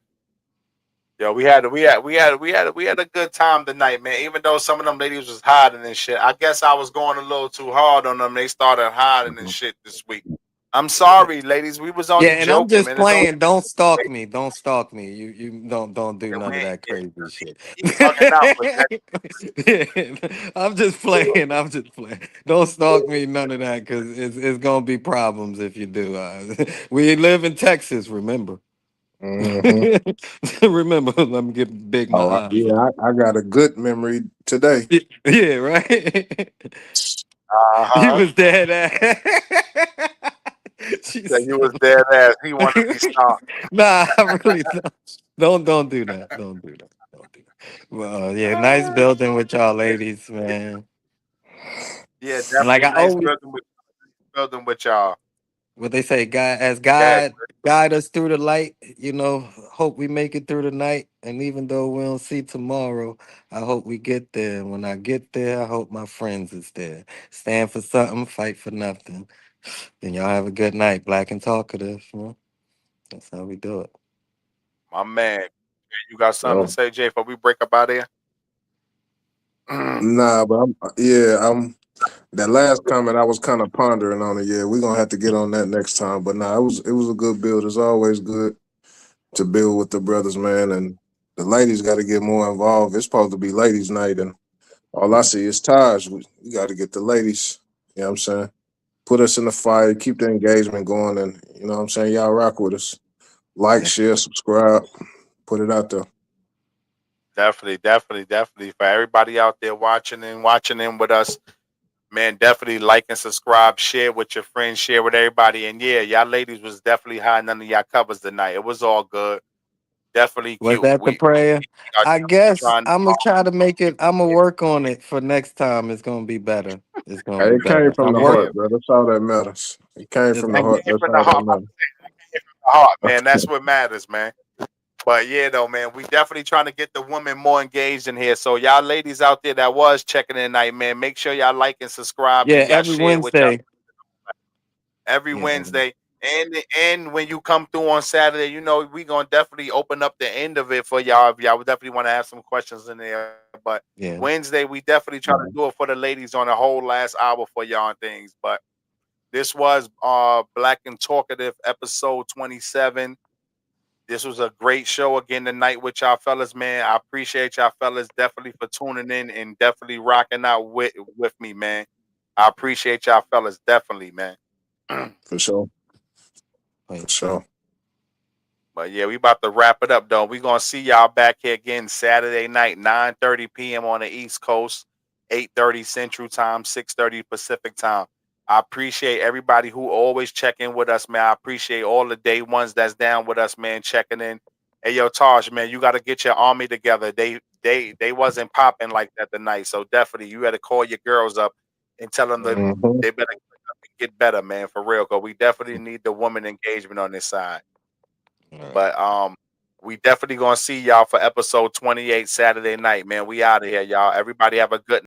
Yo, we had a good time tonight, man. Even though some of them ladies was hiding and shit, I guess I was going a little too hard on them. They started hiding and shit this week. I'm sorry, ladies. We was Yeah, only and I'm joking, just man. It don't. playing. Don't stalk me. Don't stalk me. You don't do Yeah, none of that yeah, crazy shit. keep bugging out, but that, Yeah, I'm just playing. I'm just playing. Don't stalk me. None of that, because it's gonna be problems if you do. We live in Texas. Remember. hmm Remember. Let me get big my Oh, eyes. yeah, I got a good memory today. Yeah, right. uh He huh. was dead ass. She That you said, was dead ass. He wanted to be stopped. nah, I really don't do that. Don't do that. Don't do that. Well, yeah, nice Ah, building with y'all ladies, man. yeah, And like definitely I nice always building with y'all. what they say, God as Yeah, God guide us through the light, hope we make it through the night. And even though we don't see tomorrow, I hope we get there. And when I get there, I hope my friends is there. Stand for something, fight for nothing. And y'all have a good night, Black and Talkative. That's how we do it. my man. You got something to Oh. say, Jay? Before we break up out here. Nah, but I'm that last comment I was kind of pondering on it. Yeah, we're gonna have to get on that next time. But nah, it was a good build. It's always good to build with the brothers, man. And the ladies got to get more involved. It's supposed to be ladies' night, and all I see is Taj. We got to get the ladies. You know what I'm saying? Put us in the fire, keep the engagement going, and you know what I'm saying? Y'all rock with us. Like, Yeah. share, subscribe, put it out there. Definitely, definitely, definitely. For everybody out there watching in with us, man, definitely like and subscribe, share with your friends, share with everybody. And yeah, y'all ladies was definitely hiding under y'all covers tonight. It was all good. Definitely Was cute. that the prayer? We are I definitely guess trying. I'm gonna try to make it. I'm gonna work on it for next time. It's gonna be better. It's gonna Hey, be it came better. from I'm the work. Yeah, heart, bro. That's all that matters. It came It's, from the that I'm, heart. came That's from the all that heart. matters. That came from the heart, man. That's what matters, man. But yeah, though, man, we definitely trying to get the women more engaged in here. So y'all ladies out there that was checking in tonight, man, make sure y'all like and subscribe yeah, and y'all every share with y'all Wednesday. every Yeah, Wednesday. And when you come through on Saturday, we gonna definitely open up the end of it for y'all. If y'all would definitely want to have some questions in there. But yeah. Wednesday, we definitely try to do it for the ladies on the whole last hour for y'all and things. But this was Black and Talkative episode 27. This was a great show again tonight with y'all fellas, man. I appreciate y'all fellas definitely for tuning in and definitely rocking out with me, man. I appreciate y'all fellas definitely, man. For sure. For Wait. sure. But yeah, we about to wrap it up though. We gonna see y'all back here again Saturday night, 9:30 p.m. on the East Coast, 8:30 Central Time, 6:30 Pacific Time. I appreciate everybody who always check in with us, man. I appreciate all the day ones that's down with us, man, checking in. Hey yo, Taj, man, you gotta get your army together. They wasn't popping like that tonight. So definitely you gotta call your girls up and tell them that Hmm. they better get better, man, for real. Cause we definitely need the woman engagement on this side. All right. But we definitely gonna see y'all for episode 28 Saturday night, man. We out of here, y'all. Everybody have a good